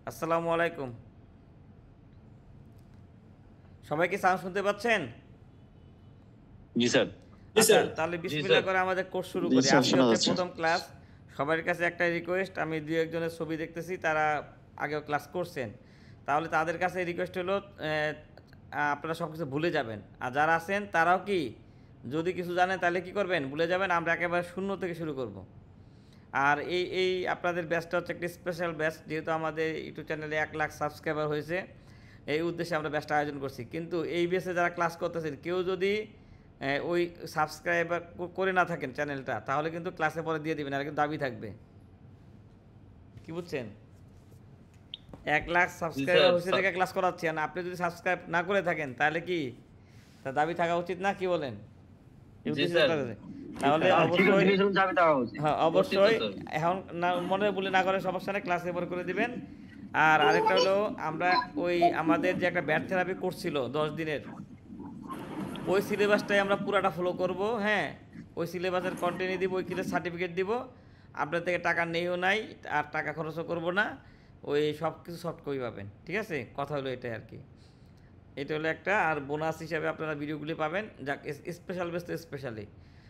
আসসালামু আলাইকুম। সবাই কি সাউন্ড শুনতে পাচ্ছেন? জি স্যার। আচ্ছা, তাহলে জি বিসমিল্লাহ স্যার। করে আমাদের কোর্স শুরু জি করি। স্যার, আজকে শোনা হচ্ছে যাচ্ছে। প্রথম ক্লাস। সবার কাছে একটা রিকোয়েস্ট, আমি দু একজনের ছবি দেখতেছি তারা আগেও ক্লাস করছেন, তাহলে তাদের কাছে রিকোয়েস্ট হলো আপনারা সব কিছু ভুলে যাবেন। আর যারা আছেন তারাও কি, যদি কিছু জানেন তাহলে কি করবেন, ভুলে যাবেন। আমরা একেবারে শূন্য থেকে শুরু করব। আর এই আপনাদের ব্যাচটা হচ্ছে একটি স্পেশাল ব্যাচ, যেহেতু আমাদের ইউটিউব চ্যানেলে 1 লাখ সাবস্ক্রাইবার হয়েছে, এই উদ্দেশ্যে আমরা ব্যাচটা আয়োজন করছি। কিন্তু এই ব্যাচে যারা ক্লাস করতেছেন কেউ যদি ওই সাবস্ক্রাইবার করে না থাকেন চ্যানেলটা, তাহলে কিন্তু ক্লাসে পরে দিয়ে দিবেন, আর কিন্তু দাবি থাকবে। কি বুঝছেন? 1 লাখ জি সাবস্ক্রাইবার স্যার। হয়েছে দেখে ক্লাস করাচ্ছি, আর আপনি যদি সাবস্ক্রাইব না করে থাকেন তাহলে কি তার দাবি থাকা উচিত না? কি বলেন? এই জি উদ্দেশ্যে স্যার। তাহলে অবশ্যই, হ্যাঁ করছি তো অবশ্যই। স্যার। এখন না মনে বলে না করে সমস্যা নেই, ক্লাসে পরে করে দিবেন। আর আরেকটা হলো, আমরা ওই আমাদের যে একটা ব্যাট থেরাপি করছিল 10 দিনের, ওই সিলেবাসটাই আমরা পুরাটা ফলো করব। হ্যাঁ, ওই সিলেবাসের কন্টিনিউ দিব, ওই ক্লাস সার্টিফিকেট দিব। আপনার থেকে টাকা নেইও নাই, আর টাকা খরচও করব না। ওই সব কিছু সফট কপি পাবেন, ঠিক আছে? কথা হলো এটাই আর কি। এটা হলো একটা, আর বোনাস হিসাবে আপনারা ভিডিওগুলি পাবেন, যাক স্পেশাল বেস তো স্পেশালি।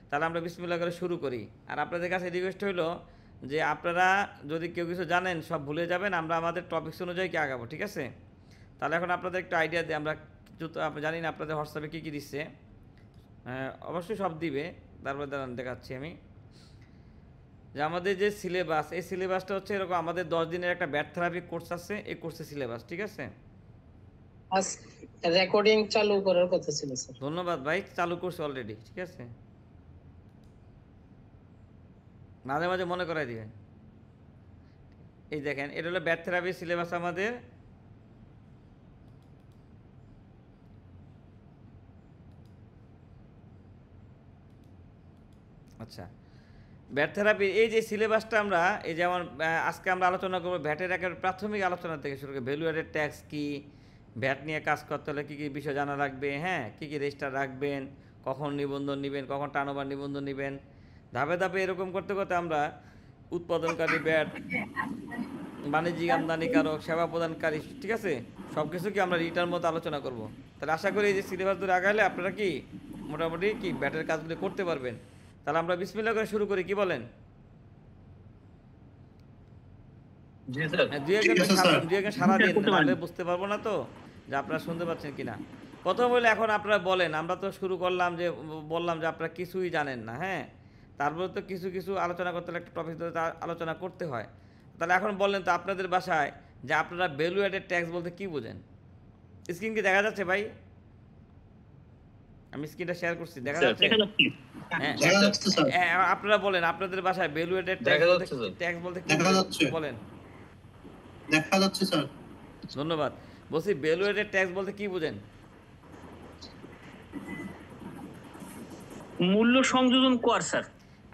তাহলে আমরা বিসমিল্লাহ করে শুরু করি। আর আপনাদের কাছে রিকোয়েস্ট হলো যে আপনারা যদি কেউ কিছু জানেন সব ভুলে যাবেন, আমরা আমাদের টপিকস অনুযায়ী কি আগাবো, ঠিক আছে? তাহলে এখন আপনাদের একটু আইডিয়া দিই, আমরা কিছু তো জানি না আপনাদের হোয়াটসঅ্যাপে কী কী দিচ্ছে। অবশ্যই সব দিবে, তারপরে দাঁড়ান দেখাচ্ছি আমি। যে আমাদের যে সিলেবাস, এই সিলেবাসটা হচ্ছে এরকম, আমাদের 10 দিনের একটা ব্যাট থেরাপি কোর্স আছে, এই কোর্সের সিলেবাস, ঠিক আছে? আজ রেকর্ডিং চালু করার কথা ছিল স্যার। ধন্যবাদ ভাই, চালু করছি অলরেডি, ঠিক আছে? মাঝে মাঝে মনে করাই দিবেন। এই দেখেন, এটা হলো ব্যাট থেরাপি সিলেবাস আমাদের। আচ্ছা, ব্যাট থেরাপি এই যে সিলেবাসটা, আমরা এই যেমন আজকে আমরা আলোচনা করবো ভ্যাটের একের প্রাথমিক আলোচনা থেকে শুরু করে, ভ্যালু অ্যাডেড ট্যাক্স কী, ভ্যাট নিয়ে কাজ করতে হলে কী কী বিষয় জানা রাখবে, হ্যাঁ, কী কী রেজিস্টার রাখবেন, কখন নিবন্ধন নেবেন, কখন টার্নওভার নিবন্ধন নেবেন, ধাপে ধাপে এরকম করতে করতে আমরা উৎপাদনকারী ব্যাট, বাণিজ্যিক আমদানিকারক, সেবা প্রদানকারী, ঠিক আছে, সব কিছু কি আমরা রিটার্ন মতো আলোচনা করব। তাহলে আশা করি এই যে সিলেবাস ধরে আগালে আপনারা কি মোটামুটি কি ব্যাটের কাজগুলি করতে পারবেন। তাহলে আমরা বিসমিল্লাহ করে শুরু করি, কি বলেন? জি স্যার। হ্যাঁ, ঠিক আছে স্যার। দুই একজন সারা দিন, নাহলে বুঝতে পারবো না তো যে আপনারা শুনতে পাচ্ছেন কিনা। প্রথম হলে এখন আপনারা বলেন, আমরা তো শুরু করলাম যে বললাম যে আপনারা কিছুই জানেন না, হ্যাঁ, তারপরে তো কিছু কিছু আলোচনা করতে হলে একটা টপিক ধরে আলোচনা করতে হয়। তাহলে এখন বলেন তো আপনাদের বাসায় যে আপনারা ভ্যালু অ্যাডেড ট্যাক্স বলতে কী বোঝেন? স্ক্রিন কি দেখা যাচ্ছে ভাই? আমি স্ক্রিনটা শেয়ার করছি, দেখা স্যার, যাচ্ছে? হ্যাঁ, দেখা যাচ্ছে স্যার। আপনারা বলেন আপনাদের বাসায় ভ্যালু অ্যাডেড ট্যাক্স দেখা বলতে, যাচ্ছে স্যার। ট্যাক্স বলতে কী দেখা বোঝেন যাচ্ছে। বলেন। দেখা যাচ্ছে স্যার। ধন্যবাদ। বলছি ভ্যালু অ্যাডেড ট্যাক্স বলতে কী বোঝেন? মূল্য সংযোজন কর স্যার।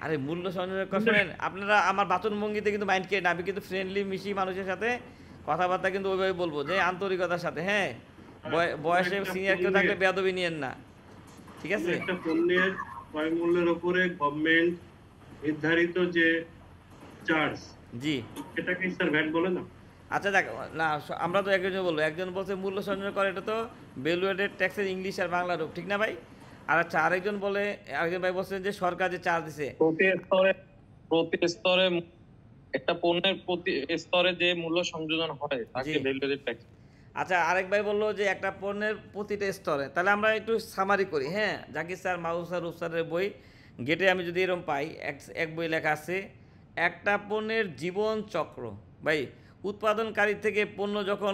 আরে মূল্য সংযোজন কর, শোনেন আপনারা আমার বাচন ভঙ্গিতে কিন্তু মাইন্ড কেন, আমি কিন্তু ফ্রেন্ডলি মিশি মানুষের সাথে, কথাবার্তা কিন্তু ওইভাবে বলবো যে আন্তরিকতার সাথে, হ্যাঁ, বয়সে সিনিয়র কেউ থাকলে বেয়াদবি নিয়েন না, ঠিক আছে? একটা পণ্যের ক্রয় মূল্যের উপরে গভর্নমেন্ট নির্ধারিত যে চার্জ, জি, এটাকে স্যার ভ্যাট বলে না? আচ্ছা দেখ না, আমরা তো একজন বলবো, একজন বলছে মূল্য সংযোজন করে, এটা তো ভ্যালু অ্যাডেড ট্যাক্সের ইংলিশ আর বাংলা রূপ, ঠিক না ভাই? আর আচ্ছা, আরেকজন বলে, আরেকজন ভাই বলছেন যে সরকার যে চার্জ দিছে, প্রতি স্তরে একটা পণ্যের প্রতি স্তরে যে মূল্য সংযোজন হয় তাকে জি। Value added tax. আচ্ছা, আরেক ভাই বললো যে একটা পণ্যের প্রতিটা স্তরে, তাহলে আমরা একটু সামারি করি। হ্যাঁ, জাকির স্যার, মাহবুব স্যার, রূপ স্যারের বই গেটে আমি যদি এরকম পাই, এক বই লেখা আছে একটা পণ্যের জীবন চক্র। ভাই, উৎপাদনকারী থেকে পণ্য যখন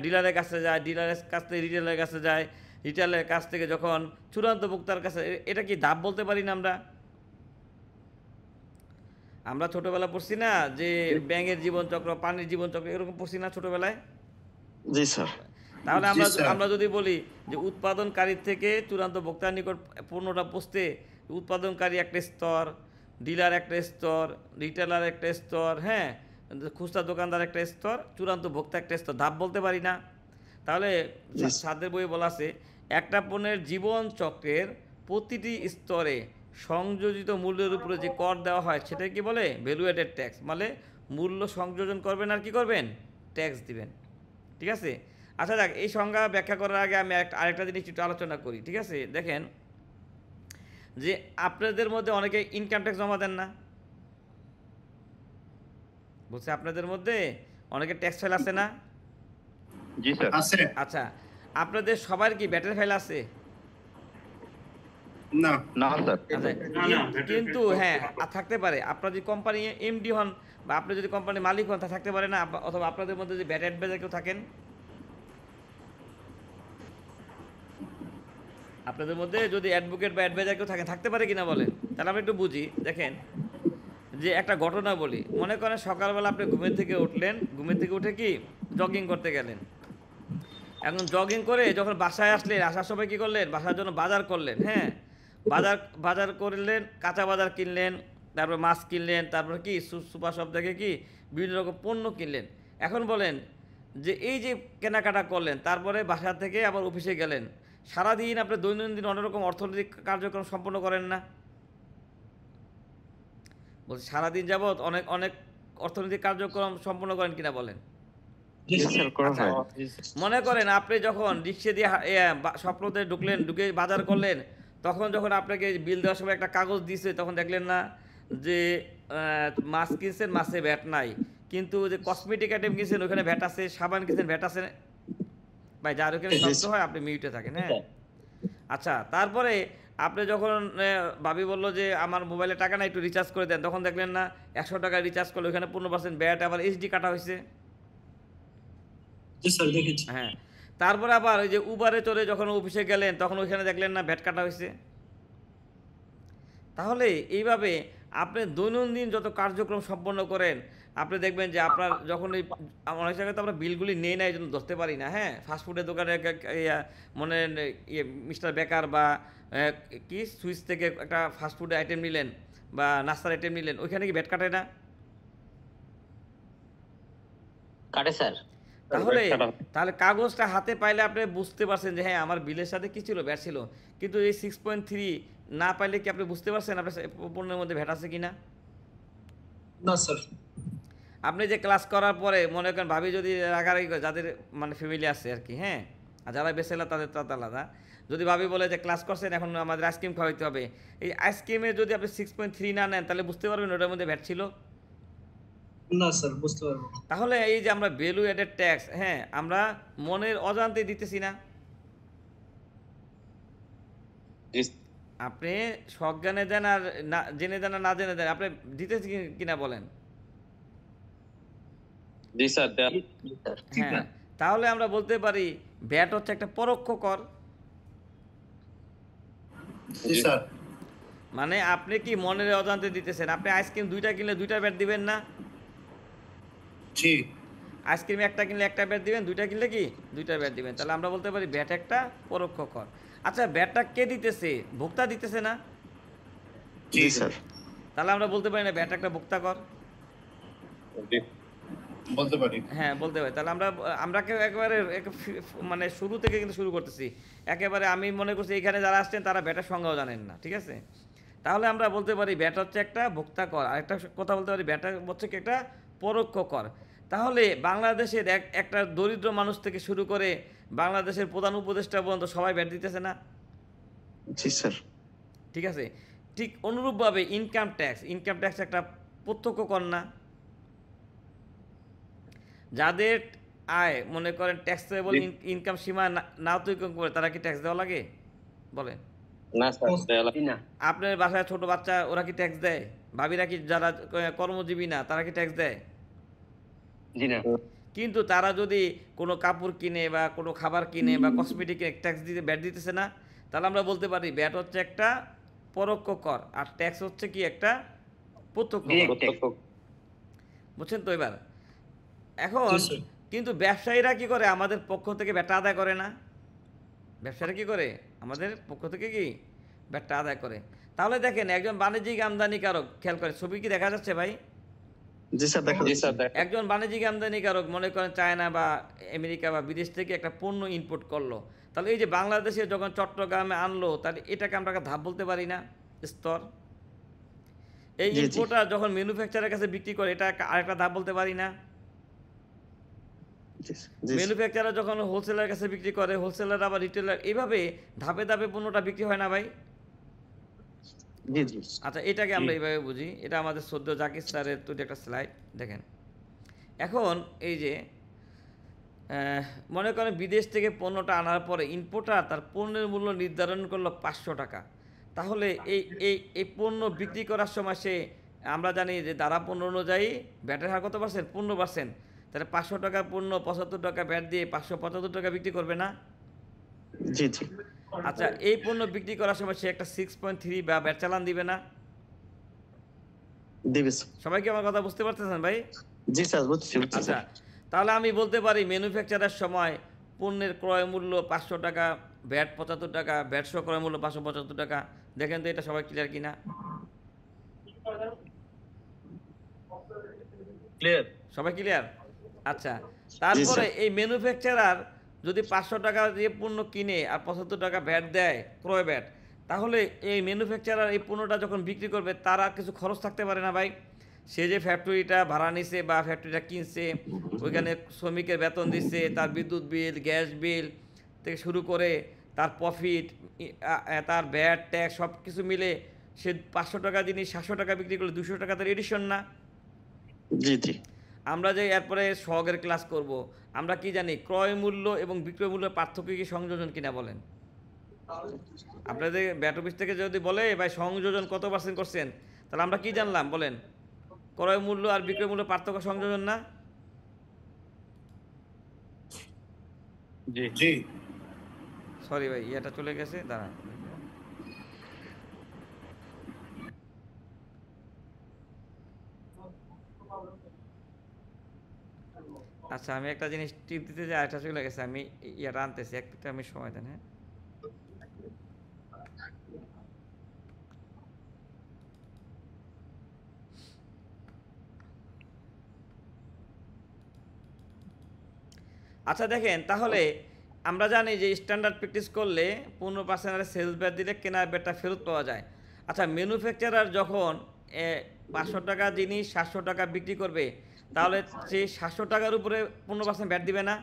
ডিলারের কাছে যায়, ডিলারের কাছ থেকে রিটেলারের কাছে যায়, রিটেলারের কাছ থেকে যখন চূড়ান্ত ভোক্তার কাছে, এটা কি ধাপ বলতে পারি না আমরা? আমরা ছোটোবেলা পড়ছি না যে ব্যাঙের জীবনচক্র, পানির জীবনচক্র, এরকম পড়ছি না ছোটোবেলায়? জি স্যার। তাহলে জি আমরা স্যার। আমরা যদি বলি যে উৎপাদনকারী থেকে চূড়ান্ত ভোক্তার নিকট পণ্যটা পৌঁছতে, উৎপাদনকারী একটা স্তর, ডিলার একটা স্তর, রিটেলার একটা স্তর, হ্যাঁ, খুচরা দোকানদার একটা স্তর, চূড়ান্ত ভোক্তা একটা স্তর, ধাপ বলতে পারি না? তাহলে সাদের বইয়ে বলা আছে একটা পণ্যের জীবন চক্রের প্রতিটি স্তরে সংযোজিত মূল্যের উপরে যে কর দেওয়া হয় সেটাই কি বলে ভ্যালু অ্যাডেড ট্যাক্স। মানে মূল্য সংযোজন করবেন আর কি করবেন, ট্যাক্স দিবেন। ঠিক আছে? আচ্ছা দেখ, এই সংজ্ঞা ব্যাখ্যা করার আগে আমি আরেকটা জিনিস একটু আলোচনা করি। ঠিক আছে? দেখেন যে আপনাদের মধ্যে অনেকে ইনকাম ট্যাক্স জমা দেন না, বলছে আপনাদের মধ্যে অনেকে ট্যাক্স ফাইল আছে না? জি স্যার। আছে? আচ্ছা, আপনাদের সবার কি ব্যাটের ফাইল আছে? না। না স্যার। আচ্ছা, না, কিন্তু হ্যাঁ থাকতে পারে। আপনার যদি কোম্পানি এমডি হন বা আপনি যদি কোম্পানির মালিক হন, তা থাকতে পারে না? অথবা আপনাদের মধ্যে যদি ব্যাট অ্যাডভাইজার কেউ থাকেন, আপনাদের মধ্যে যদি অ্যাডভোকেট বা অ্যাডভাইজার কেউ থাকেন, থাকতে পারে কিনা বলেন? তাহলে আমরা একটু বুঝি। দেখেন যে একটা ঘটনা বলি, মনে করেন সকালবেলা আপনি ঘুমের থেকে উঠলেন, ঘুমের থেকে উঠে কি জগিং করতে গেলেন। এখন জগিং করে যখন বাসায় আসলেন, আসার সময় কী করলেন? বাসার জন্য বাজার করলেন। হ্যাঁ, বাজার করলেন, কাঁচা বাজার কিনলেন, তারপর মাছ কিনলেন, তারপর কি সুপার শপ থেকে কি বিভিন্ন রকম পণ্য কিনলেন। এখন বলেন যে এই যে কেনাকাটা করলেন, তারপরে বাসা থেকে আবার অফিসে গেলেন, সারাদিন আপনি দৈনন্দিন অনেক রকম অর্থনৈতিক কার্যক্রম সম্পন্ন করেন না? বলছি সারাদিন যাবৎ অনেক অনেক অর্থনৈতিক কার্যক্রম সম্পন্ন করেন কিনা বলেন? জি স্যার, করা আচ্ছা, হয়। মনে করেন আপনি যখন রিক্সা দিয়ে স্বপ্নতে ঢুকলেন, ঢুকে বাজার করলেন, তখন যখন আপনাকে বিল দেওয়ার সময় একটা কাগজ দিয়েছে, তখন দেখলেন না যে মাছ কিনছেন, মাছে ভ্যাট নাই, কিন্তু যে কসমেটিক আইটেম কিনছেন ওখানে ভ্যাট আছে, সাবান কিনছেন ভ্যাট আছে। ভাই যার ওখানে শব্দ হয় আপনি মিউটে থাকেন। হ্যাঁ, আচ্ছা, তারপরে আপনি যখন ভাবি বললো যে আমার মোবাইলে টাকা নাই, একটু রিচার্জ করে দেন, তখন দেখলেন না 100 টাকা রিচার্জ করলে ওখানে 15% ব্যাট, আবার এইচডি কাটা হয়েছে। জি স্যার, দেখেছি। হ্যাঁ, তারপরে আবার ওই যে উবারে চড়ে যখন অফিসে গেলেন, তখন ওইখানে দেখলেন না ভ্যাট কাটা হয়েছে। তাহলে এইভাবে আপনি দৈনন্দিন যত কার্যক্রম সম্পন্ন করেন, আপনি দেখবেন যে আপনার যখন এই অনেক জায়গায় তো আমরা বিলগুলি নেই না, এই জন্য ধরতে পারি না। হ্যাঁ, ফাস্টফুডের দোকানে মনে মিস্টার বেকার বা কি সুইচ থেকে একটা ফাস্টফুডের আইটেম নিলেন বা নাস্তার আইটেম নিলেন, ওইখানে কি ভ্যাট কাটে না? কাটে স্যার। তাহলে কাগজটা হাতে পাইলে আপনি বুঝতে পারছেন যে হ্যাঁ আমার বিলের সাথে কি ছিল, ভ্যাট ছিল। কিন্তু এই 6.3 না পাইলে কি আপনি বুঝতে পারছেন আপনার পণ্যের মধ্যে ভ্যাট আছে কিনা? না স্যার। আপনি যে ক্লাস করার পরে মনে করেন ভাবি যদি রাগারাগি করে, যাদের মানে ফ্যামিলি আছে আর কি, হ্যাঁ, আর যারা বেসেলা তাদের তো আলাদা, যদি ভাবি বলে যে ক্লাস করছেন এখন আমাদের আইসক্রিম খাওয়াইতে হবে, এই আইসক্রিমে যদি আপনি 6.3 না নেন, তাহলে বুঝতে পারবেন ওটার মধ্যে ভ্যাট ছিল? না স্যার, বুঝতে পারবো। তাহলে এই যে আমরা ভ্যালু অ্যাডেড ট্যাক্স, হ্যাঁ, আমরা মনের অজান্তে দিতেছি না। আপনি সজ্ঞানে দেন আর না জেনে দেন আর না জেনে দেন, আপনি দিতেছি কিনা বলেন? জি স্যার। হ্যাঁ, তাহলে আমরা বলতে পারি ভ্যাট হচ্ছে একটা পরোক্ষ কর। জি স্যার। মানে আপনি কি মনের অজান্তে দিতেছেন। আপনি আইসক্রিম 2টা কিনলে 2টা ব্যাট দিবেন না? জি। আইসক্রিম 1টা কিনলে 1টা ব্যাট দিবেন, 2টা কিনলে কি 2টা ব্যাট দিবেন। তাহলে আমরা বলতে পারি ব্যাট একটা পরোক্ষ কর। আচ্ছা, ব্যাটটা কে দিতেছে? ভোক্তা দিতেছে না? জি স্যার। তাহলে আমরা বলতে পারি না ব্যাট একটা ভোক্তা কর? বলতে পারি। হ্যাঁ, বলতে পারি। তাহলে আমরা কেউ একেবারে মানে শুরু থেকে কিন্তু শুরু করতেছি একেবারে। আমি মনে করছি এখানে যারা আসছেন তারা ব্যাটের সংজ্ঞাও জানেন না। ঠিক আছে? তাহলে আমরা বলতে পারি ব্যাট হচ্ছে একটা ভোক্তা কর। আর একটা কথা বলতে পারি ব্যাট হচ্ছে কি একটা পরোক্ষ কর। তাহলে বাংলাদেশের একটা দরিদ্র মানুষ থেকে শুরু করে বাংলাদেশের প্রধান উপদেষ্টা পর্যন্ত সবাই ব্যাট দিতেছে না? জি স্যার। ঠিক আছে, ঠিক অনুরূপভাবে ইনকাম ট্যাক্স একটা প্রত্যক্ষ কর না? যাদের আয় মনে করেন ট্যাক্সেবল ইনকাম সীমা না অতিক্রম করে, তারা কি ট্যাক্স দেওয়া লাগে বলেন? না স্যার, না। আপনার বাসায় ছোট বাচ্চা ওরা কি ট্যাক্স দেয়? ভাবিরা কি যারা কর্মজীবী না তারা কি ট্যাক্স দেয়? জি না। কিন্তু তারা যদি কোনো কাপড় কিনে বা কোনো খাবার কিনে বা কসমেটিক ট্যাক্স দিতে ব্যাট দিতেছে না? তাহলে আমরা বলতে পারি ব্যাট হচ্ছে একটা পরোক্ষ কর আর ট্যাক্স হচ্ছে কি একটা প্রত্যক্ষ কর। বুঝছেন তো এবার? এখন কিন্তু ব্যবসায়ীরা কি করে? আমাদের পক্ষ থেকে ব্যাটটা আদায় করে না? ব্যবসায়ীরা কি করে? আমাদের পক্ষ থেকে কি ব্যাটটা আদায় করে। তাহলে দেখেন একজন বাণিজ্যিক আমদানিকারক, খেয়াল করে ছবি কি দেখা যাচ্ছে ভাই? জি স্যার, দেখা যাচ্ছে। একজন বাণিজ্যিক আমদানিকারক মনে করেন চায়না বা আমেরিকা বা বিদেশ থেকে একটা পণ্য ইম্পোর্ট করলো, তাহলে এই যে বাংলাদেশে যখন চট্টগ্রামে আনলো, তাহলে এটাকে আমরা একটা ধাপ বলতে পারি না? স্তর। এই ইম্পোর্টার যখন ম্যানুফ্যাকচারের কাছে বিক্রি করে, এটা আরেকটা ধাপ বলতে পারি না? জি স্যার। ম্যানুফ্যাকচারার যখন হোলসেলার কাছে বিক্রি করে, হোলসেলার আবার রিটেলার, এইভাবে ধাপে ধাপে পণ্যটা বিক্রি হয় না ভাই? জি জি আচ্ছা, এটাকে আমরা এইভাবে বুঝি। এটা আমাদের সদ্য জাকির স্যারের তৈরি একটা স্লাইড দেখেন। এখন এই যে মনে করেন বিদেশ থেকে পণ্যটা আনার পরে ইম্পোর্টার তার পণ্যের মূল্য নির্ধারণ করলো 500 টাকা। তাহলে এই এই এই পণ্য বিক্রি করার সময় সে, আমরা জানি যে দ্বারা পণ্য অনুযায়ী ব্যাটের হার কত পার্সেন্ট? 15%। তাহলে 500 টাকার পণ্য 75 টাকা ব্যাট দিয়ে 575 টাকা বিক্রি করবে না? জি জি আচ্ছা, এই পণ্য বিক্রি করার সময় সে একটা 6.3 বা ব্যাট চালান দিবে না? দিবে স্যার। সবাই কি আমার কথা বুঝতে পারতেছেন ভাই? জি স্যার, বুঝছি বুঝছি আচ্ছা, স্যার। তাহলে আমি বলতে পারি ম্যানুফ্যাকচারের সময় পণ্যের ক্রয় মূল্য 500 টাকা, ব্যাট 75 টাকা, ব্যাট সহ ক্রয় মূল্য 575 টাকা। দেখেন তো এটা সবাই ক্লিয়ার কিনা? ক্লিয়ার? সবাই ক্লিয়ার? আচ্ছা, তারপরে এই ম্যানুফ্যাকচারার যদি 500 টাকা দিয়ে পণ্য কিনে আর 75 টাকা ব্যাট দেয়, ক্রয় ব্যাট, তাহলে এই ম্যানুফ্যাকচারার এই পণ্যটা যখন বিক্রি করবে তার আর কিছু খরচ থাকতে পারে না ভাই? সে যে ফ্যাক্টরিটা ভাড়া নিছে বা ফ্যাক্টরিটা কিনছে, ওইখানে শ্রমিকের বেতন দিচ্ছে, তার বিদ্যুৎ বিল, গ্যাস বিল থেকে শুরু করে তার প্রফিট, তার ব্যাট ট্যাক্স সব কিছু মিলে সে 500 টাকা জিনিস 700 টাকা বিক্রি করলে 200 টাকা তার এডিশন না? জি জি আমরা যে এরপরে সহগের ক্লাস করব, আমরা কি জানি ক্রয় মূল্য এবং বিক্রয় মূল্যের পার্থক্য কি সংযোজন কিনা বলেন? আপনাদের ব্যাট অফিস থেকে যদি বলে ভাই সংযোজন কত পার্সেন্ট করছেন, তাহলে আমরা কি জানলাম বলেন? ক্রয় মূল্য আর বিক্রয় মূল্য পার্থক্য সংযোজন না? জি জি সরি ভাই, এটা চলে গেছে, দাঁড়ান। আচ্ছা, আমি একটা জিনিস টিপ দিতে যাই, এটা চলে গেছে, আমি এটা আনতেছি, একটা আমি সময় দেন। হ্যাঁ, আচ্ছা দেখেন, তাহলে আমরা জানি যে স্ট্যান্ডার্ড প্র্যাকটিস করলে 15% সেলস ব্যাট দিলে কেনার ব্যাটটা ফেরত পাওয়া যায়। আচ্ছা, ম্যানুফ্যাকচারার যখন 500 টাকা জিনিস 700 টাকা বিক্রি করবে, তাহলে সে 700 টাকার উপরে 15% ব্যাট দিবে না?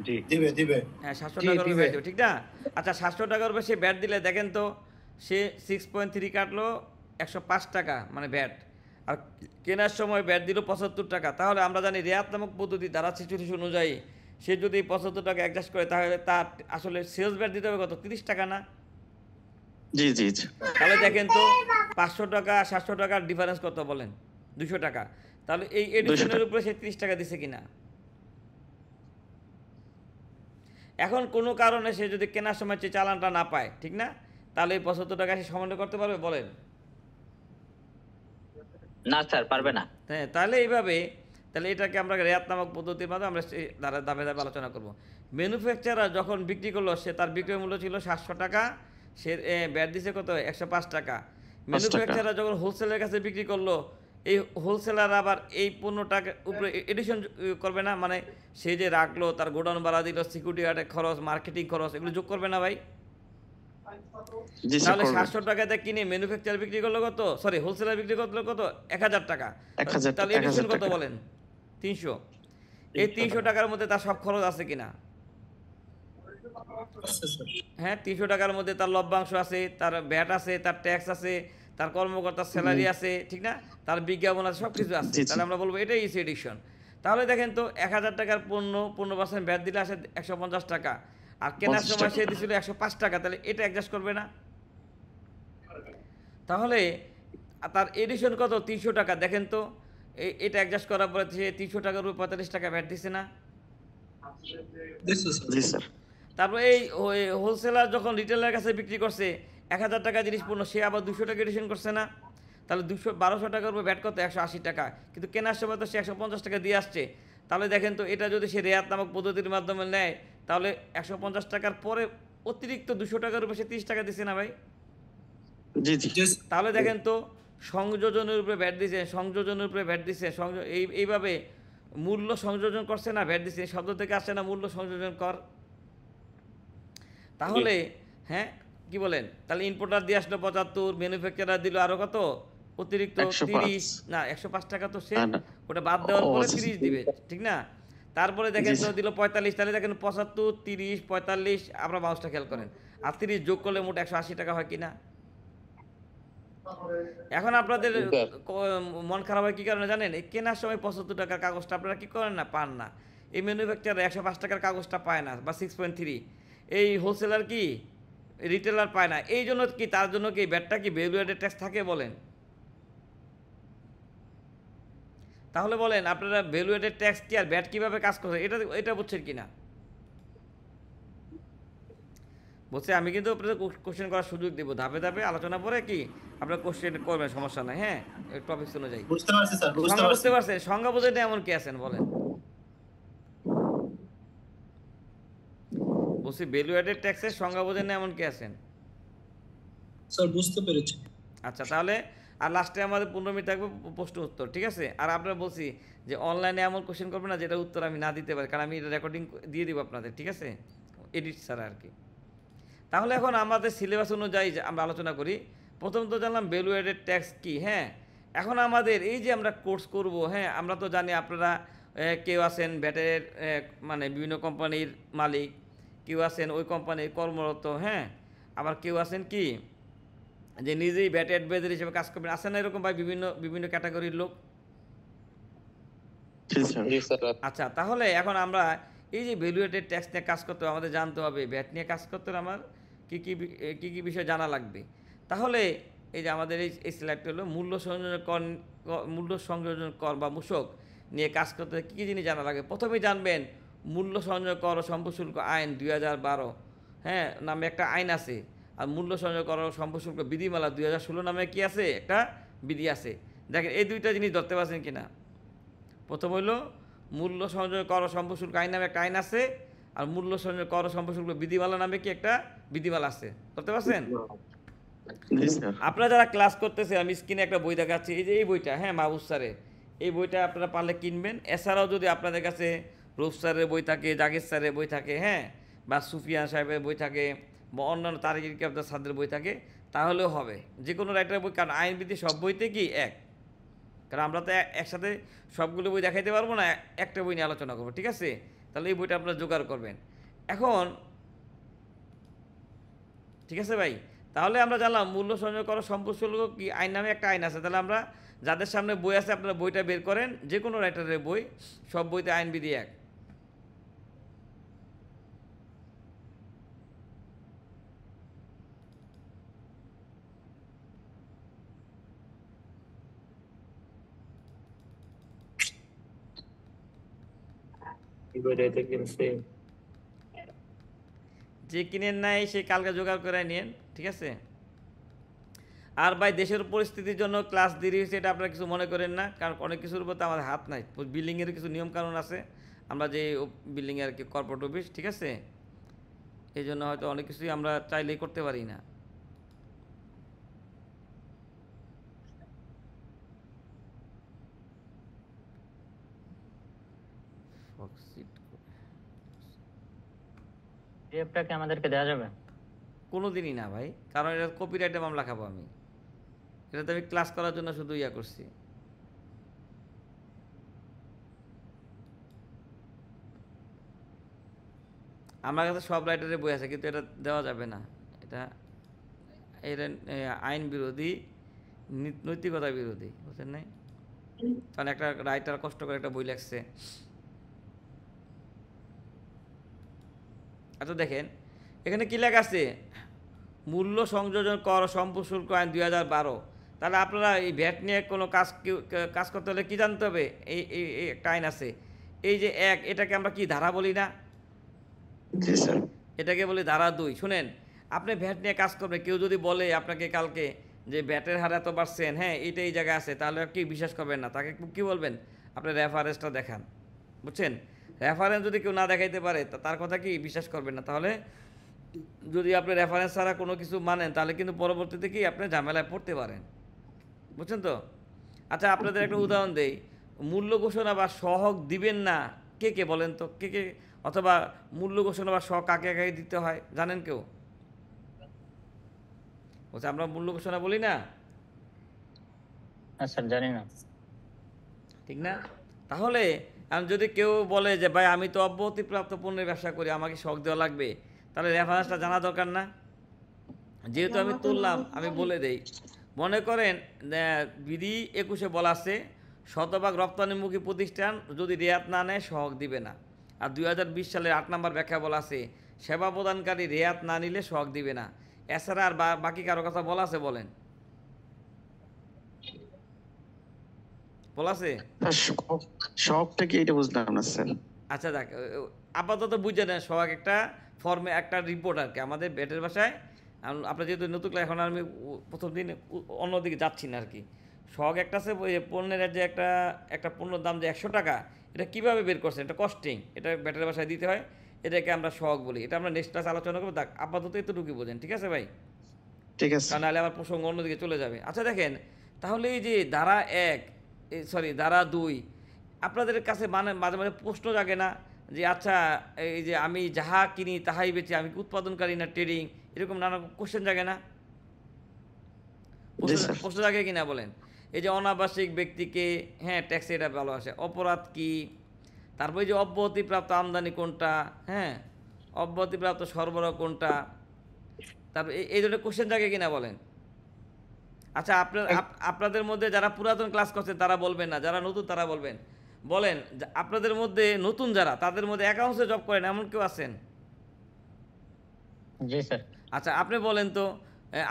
জি দিবে দিবে। হ্যাঁ, 700 টাকার উপরে ব্যাট দিবে, ঠিক না? আচ্ছা, 700 টাকার উপরে সে ব্যাট দিলে দেখেন তো, সে 6.3 কাটলো 105 টাকা মানে ব্যাট, আর কেনার সময় ব্যাট দিল 75 টাকা। তাহলে আমরা জানি রেয়াত নামক পদ্ধতি দ্বারা 46 অনুযায়ী সে যদি 75 টাকা অ্যাডজাস্ট করে, তাহলে তার আসলে সেলস ব্যাট দিতে হবে কত? 30 টাকা না? জি জি জি তাহলে দেখেন তো 500 টাকা 700 টাকার ডিফারেন্স কত বলেন? 200 টাকা। তাহলে এই এডিশনের উপরে সে 30 টাকা দিছে কিনা? এখন কোনো কারণে সে যদি কেনার সময় যে চালানটা না পায়, ঠিক না, তাহলে এই 75 টাকা সে সমন্বয় করতে পারবে বলেন? না স্যার, পারবে না। হ্যাঁ, তাহলে এইভাবে, তাহলে এটাকে আমরা রেয়াত নামক পদ্ধতির মাধ্যমে আমরা ধাপে ধাপে আলোচনা করব। ম্যানুফ্যাকচারার যখন বিক্রি করলো, সে তার বিক্রয় মূল্য ছিল 700 টাকা, সে ব্যাট দিছে কত? 105 টাকা। ম্যানুফ্যাকচারার যখন হোলসেলের কাছে বিক্রি করলো, এই হোলসেলার আবার এই পণ্যটাকে উপরে এডিশন করবে না? মানে সে যে রাখলো, তার গোডাউন ভাড়া দিল, সিকিউরিটি গার্ডের খরচ, মার্কেটিং খরচ, এগুলো যোগ করবে না ভাই? জি স্যার। তাহলে 700 টাকাতে কিনে ম্যানুফ্যাকচার বিক্রি করলো কত? সরি, হোলসেলার বিক্রি করলো কত? 1000 টাকা। 1000 তাহলে এডিশন কত টাকা। বলেন? 300। এই 300 টাকার মধ্যে তার সব খরচ আছে কিনা? হ্যাঁ, 300 টাকার মধ্যে তার লভ্যাংশ আছে, তার ভ্যাট আছে, তার ট্যাক্স আছে, তার কর্মকর্তার স্যালারি আছে, ঠিক না, তার বিজ্ঞাপন আছে, সব কিছু আছে। জি, জি। তাহলে আমরা বলবো এটাই ইসি এডিশন। তাহলে দেখেন তো 1000 টাকার পণ্য 15% ভ্যাট দিলে আসে 150 টাকা, আর কেনার 50 সময় টাকা। সে দিছিল 105 টাকা। তাহলে এটা অ্যাডজাস্ট করবে না? তাহলে তার এডিশন কত? 300 টাকা। দেখেন তো এটা অ্যাডজাস্ট করার পরে সে 300 টাকার উপর 45 টাকা ভ্যাট দিছে না? জি স্যার। তারপর এই হোলসেলার যখন রিটেলার কাছে বিক্রি করছে 1000 টাকা জিনিস পণ্য, সে আবার 200 টাকা এডিশন করছে না? তাহলে 1200 টাকার উপর ব্যাট কত? 180 টাকা। কিন্তু কেনার সময় তো সে 150 টাকা দিয়ে আসছে। তাহলে দেখেন তো, এটা যদি সে রেয়াত নামক পদ্ধতির মাধ্যমে নেয়, তাহলে 150 টাকার পরে অতিরিক্ত 200 টাকার উপর সে 30 টাকা দিছে না ভাই? জি জি তাহলে দেখেন তো, সংযোজনের উপরে ভ্যাট দিছে, সংযোজনের উপরে ভ্যাট দিছে, এইভাবে মূল্য সংযোজন করছে না, ভ্যাট দিছে, শব্দ থেকে আসছে না মূল্য সংযোজন কর? তাহলে হ্যাঁ, কি বলেন? তাহলে ইম্পোর্টার দিয়ে আসলো 75, ম্যানুফ্যাকচারার দিল আরও কত? অতিরিক্ত 105 30 না 105 টাকা তো সে না, না। ওটা বাদ দেওয়ার ও, পরে আচ্ছা, 30 দিবে, ঠিক না? তারপরে দেখেন জি, তো স্যার। দিল 45, তাহলে দেখেন 75 30 45, আপনারা বাউন্সটা খেয়াল করেন, আর 30 যোগ করলে মোট 180 টাকা হয় কিনা? এখন আপনাদের মন খারাপ হয় কি কারণে জানেন? এই কেনার সময় 75 টাকার কাগজটা আপনারা কি করেন না, পান না। এই ম্যানুফ্যাকচারার 105 টাকার কাগজটা পায় না, বা 6.3। এই হোলসেলার কি রিটেলার পায় না। এই জন্য কি, তার জন্য কি ব্যাটটা কি ভ্যালু অ্যাডেড ট্যাক্স থাকে বলেন? তাহলে বলেন আপনারা ভ্যালু অ্যাডেড ট্যাক্স কি আর ব্যাট কিভাবে কাজ করে, এটা বুঝছেন কিনা? বলছে আমি কিন্তু আপনাদের কোশ্চেন করার সুযোগ দিব, ধাপে ধাপে আলোচনা পরে কি আপনারা কোশ্চেন করবেন, সমস্যা নাই। হ্যাঁ, টপিক অনুযায়ী বুঝতে পারছি স্যার, বুঝতে সংজ্ঞা পারছি। বুঝতে পারছেন? সংজ্ঞা বুঝে না এমন কি আছেন বলেন? বলছি ভ্যালু অ্যাডেড ট্যাক্সের সংজ্ঞা বোঝেন না এমন কি আছেন? স্যার বুঝতে পেরেছি। আচ্ছা, তাহলে আর লাস্টে আমাদের 15 মিনিট থাকবে প্রশ্ন উত্তর, ঠিক আছে? আর আপনারা বলছি যে অনলাইনে এমন কোশ্চেন করবেন না যেটা উত্তর আমি না দিতে পারি, কারণ আমি রেকর্ডিং দিয়ে দিব আপনাদের, ঠিক আছে? এডিট ছাড়া আর কি। তাহলে এখন আমাদের সিলেবাস অনুযায়ী যে আমরা আলোচনা করি। প্রথম তো জানলাম ভ্যালু অ্যাডেড ট্যাক্স কি। হ্যাঁ, এখন আমাদের এই যে আমরা কোর্স করব, হ্যাঁ, আমরা তো জানি আপনারা কেউ আছেন ব্যাটের মানে বিভিন্ন কোম্পানির মালিক, কেউ আছেন ওই কোম্পানির কর্মরত, হ্যাঁ, আবার কেউ আছেন কি যে নিজেই ব্যাট অ্যাডভাইজার হিসেবে কাজ করবেন, আছেন না এরকম ভাই বিভিন্ন বিভিন্ন ক্যাটাগরির লোক? জি, স্যার। জি স্যার। আচ্ছা, তাহলে এখন আমরা এই যে ভ্যালু অ্যাডেড ট্যাক্স নিয়ে কাজ করতে হবে, আমাদের জানতে হবে ব্যাট নিয়ে কাজ করতে হলে আমার কী কী বিষয় জানা লাগবে। তাহলে এই যে আমাদের এই সিলেক্ট হলো মূল্য সংযোজন কর বা মূসক নিয়ে কাজ করতে কী কী জিনিস জানা লাগে। প্রথমেই জানবেন মূল্য সংযোজন কর ও সম্পদশুল্ক আইন 2012, হ্যাঁ, নামে একটা আইন আছে। আর মূল্য সংযোজন কর ও সম্পদশুল্ক বিধিমালা 2016 নামে কি আছে, একটা বিধি আছে। দেখেন এই দুইটা জিনিস ধরতে পারছেন কিনা? প্রথম হইল মূল্য সংযোজন কর ও সম্পদশুল্ক আইন নামে একটা আইন আছে, আর মূল্য সংযোজন কর ও সম্পদশুল্ক বিধিমালা নামে কি একটা বিধিমালা আছে, ধরতে পারছেন? জি, স্যার। আপনারা যারা ক্লাস করতেছে, আমি স্ক্রিনে একটা বই দেখাচ্ছি, এই যে এই বইটা, হ্যাঁ, মাহবুব স্যারের এই বইটা আপনারা পারলে কিনবেন। এছাড়াও যদি আপনাদের কাছে রূপ স্যারের বই থাকে, জাগির স্যারের বই থাকে, হ্যাঁ, বা সুফিয়ান সাহেবের বই থাকে, বা অন্যান্য তারিক আবদার স্যারদের বই থাকে, তাহলেও হবে। যে কোনো রাইটারের বই, কারণ আইনবিধি সব বইতে কি এক, কারণ আমরা তো একসাথে সবগুলো বই দেখাইতে পারবো না, একটা বই নিয়ে আলোচনা করবো, ঠিক আছে? তাহলে এই বইটা আপনারা জোগাড় করবেন এখন, ঠিক আছে ভাই? তাহলে আমরা জানলাম মূল্য সংযোগ করা সম্পদশুল্ক কি আইন নামে একটা আইন আছে। তাহলে আমরা যাদের সামনে বই আছে আপনারা বইটা বের করেন, যে কোনো রাইটারের বই, সব বইতে আইনবিধি এক। যে কিনেন নাই সে কালকে জোগাড় করে নিন, ঠিক আছে? আর ভাই দেশের পরিস্থিতির জন্য ক্লাস দেরি হয়েছে, এটা আপনারা কিছু মনে করেন না, কারণ অনেক কিছুর উপর তো আমাদের হাত নাই। বিল্ডিংয়ের কিছু নিয়মকানুন আছে, আমরা যে বিল্ডিংয়ে আর কি কর্পোরেট অফিস, ঠিক আছে? এই জন্য হয়তো অনেক কিছুই আমরা চাইলেই করতে পারি না। পিডিএফটা কি আমাদেরকে দেওয়া যাবে? কোনো দিনই না ভাই, কারণ এটা কপিরাইটে মামলা খাবো আমি। এটা তো আমি ক্লাস করার জন্য শুধু ইয়া করছি। আমার কাছে সব রাইটারের বই আছে, কিন্তু এটা দেওয়া যাবে না। এটা এটা আইন বিরোধী, নৈতিকতা বিরোধী, বুঝছেন নাই? কারণ একটা রাইটার কষ্ট করে একটা বই লেখছে। আচ্ছা দেখেন এখানে কি লেখা আছে, মূল্য সংযোজন কর সম্পদশুল্ক আইন 2012। তাহলে আপনারা এই ভ্যাট নিয়ে কোনো কাজ করতে হলে কি জানতে হবে? এই একটা আইন আছে, এই যে এক, এটাকে আমরা কি ধারা বলি না? জি, স্যার। এটাকে বলি ধারা 2। শুনেন, আপনি ভ্যাট নিয়ে কাজ করবেন, কেউ যদি বলে আপনাকে কালকে যে ভ্যাটের হার এত পার্সেন্ট, হ্যাঁ, এইটা এই জায়গায় আছে, তাহলে কি বিশ্বাস করবেন না? তাকে কি বলবেন? আপনি রেফারেন্সটা দেখান, বুঝছেন? রেফারেন্স যদি কেউ না দেখাইতে পারে তার কথা কি বিশ্বাস করবেন না? তাহলে যদি আপনি রেফারেন্স ছাড়া কোনো কিছু মানেন, তাহলে কিন্তু পরবর্তীতে কি আপনি ঝামেলায় পড়তে পারেন, বুঝছেন তো? আচ্ছা আপনাদের একটা উদাহরণ দেই, মূল্য ঘোষণা বা সহগ দিবেন না কে কে বলেন তো, কে কে, অথবা মূল্য ঘোষণা বা সহগ কাকে কাকে দিতে হয় জানেন কেউ? বলছে আমরা মূল্য ঘোষণা বলি না, না স্যার জানি না। ঠিক না? তাহলে যদি কেউ বলে যে ভাই আমি তো অব্যাহতিপ্রাপ্ত পণ্যের ব্যবসা করি, আমাকে শখ দেওয়া লাগবে, তাহলে রেফারেন্সটা জানা দরকার না? যেহেতু আমি তুললাম আমি বলে দেই, মনে করেন বিধি 21-এ বলা আছে শতভাগ রপ্তানিমুখী প্রতিষ্ঠান যদি রেয়াত না নেয় সহগ দিবে না। আর 2020 সালের 8 নম্বর ব্যাখ্যা বলা আছে সেবা প্রদানকারী রেয়াত না নিলে সহগ দিবে না। এছাড়া আর বাকি কারো কথা বলা আছে? বলেন, বলা আছে? শখটা কি এটা বুঝলাম না স্যার। আচ্ছা দেখ, আপাতত বুঝে নেন সোহাগ একটা ফর্মে একটা রিপোর্ট আর কি আমাদের বেটের বাসায়। আপনার যেহেতু নতুন ক্লাস, এখন আমি প্রথম দিন অন্যদিকে যাচ্ছি না আর কি। সোহাগ একটা আছে পণ্যের যে একটা পণ্যের দাম যে 100 টাকা, এটা কীভাবে বের করছেন, এটা কস্টিং, এটা বেটের বাসায় দিতে হয়, এটাকে আমরা সোহাগ বলি। এটা আমরা নেক্সট ক্লাস আলোচনা করবো। দেখ আপাতত এতটুকু বোঝেন, ঠিক আছে ভাই? ঠিক আছে। কারণ নাহলে আবার প্রসঙ্গ অন্যদিকে চলে যাবে। আচ্ছা দেখেন, তাহলে এই যে ধারা 1 ধারা 2 আপনাদের কাছে মাঝে মাঝে প্রশ্ন জাগে না যে আচ্ছা এই যে আমি যাহা কিনি তাহাই বেচি, আমি কি উৎপাদনকারী না ট্রেডিং, এরকম নানা কোশ্চেন জাগে না? প্রশ্ন জাগে কিনা বলেন? এই যে অনাবাসিক ব্যক্তিকে হ্যাঁ ট্যাক্সে এটা ভালো আসে, অপরাধ কি, তারপরে যে অব্যাহতিপ্রাপ্ত আমদানি কোনটা, হ্যাঁ অব্যাহতিপ্রাপ্ত সরবরাহ কোনটা, তারপর এই ধরনের কোশ্চেন জাগে কিনা বলেন? আচ্ছা আপনাদের মধ্যে যারা পুরাতন ক্লাস করছেন তারা বলবেন না, যারা নতুন তারা বলবেন। বলেন আপনাদের মধ্যে নতুন যারা, তাদের মধ্যে অ্যাকাউন্টসে জব করেন এমন কেউ আছেন? জি স্যার। আচ্ছা আপনি বলেন তো,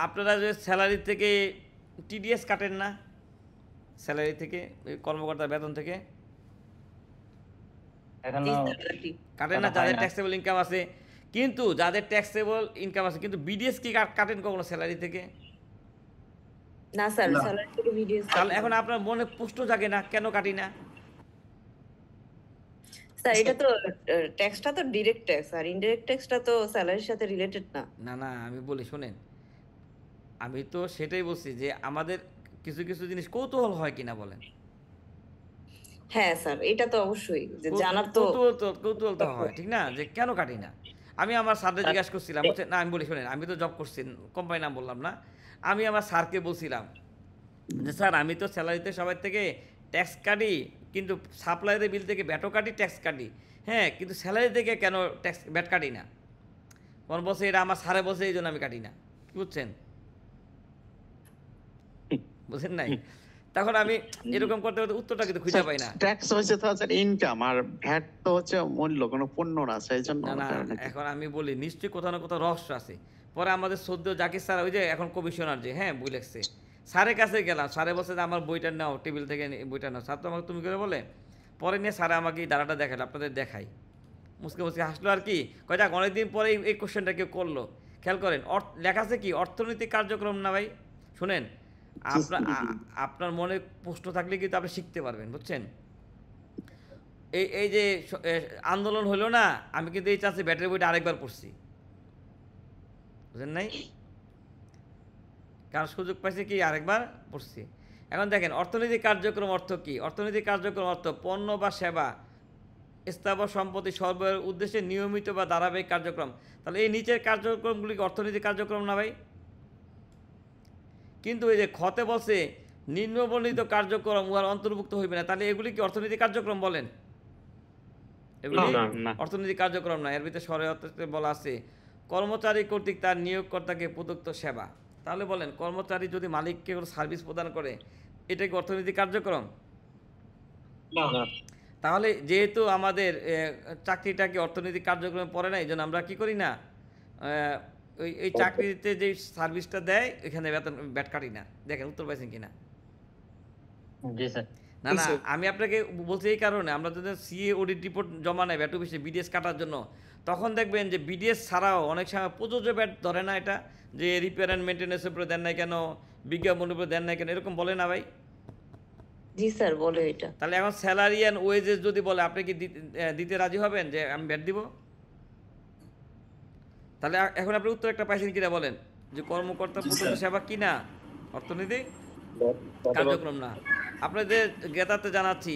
আপনারা যে স্যালারি থেকে টিডিএস কাটেন না? স্যালারি থেকে, কর্মকর্তার বেতন থেকে এখনো কাটেন না? যাদের ট্যাক্সেবল ইনকাম আছে, কিন্তু যাদের ট্যাক্সেবল ইনকাম আছে কিন্তু বিডিএস কি কাটেন কখনো স্যালারি থেকে? না স্যার, স্যালারি থেকে বিডিএস। তাহলে এখন আপনার মনে প্রশ্ন জাগে না কেন কাটি না? স্যার এটা তো ট্যাক্সটা তো ডাইরেক্ট ট্যাক্স, আর ইনডাইরেক্ট ট্যাক্সটা তো স্যালারির সাথে রিলেটেড না। না না আমি বলি শোনেন, আমি তো সেটাই বলছি যে আমাদের কিছু কিছু জিনিস কৌতূহল হয় কিনা বলেন। হ্যাঁ স্যার, এটা তো অবশ্যই যে জানার তো কৌতূহল তো হয়, ঠিক না? যে কেন কাটি না। আমি আমার স্যারকে জিজ্ঞাসা করছিলাম, না আমি বলি শোনেন, আমি তো জব করছি, কোম্পানি নাম বললাম না, আমি আমার স্যারকে বলছিলাম যে স্যার আমি তো স্যালারিতে সবাই থেকে ট্যাক্স কাটি, কিন্তু সাপ্লাইয়ের বিল থেকে ভ্যাটও কাটি, ট্যাক্স কাটি, হ্যাঁ কিন্তু স্যালারি থেকে কেন ট্যাক্স ভ্যাট কাটি না? কোন বলছে এটা আমার স্যারে বলছে এই জন্য আমি কাটি না, কি বুঝছেন? বুঝেন নাই? তখন আমি এরকম করতে করতে উত্তরটা কিন্তু খুঁজে পাই না। ট্যাক্স হচ্ছে তো স্যার ইনকাম, আর ভ্যাট তো হচ্ছে মূল্য, কোনো পণ্য না, সেই জন্য। না এখন আমি বলি নিশ্চয়ই কোথাও না কোথাও রহস্য আছে। পরে আমাদের সদ্য জাকির স্যার, ওই যে এখন কমিশনার যে, হ্যাঁ বই লেখছে, স্যারের কাছে গেলাম, স্যারে বলছে যে আমার বইটা নাও, টেবিল থেকে বইটা নাও। স্যার তো আমাকে তুমি করে বলে, পরে নিয়ে স্যারে আমাকে এই ধারাটা দেখালো, আপনাদের দেখাই, মুসকে মুসকে হাসলো আর কি, কয় যাক অনেকদিন পরে এই কোশ্চেনটা কেউ করলো। খেয়াল করেন লেখা আছে কি, অর্থনৈতিক কার্যক্রম না ভাই? শুনেন, আপনার মনে প্রশ্ন থাকলে কিন্তু আপনি শিখতে পারবেন, বুঝছেন? এই যে আন্দোলন হলো না, আমি কিন্তু এই চান্সে ব্যাটারি বইটা আরেকবার পড়ছি, বুঝেন নাই? কারণ সুযোগ পাইছে কি আরেকবার পড়ছি। এখন দেখেন অর্থনৈতিক কার্যক্রম অর্থ কি? অর্থনৈতিক কার্যক্রম অর্থ পণ্য বা সেবা, স্থাবর সম্পত্তি সরবরাহের উদ্দেশ্যে নিয়মিত বা ধারাবাহিক কার্যক্রম। তাহলে এই নিচের কার্যক্রমগুলি অর্থনৈতিক কার্যক্রম না ভাই? কিন্তু এই যে খতে বলছে নিম্নবর্ণিত কার্যক্রম উহার অন্তর্ভুক্ত হইবে না, তাহলে এগুলি কি অর্থনৈতিক কার্যক্রম বলেন? এগুলি অর্থনৈতিক কার্যক্রম না। এর ভিতরে সরতে বলা আছে কর্মচারী কর্তৃক তার নিয়োগকর্তাকে প্রদত্ত সেবা। তাহলে বলেন কর্মচারী যদি মালিককে কোনো সার্ভিস প্রদান করে, এটা কি অর্থনৈতিক কার্যক্রম? তাহলে যেহেতু আমাদের চাকরিটাকে অর্থনৈতিক কার্যক্রমে পড়ে না, এই জন্য আমরা কি করি না, ওই চাকরিতে যে সার্ভিসটা দেয় এখানে ব্যাট কাটি না। দেখেন উত্তর পাইছেন কিনা? না না আমি আপনাকে বলছি এই কারণে, আমরা যদি সিএ অডিট রিপোর্ট জমা নেয় ব্যাট অফিসে বিডিএস কাটার জন্য, তখন দেখবেন যে বিডিএস ছাড়াও অনেক সময় প্রযোজ্য ব্যাট ধরে না, এটা যে রিপেয়ার অ্যান্ড মেনটেন্যান্সের উপরে দেন নাই কেন, বিজ্ঞাপনের উপরে দেন নাই কেন, এরকম বলে না ভাই? জি স্যার বলে এটা। তাহলে এখন স্যালারি অ্যান্ড ওয়েজেস যদি বলে, আপনি কি দিতে রাজি হবেন যে আমি ব্যাট দিব? তাহলে এখন আপনি উত্তর একটা পাইছেন কিনা বলেন, যে কর্মকর্তা প্রদত্ত সেবা কিনা অর্থনৈতিক কার্যক্রম না। আপনাদের জ্ঞাতার্থে জানাচ্ছি,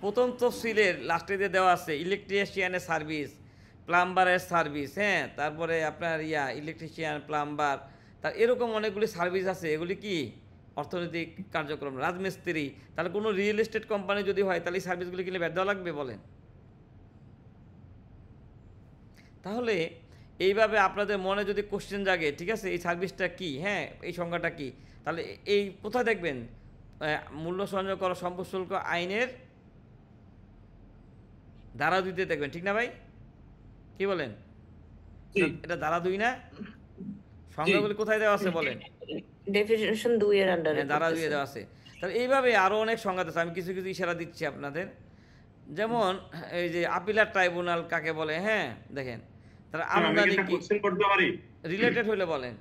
প্রথম তফসিলের লাস্টে দিয়ে দেওয়া আছে ইলেকট্রিশিয়ানের সার্ভিস, প্লাম্বারের সার্ভিস, হ্যাঁ তারপরে আপনার ইলেকট্রিশিয়ান, প্লাম্বার, তার এরকম অনেকগুলি সার্ভিস আছে। এগুলি কি অর্থনৈতিক কার্যক্রম, রাজমিস্ত্রি, তাহলে কোনো রিয়েল এস্টেট কোম্পানি যদি হয় তাহলে এই সার্ভিসগুলি কিনলে ব্যাট দেওয়া লাগবে বলেন? তাহলে এইভাবে আপনাদের মনে যদি কোশ্চেন জাগে, ঠিক আছে, এই সার্ভিসটা কি, হ্যাঁ এই সংজ্ঞাটা কি, তাহলে এই কোথায় দেখবেন? মূল্য সংযোগ করা সম্পদ শুল্ক আইনের ধারা 2-তে দেখবেন, ঠিক না ভাই? কি বলেন? এটা ধারা 2 না? সংজ্ঞাগুলি কোথায় দেওয়া আছে বলেন? ডেফিনিশন 2 এর আন্ডারে হ্যাঁ, ধারা 2-এ দেওয়া আছে। তাহলে এইভাবে আরো অনেক সংজ্ঞা আছে, আমি কিছু কিছু ইশারা দিচ্ছি আপনাদের। যেমন এই যে আপিলার ট্রাইব্যুনাল কাকে বলে, হ্যাঁ দেখেন, তারা আমদানি কি করতে পারি? রিলেটেড হইলে বলেন।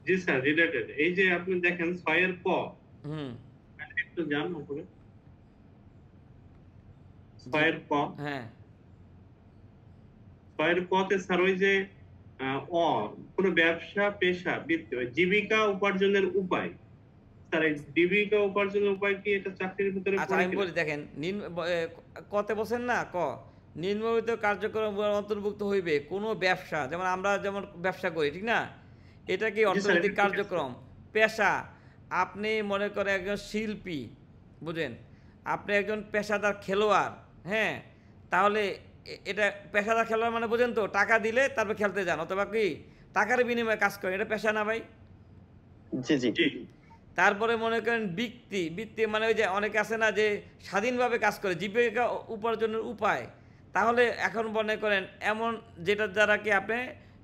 জি স্যার, রিলেটেড। এই যে আপনি দেখেন 6 এর ক, একটু জান উপরে 6 এর ক, হ্যাঁ 6 এর ক তে স্যার ওই যে কোন ব্যবসা, পেশা, বৃত্তি, জীবিকা উপার্জনের উপায়, স্যার এই জীবিকা উপার্জনের উপায় কি এটা চাকরির ভিতরে আচ্ছা পড়ে আমি কিনা? বলি, দেখেন কতে বলছেন না, নিম্নলিখিত কার্যক্রম অন্তর্ভুক্ত হইবে কোনো ব্যবসা, যেমন আমরা যেমন ব্যবসা করি, ঠিক না, এটা কি অর্থনৈতিক কার্যক্রম? পেশা, আপনি মনে করেন একজন শিল্পী, বুঝেন, আপনি একজন পেশাদার খেলোয়াড়, হ্যাঁ, তাহলে এটা পেশাদার খেলোয়াড় মানে বুঝেন তো, টাকা দিলে তারপর খেলতে যান, অথবা কি টাকার বিনিময়ে কাজ করেন, এটা পেশা না ভাই? জি জি। তারপরে মনে করেন বৃত্তি, বৃত্তি মানে ওই যে অনেকে আছে না যে স্বাধীনভাবে কাজ করে, জীবিকা উপার্জনের উপায়, তাহলে এখন মনে করেন এমন যেটার দ্বারা কি আপনি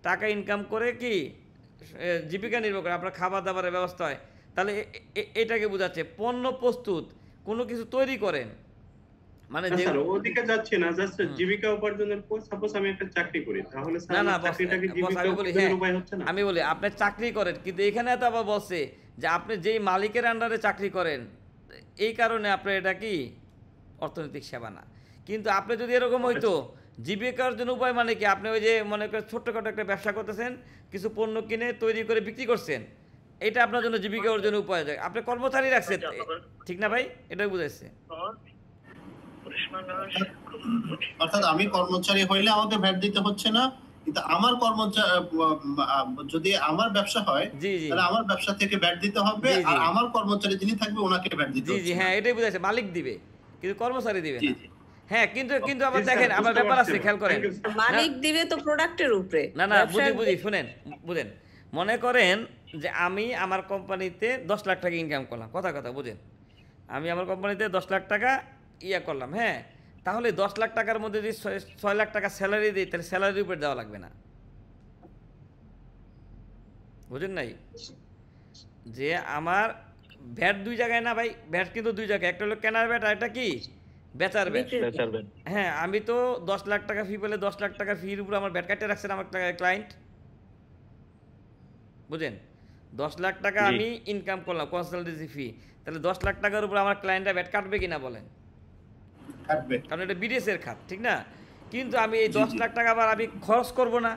টাকা ইনকাম করে কি জীবিকা নির্বাহ করে, আপনার খাবার দাবারের ব্যবস্থা হয়, তাহলে এটাকে বোঝাচ্ছে। পণ্য প্রস্তুত, কোনো কিছু তৈরি করেন, মানে যে স্যার ওদিকে যাচ্ছে না, জাস্ট জীবিকা উপার্জনের পর সাপোজ আমি একটা চাকরি করি, তাহলে স্যার না না আমার চাকরিটা কি বস, জীবিকা আমি বলি, হ্যাঁ উপার্জনের উপায় হচ্ছে না? আমি বলি আপনি চাকরি করেন, কিন্তু এখানে তো আবার বলছে যে আপনি যেই মালিকের আন্ডারে চাকরি করেন, এই কারণে আপনার এটা কি অর্থনৈতিক সেবা না। কিন্তু আপনি যদি এরকম হইতো জীবিকা অর্জনের উপায় মানে কি, আপনি ওই যে মনে করেন ছোট্টখাটো একটা ব্যবসা করতেছেন, কিছু পণ্য কিনে তৈরি করে বিক্রি করছেন, এটা আপনার জন্য জীবিকা অর্জনের উপায়, আপনি কর্মচারী রাখছেন, ঠিক না ভাই? এটাই বুঝাইছে। অর্থাৎ আমি কর্মচারী হইলে আমাকে ভ্যাট দিতে হচ্ছে না, কিন্তু আমার কর্মচারী যদি আমার ব্যবসা হয় জি জি তাহলে আমার ব্যবসা থেকে ভ্যাট দিতে হবে, জি, জি। আর আমার কর্মচারী যিনি থাকবে ওনাকে ভ্যাট দিতে জি হবে। জি হ্যাঁ, এটাই বুঝাইছে, মালিক দিবে কিন্তু কর্মচারী দিবে জি না। জি। হ্যাঁ, কিন্তু কিন্তু আবার জি, স্যার, দেখেন আবার বুঝতে ব্যাপার পারছি। আছে, খেয়াল করেন। Thank you, sir. মালিক দিবে তো প্রোডাক্টের উপরে। না না বুঝি ব্যবসার- বুঝি শুনেন, বুঝেন, মনে করেন যে আমি আমার কোম্পানিতে 10 লাখ টাকা ইনকাম করলাম, কথা কথা বুঝেন, আমি আমার কোম্পানিতে 10 লাখ টাকা ইয়া করলাম, হ্যাঁ, তাহলে 10 লাখ টাকার মধ্যে যদি 6 লাখ টাকা স্যালারি দিই, তাহলে স্যালারির উপর দেওয়া লাগবে না, বুঝেন নাই? যে আমার ভ্যাট 2 জায়গায় না ভাই, ভ্যাট কিন্তু 2 জায়গায়, একটা হলো কেনার ভ্যাট আর একটা কি বেচার ভ্যাট। বিক্রির- বেচারবেন। হ্যাঁ, আমি তো 10 লাখ টাকা ফি পেলে 10 লাখ টাকা ফির উপর আমার ভ্যাট কাটতে রাখছেন আমার ক্লায়েন্ট, বুঝেন, 10 লাখ টাকা জি। আমি ইনকাম করলাম কনসালটেন্সি ফি, তাহলে 10 লাখ টাকার উপর আমার ক্লায়েন্টরা ভ্যাট কাটবে কিনা বলেন? কাটবে। কারণ এটা বিদেশের খাত, ঠিক না? কিন্তু আমি এই 10 লাখ টাকা আবার আমি খরচ করব না,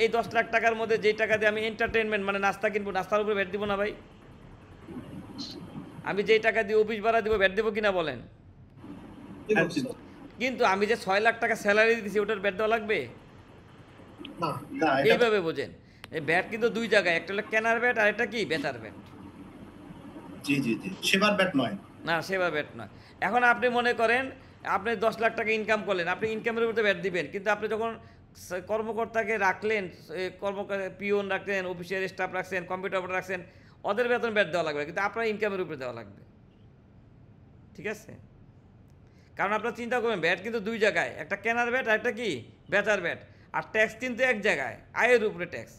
এই 10 লাখ টাকার মধ্যে যেই টাকা দিয়ে আমি এন্টারটেনমেন্ট মানে নাস্তা কিনবো, নাস্তার উপরে ভ্যাট দিব না ভাই? আমি যেই টাকা দিয়ে অফিস ভাড়া দিব, ভ্যাট দেবো কিনা বলেন? কিন্তু আমি যে 6 লাখ টাকা স্যালারি দিচ্ছি ওটার ভ্যাট দেওয়া লাগবে? না, এটা এইভাবে বোঝেন, এই ভ্যাট কিন্তু 2 জায়গায়, একটা হলো কেনার ভ্যাট আর একটা কি বেচার ভ্যাট। জি জি জি, সেবার ব্যাট নয়। না সেবা ভ্যাট নয়। এখন আপনি মনে করেন আপনি 10 লাখ টাকা ইনকাম করলেন, আপনি ইনকামের উপরে ভ্যাট দিবেন, কিন্তু আপনি যখন কর্মকর্তাকে রাখলেন, পিওন রাখলেন, অফিসের স্টাফ রাখছেন, কম্পিউটার অপারেটর রাখছেন, ওদের বেতন ভ্যাট দেওয়া লাগবে, কিন্তু আপনার ইনকামের উপরে দেওয়া লাগবে, ঠিক আছে? কারণ আপনার চিন্তা করবেন ভ্যাট কিন্তু 2 জায়গায়, একটা কেনার ভ্যাট আর একটা কি বেচার ভ্যাট, আর ট্যাক্স কিন্তু এক জায়গায়, আয়ের উপরে ট্যাক্স,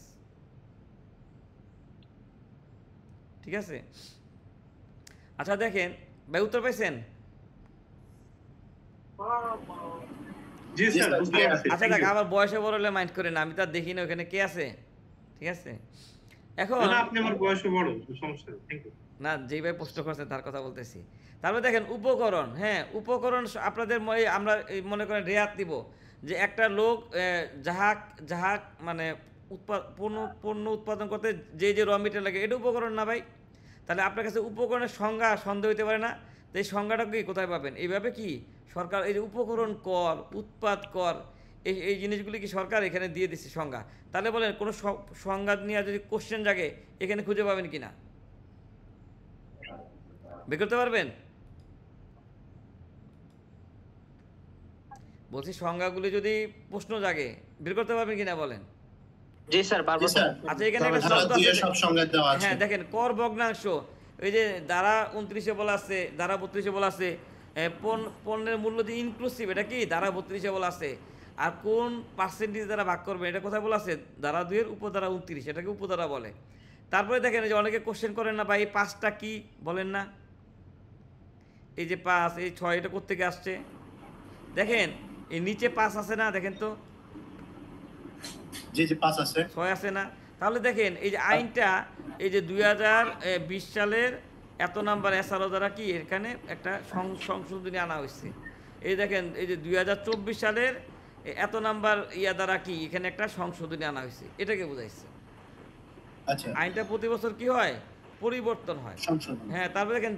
ঠিক আছে? আচ্ছা দেখেন ভাই, উত্তর পাইছেন? জি স্যার, বুঝতে পারছি। আচ্ছা Thank দেখ, you. আমার বয়সে বড় হলে মাইন্ড করে না, আমি তার দেখি না ওখানে কে আছে, ঠিক আছে? এখন না, আপনি আমার বয়সে বড়, সমস্যা নেই। Thank you. না, যেইভাবে প্রশ্ন করছে তার কথা বলতেছি। তারপরে দেখেন উপকরণ, হ্যাঁ উপকরণ আপনাদের আমরা মনে করেন রেয়াত দিব যে একটা লোক যাহা মানে পণ্য উৎপাদন করতে যে যে র মেটেরিয়াল লাগে, এটা উপকরণ না ভাই? তাহলে আপনার কাছে উপকরণের সংজ্ঞা সন্দেহ হতে পারে না, তো এই সংজ্ঞাটা কি কোথায় পাবেন? এইভাবে কি সরকার এই যে উপকরণ কর, উৎপাদ কর, এই জিনিসগুলি কি সরকার এখানে দিয়ে দিচ্ছে সংজ্ঞা? তাহলে বলেন কোনো সংজ্ঞা নিয়ে যদি কোশ্চেন জাগে এখানে খুঁজে পাবেন কি না? বের করতে পারবেন? বলছি সংজ্ঞাগুলি যদি প্রশ্ন জাগে বের করতে পারবেন কিনা বলেন? জি স্যার, পারবো জি স্যার। আচ্ছা, এখানে একটা ধারা শব্দ 2 এ আছে। সব সংজ্ঞা দেওয়া আছে। হ্যাঁ দেখেন, কর ভগ্নাংশ, ওই যে ধারা 29-এ বলা আছে, ধারা 32-এ বলা আছে পণ্যের মূল্য যে ইনক্লুসিভ, এটা কি ধারা 32-এ বলা আছে। আর কোন পার্সেন্টেজ দ্বারা ভাগ করবে এটা কোথায় বলা আছে? ধারা 2-এর উপধারা 29, এটাকে উপধারা বলে। তারপরে দেখেন এই যে অনেকে কোশ্চেন করেন না ভাই এই 5টা কি বলেন না, এই যে 5, এই 6, এটা কোত্থেকে আসছে? দেখেন এই নিচে 5 আছে না, দেখেন তো জি জি 5 আছে। 6 আছে না? তাহলে দেখেন এই যে আইনটা, এই যে 2020 সালের এত নাম্বার এসআরও দ্বারা কি এখানে একটা সংশোধনী আনা হয়েছে। এই দেখেন এই যে 2024 সালের এত নাম্বার ইয়া দ্বারা কি এখানে একটা সংশোধনী আনা হয়েছে, এটাকে বোঝাইছে। আচ্ছা, আইনটা প্রতি বছর কি হয়? পরিবর্তন হয়। সংশোধন। হ্যাঁ, তারপরে দেখেন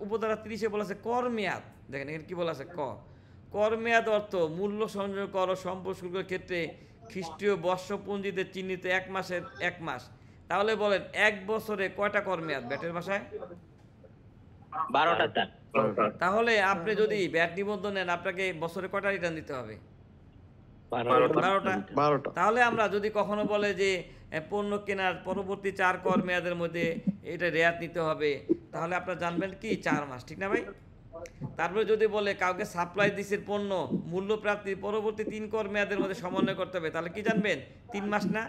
উপধারা 30-এ বলা আছে কর মেয়াদ। দেখেন এখানে কি বলা আছে? কর মেয়াদ অর্থ মূল্য সংযোগ কর ও সম্পদ শুল্কের ক্ষেত্রে খ্রিস্টীয় বর্ষপঞ্জিতে চিহ্নিত 1 মাসের 1 মাস। তাহলে বলেন 1 বছরে কয়টা কর মেয়াদ ব্যাটের ভাষায়? 12টা স্যার। তাহলে আপনি যদি ব্যাট নিবন্ধন নেন আপনাকে বছরে কয়টা রিটার্ন দিতে হবে? 12টা। 12টা। তাহলে আমরা যদি কখনো বলে যে পণ্য কেনার পরবর্তী 4 কর মেয়াদের মধ্যে এটা রেয়াত নিতে হবে, তাহলে আপনারা জানবেন কি 4 মাস, ঠিক না ভাই? তারপরে যদি বলে কাউকে সাপ্লাই দিছে পণ্য মূল্য প্রাপ্তির পরবর্তী 3 কর মেয়াদের মধ্যে সমন্বয় করতে হবে, তাহলে কি জানবেন? 3 মাস না?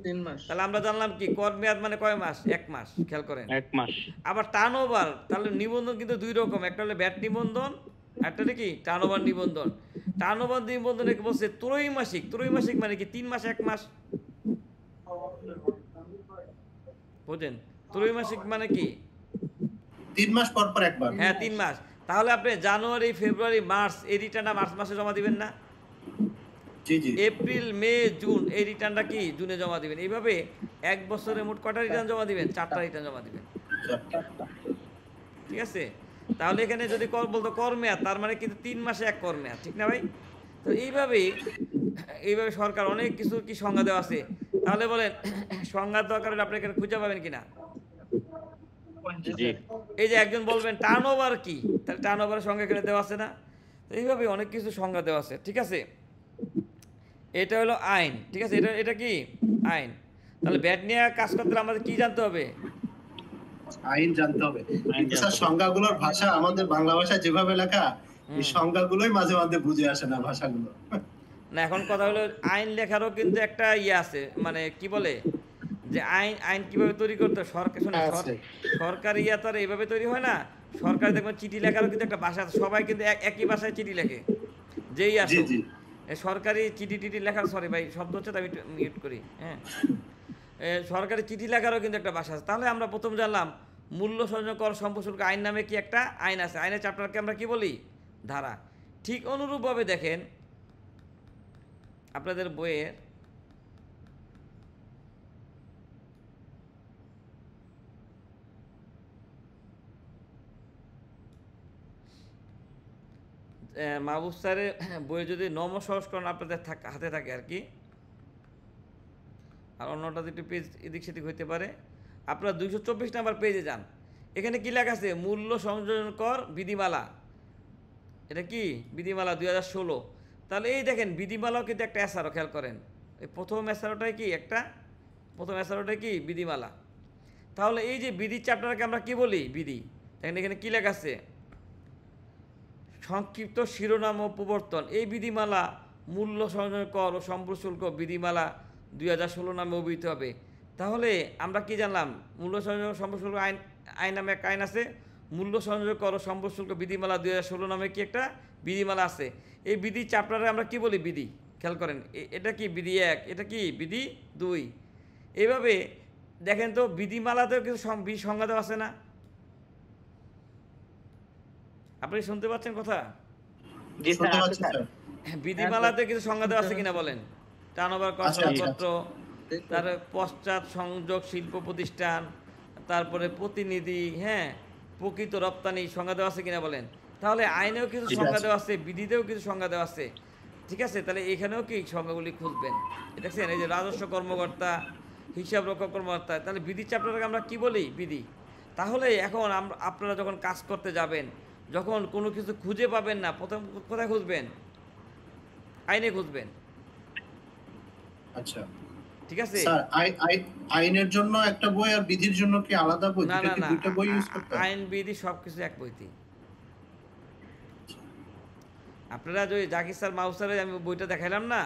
3 মাস। তাহলে আমরা জানলাম কি কর মেয়াদ মানে কয় মাস? 1 মাস। খেয়াল করেন। 1 মাস। আবার টার্নওভার, তাহলে নিবন্ধন কিন্তু 2 রকম, একটা হলো ব্যাট নিবন্ধন, একটা হলো কি টার্নওভার নিবন্ধন। টার্নওভার নিবন্ধনে বলছে ত্রৈমাসিক। ত্রৈমাসিক মানে কি 3 মাস 1 মাস, বুঝেন? ত্রৈমাসিক মানে কি 3 মাস পর পর একবার। হ্যাঁ 3 মাস। তাহলে আপনি জানুয়ারি, ফেব্রুয়ারি, মার্চ এই রিটার্নটা মার্চ মাসে জমা দিবেন না? জি জি। এপ্রিল, মে, জুন এই রিটার্নটা কি জুনে জমা দিবেন। এইভাবে 1 বছরে মোট কয়টা রিটার্ন জমা দিবেন? 4টা রিটার্ন জমা দিবেন, ঠিক আছে? তাহলে এখানে যদি কর বলতো কর মেয়াদ, তার মানে কিন্তু 3 মাসে 1 কর মেয়াদ, ঠিক না ভাই? তো এইভাবে সরকার অনেক কিছু কি সংজ্ঞা দেওয়া আছে। তাহলে বলেন সংজ্ঞা দরকার হলে আপনি এখানে খুঁজে পাবেন কিনা? জি। এই যে একজন বলবেন টার্নওভার কি, তাহলে টার্নওভারের সংজ্ঞা এখানে দেওয়া আছে না? তো এইভাবে অনেক কিছু সংজ্ঞা দেওয়া আছে, ঠিক আছে? এটা হলো আইন, ঠিক আছে? এটা কি আইন। তাহলে ব্যাট নিয়ে কাজ করতে হলে আমাদের কি জানতে হবে? আইন জানতে হবে। কিন্তু স্যার সংজ্ঞাগুলোর ভাষা আমাদের বাংলা ভাষায় যেভাবে লেখা, এই সংজ্ঞাগুলোই মাঝে মাঝে বুঝে আসে না ভাষাগুলো। না, এখন কথা হলো আইন লেখারও কিন্তু একটা ইয়ে আছে, মানে কি বলে যে আইন কিভাবে তৈরি করতে হয়। সরকার ইয়া তো আর এইভাবে তৈরি হয় না। সরকার দেখবেন চিঠি লেখারও কিন্তু একটা ভাষা আছে, সবাই কিন্তু একই ভাষায় চিঠি লেখে যেই জি আসে। জি। সরকারি চিঠি লেখার, সরি ভাই শব্দ হচ্ছে তো আমি মিউট করি। হ্যাঁ, সরকারি চিঠি লেখারও কিন্তু একটা ভাষা আছে। তাহলে আমরা প্রথম জানলাম মূল্য সংযোগ কর সম্পদ শুল্ক আইন নামে কি একটা আইন আছে। আইনের চ্যাপ্টারকে আমরা কি বলি? ধারা। ঠিক অনুরূপভাবে দেখেন আপনাদের বইয়ের মাহবুব স্যারের বইয়ে যদি নম সংস্করণ আপনাদের হাতে থাকে আর কি, আর অন্যটা একটু পেজ এদিক সেদিক হইতে পারে, আপনারা 224 নাম্বার পেজে যান। এখানে কি লেখা আছে? মূল্য সংযোজন কর বিধিমালা। এটা কি বিধিমালা 2016। তাহলে এই দেখেন বিধিমালাও কিন্তু একটা এসআরও, খেয়াল করেন। এই প্রথম এসআরওটাই কি বিধিমালা। তাহলে এই যে বিধি চ্যাপ্টারকে আমরা কি বলি? বিধি। দেখেন এখানে কি লেখা আছে? সংক্ষিপ্ত শিরোনাম ও প্রবর্তন। এই বিধিমালা মূল্য সংযোজন কর ও সম্পদ শুল্ক বিধিমালা 2016 নামে অভিহিত হবে। তাহলে আমরা কি জানলাম? মূল্য সংযোগ সম্পদ শুল্ক আইন নামে একটা আইন আছে, মূল্য সংযোগ কর ও সম্পদ শুল্ক বিধিমালা 2016 নামে কি একটা বিধিমালা আছে। এই বিধি চ্যাপ্টারে আমরা কি বলি? বিধি। খেয়াল করেন এটা কি বিধি 1, এটা কি বিধি 2। এইভাবে দেখেন তো বিধিমালাতেও কিছু সংজ্ঞা দেওয়া আছে না? আপনি শুনতে পাচ্ছেন কথা? জি স্যার, আছে স্যার। বিধিমালাতে কিছু সংজ্ঞা দেওয়া আছে কিনা বলেন? টার্নওভার কর সংবাদপত্র, তার পশ্চাৎ সংযোগ শিল্প প্রতিষ্ঠান, তারপরে প্রতিনিধি, হ্যাঁ, প্রকৃত রপ্তানি সংজ্ঞা দেওয়া আছে কিনা বলেন? তাহলে আইনেও কিছু সংজ্ঞা দেওয়া আছে, বিধিতেও কিছু সংজ্ঞা দেওয়া আছে, ঠিক আছে? তাহলে এখানেও কি সংজ্ঞাগুলি খুঁজবেন। দেখছেন এই যে রাজস্ব কর্মকর্তা, হিসাব রক্ষক কর্মকর্তা, তাহলে বিধি চ্যাপ্টারকে আমরা কি বলি? বিধি। তাহলে এখন আপনারা যখন কাজ করতে যাবেন, যখন কোনো কিছু খুঁজে পাবেন না, প্রথম কোথায় খুঁজবেন? আইনে খুঁজবেন। আচ্ছা ঠিক আছে? স্যার, আইনের জন্য একটা বই আর বিধির জন্য কি আলাদা বই? না দুটো না কি না, দুটো বই ইউজ করতে হয়? আইন বিধি সবকিছু এক বইতে। আপনারা যে জাকির স্যার মাহবুব স্যারের আমি বইটা দেখাইলাম না,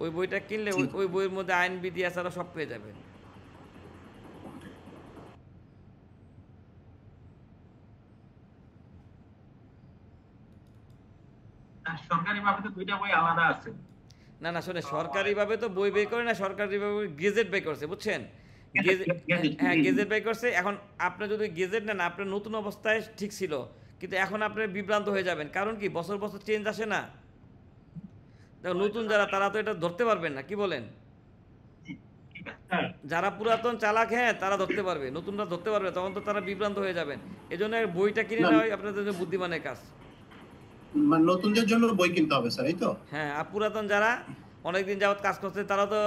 ওই বইটা কিনলে ওই বইয়ের মধ্যে আইন বিধি এছাড়া সব পেয়ে যাবেন। সরকারি ভাবে তো দুইটা বই আলাদা আছে। না না, শোনে, সরকারিভাবে তো বই বের করে না, সরকারিভাবে গেজেট বের করছে, বুঝছেন? হ্যাঁ, গেজেট বের করছে। এখন আপনি যদি গেজেট নেন, আপনার নতুন অবস্থায় ঠিক ছিল, কিন্তু এখন আপনি বিভ্রান্ত হয়ে যাবেন। কারণ কি, বছর বছর চেঞ্জ আসে না। দেখো, নতুন যারা তারা তো এটা ধরতে পারবেন না, কি বলেন? যারা পুরাতন চালাক, হ্যাঁ, তারা ধরতে পারবে, নতুনরা ধরতে পারবে, তখন তো তারা বিভ্রান্ত হয়ে যাবেন। এই জন্য বইটা কিনে নেওয়া আপনাদের জন্য বুদ্ধিমানের কাজ। মানে নতুনদের জন্য বই কিনতে হবে স্যার, এই তো? হ্যাঁ, আর পুরাতন যারা অনেকদিন যাবত কাজ করছে তারা তো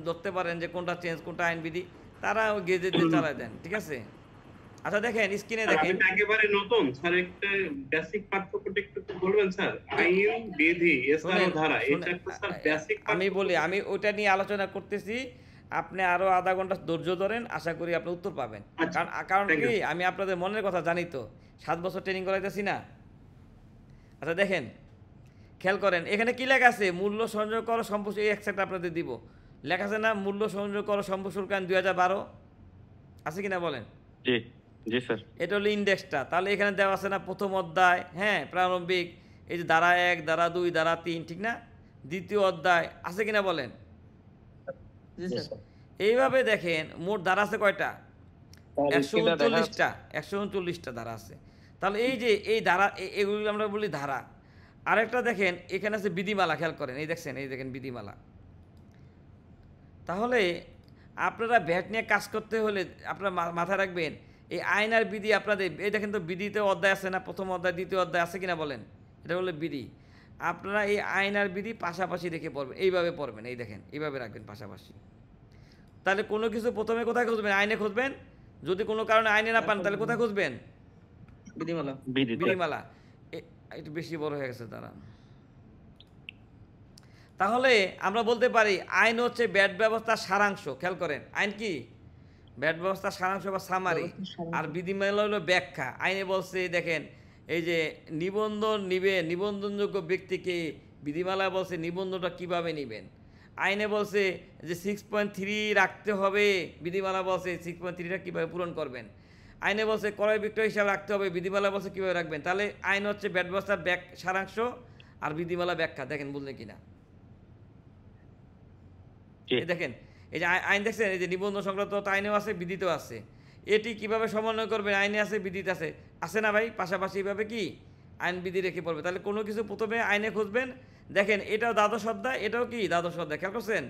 ধরতে পারেন যে কোনটা চেঞ্জ, কোনটা আইন বিধি, তারা ওই গেজেট দিয়ে চালায় দেন। ঠিক আছে? আচ্ছা, দেখেন স্ক্রিনে দেখেন। আমি একেবারে নতুন স্যার, একটা বেসিক পার্থক্যটা একটু বলবেন স্যার? আইন, বিধি, এছাড়াও ধারা, এই চারটা স্যার বেসিক। আমি ওটা নিয়ে আলোচনা করতেছি, আপনি আরো আধা ঘন্টা ধৈর্য ধরেন, আশা করি আপনি উত্তর পাবেন। কারণ কি, আমি আপনাদের মনের কথা জানি তো, 7 বছর ট্রেনিং করাইতেছি না। আচ্ছা দেখেন, খেয়াল করেন, এখানে কি লেখা আছে? মূল্য সংযোগ করো সম্পূর্ণ, এই একসাথে আপনাদের দিব, লেখা আছে না? মূল্য সংযোগ করো সম্পূর্ণ 2012 আছে কিনা বলেন? জি জি স্যার। এটা হলো ইন্ডেক্সটা। তাহলে এখানে দেওয়া আছে না প্রথম অধ্যায়, হ্যাঁ, প্রারম্ভিক, এই যে ধারা 1, ধারা 2, ধারা 3, ঠিক না? দ্বিতীয় অধ্যায় আছে কিনা বলেন? এইভাবে দেখেন, মোট ধারা আছে কয়টা? 139টা ধারা আছে। তাহলে এই যে এই ধারা, এগুলি আমরা বলি ধারা। আরেকটা দেখেন, এখানে আছে বিধিমালা, খেয়াল করেন, এই দেখছেন, এই দেখেন বিধিমালা। তাহলে আপনারা ভ্যাট নিয়ে কাজ করতে হলে আপনারা মাথায় রাখবেন, এই আইন আর বিধি আপনাদের, এই দেখেন তো বিধিতে অধ্যায় আছে না, প্রথম অধ্যায়, দ্বিতীয় অধ্যায় আছে কিনা বলেন? এটা হলো বিধি। আপনারা এই আইন আর বিধি পাশাপাশি রেখে পড়বেন, এইভাবে পড়বেন, এই দেখেন, এইভাবে রাখবেন পাশাপাশি। তাহলে কোনো কিছু প্রথমে কোথায় খুঁজবেন? আইনে খুঁজবেন। যদি কোনো কারণে আইনে না পান, তাহলে কোথায় খুঁজবেন? বিধিমালা। একটু বেশি বড় হয়ে গেছে তারা। তাহলে আমরা বলতে পারি আইন হচ্ছে ব্যাট ব্যবস্থার সারাংশ। খেয়াল করেন, আইন কি? ব্যাট ব্যবস্থার সারাংশ বা সামারি। আর বিধিমালা হলো ব্যাখ্যা। আইনে বলছে, দেখেন, এই যে নিবন্ধন নিবে, নিবন্ধনযোগ্য ব্যক্তিকে, বিধিমালা বলছে নিবন্ধনটা কিভাবে নেবেন। আইনে বলছে যে 6.3 রাখতে হবে, বিধিমালা বলছে 6.3টা কীভাবে পূরণ করবেন। আইনে বলছে ক্রয় বিক্রয় হিসাবে রাখতে হবে, বিধিমালা বলছে কীভাবে রাখবেন। তাহলে আইন হচ্ছে ব্যাট ব্যবস্থার সারাংশ, আর বিধিমালা ব্যাখ্যা। দেখেন বুঝলেন কিনা? দেখেন, এই যে আইন দেখছেন, এই যে নিবন্ধন সংক্রান্ত আইনেও আছে, বিধিতেও আছে। এটি কিভাবে সমন্বয় করবেন? আইনে আছে, বিধিতে আছে, আছে না ভাই? পাশাপাশি এইভাবে কি আইন বিধি রেখে পড়বে। তাহলে কোনো কিছু প্রথমে আইনে খুঁজবেন। দেখেন, এটাও দ্বাদশ অধ্যায়, এটাও কি দ্বাদশ অধ্যায়, খেয়াল করছেন?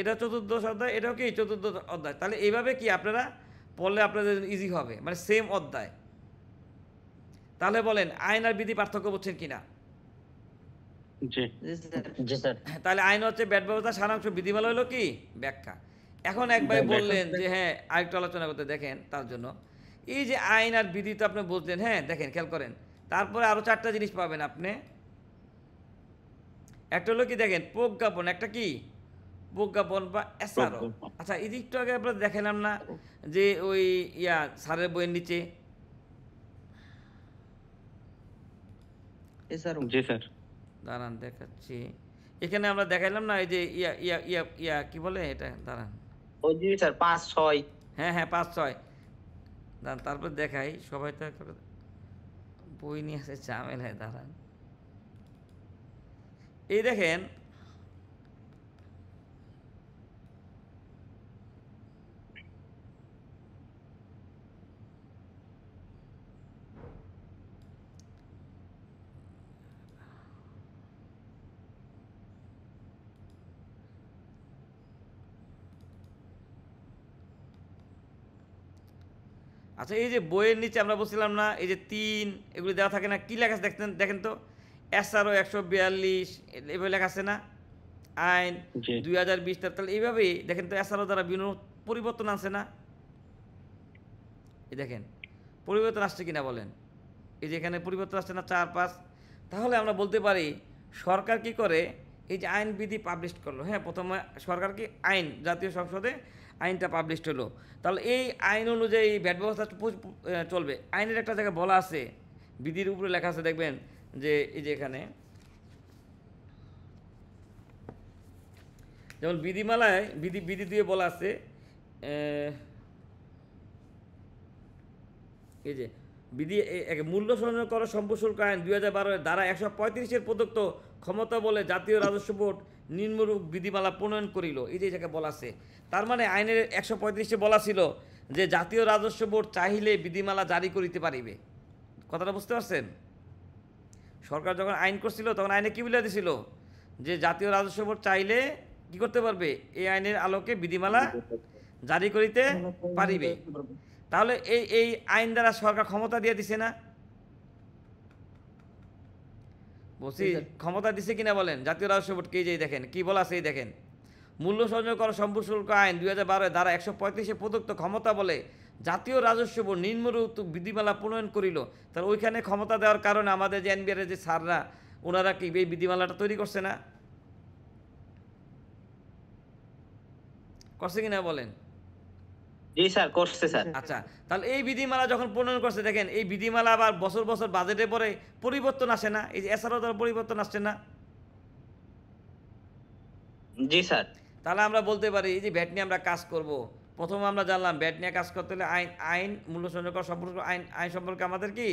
এটা চতুর্দশ অধ্যায়, এটাও কি চতুর্দশ অধ্যায়। তাহলে এইভাবে কি আপনারা পড়লে আপনাদের ইজি হবে, মানে সেম অধ্যায়। তাহলে বলেন, আইন আর বিধি পার্থক্য বুঝছেন কিনা? তাহলে আইন হচ্ছে ব্যাট ব্যবস্থার সারাংশ, বিধিমালা হলো কি ব্যাখ্যা। এখন একবার বললেন যে হ্যাঁ আরেকটু আলোচনা করতে, দেখেন তার জন্য এই যে আইন আর বিধি তো আপনি বুঝলেন, হ্যাঁ, দেখেন খেয়াল করেন, তারপরে আরো 4টা জিনিস পাবেন আপনি। একটা হলো কি, দেখেন, প্রজ্ঞাপন। একটা কি? প্রজ্ঞাপন বা এসআরও। আচ্ছা, এই দিকটা আগে আমরা দেখালাম না যে ওই স্যারের বইয়ের নিচে? জি স্যার। দাঁড়ান দেখাচ্ছি, এখানে আমরা দেখাইলাম না, এই যে কি বলে এটা, দাঁড়ান, ওই জি স্যার 5-6। হ্যাঁ হ্যাঁ 5-6, দাঁড়ান তারপর দেখাই। সবাই তো বই নিয়ে আসে, ঝামেলায়, দাঁড়ান। এই দেখেন, আচ্ছা, এই যে বইয়ের নিচে আমরা বলছিলাম না, এই যে 3 এগুলো দেওয়া থাকে না, কি লেখা আছে দেখতেন, দেখেন তো, এসআরও 142 এভাবে লেখা আছে না, আইন 2020। তাহলে এইভাবেই দেখেন তো, এসআরও দ্বারা বিভিন্ন পরিবর্তন আছে না, এই দেখেন পরিবর্তন আসছে কিনা বলেন, এই যে এখানে পরিবর্তন আসছে না 4-5। তাহলে আমরা বলতে পারি সরকার কি করে, এই যে আইন বিধি পাবলিশ করলো, হ্যাঁ প্রথমে সরকার কি আইন জাতীয় সংসদে আইনটা পাবলিশ হলো, তাহলে এই আইন অনুযায়ী ভ্যাট ব্যবস্থা চলবে। আইনের একটা জায়গায় বলা আছে, বিধির উপরে লেখা আছে দেখবেন যে এই যে এখানে যেমন বিধিমালায় বিধি দিয়ে বলা আছে এই যে বিধি মূল্য সংযোজন কর সম্প্রশুল্ক আইন 2012 ধারা 135 প্রদত্ত ক্ষমতা বলে জাতীয় রাজস্ব বোর্ড নিম্নরূপ বিধিমালা প্রণয়ন করিল। এই যে জায়গায় বলা আছে, তার মানে আইনের 135 বলা ছিল যে জাতীয় রাজস্ব বোর্ড চাইলে বিধিমালা জারি করিতে পারিবে। কথাটা বুঝতে পারছেন? সরকার যখন আইন করছিল তখন আইনে কি বলে দিছিল যে জাতীয় রাজস্ব বোর্ড চাইলে কি করতে পারবে, এই আইনের আলোকে বিধিমালা জারি করিতে পারিবে। তাহলে এই আইন দ্বারা সরকার ক্ষমতা দিয়ে দিছে না? বলছি ক্ষমতা দিছে কিনা বলেন জাতীয় রাজস্ব বোর্ডকে। এই যে দেখেন কি বলা আছে, এই দেখেন মূল্য সংযোজন কর সম্প্রশুল্ক আইন 2012 ধারা 135 প্রদত্ত ক্ষমতা বলে জাতীয় রাজস্ব বোর্ড নিম্নরূপ বিধিমালা প্রণয়ন করিল। তাহলে ওইখানে ক্ষমতা দেওয়ার কারণে আমাদের যে এনবিআর যে স্যাররা ওনারা কি এই বিধিমালাটা তৈরি করছে না? করছে কিনা বলেন? জি স্যার করছে স্যার। আচ্ছা, তাহলে এই বিধিমালা যখন প্রণয়ন করছে দেখেন এই বিধিমালা আবার বছর বছর বাজেটে পরে পরিবর্তন আসে না? এই যে এছাড়াও তার পরিবর্তন আসছে না? জি স্যার। তাহলে আমরা বলতে পারি এই যে ভ্যাট নিয়ে আমরা কাজ করব, প্রথমে আমরা জানলাম ভ্যাট নিয়ে কাজ করতে হলে আইন মূল্য সংযোজন কর সম্পর্কে আইন সম্পর্কে আমাদের কি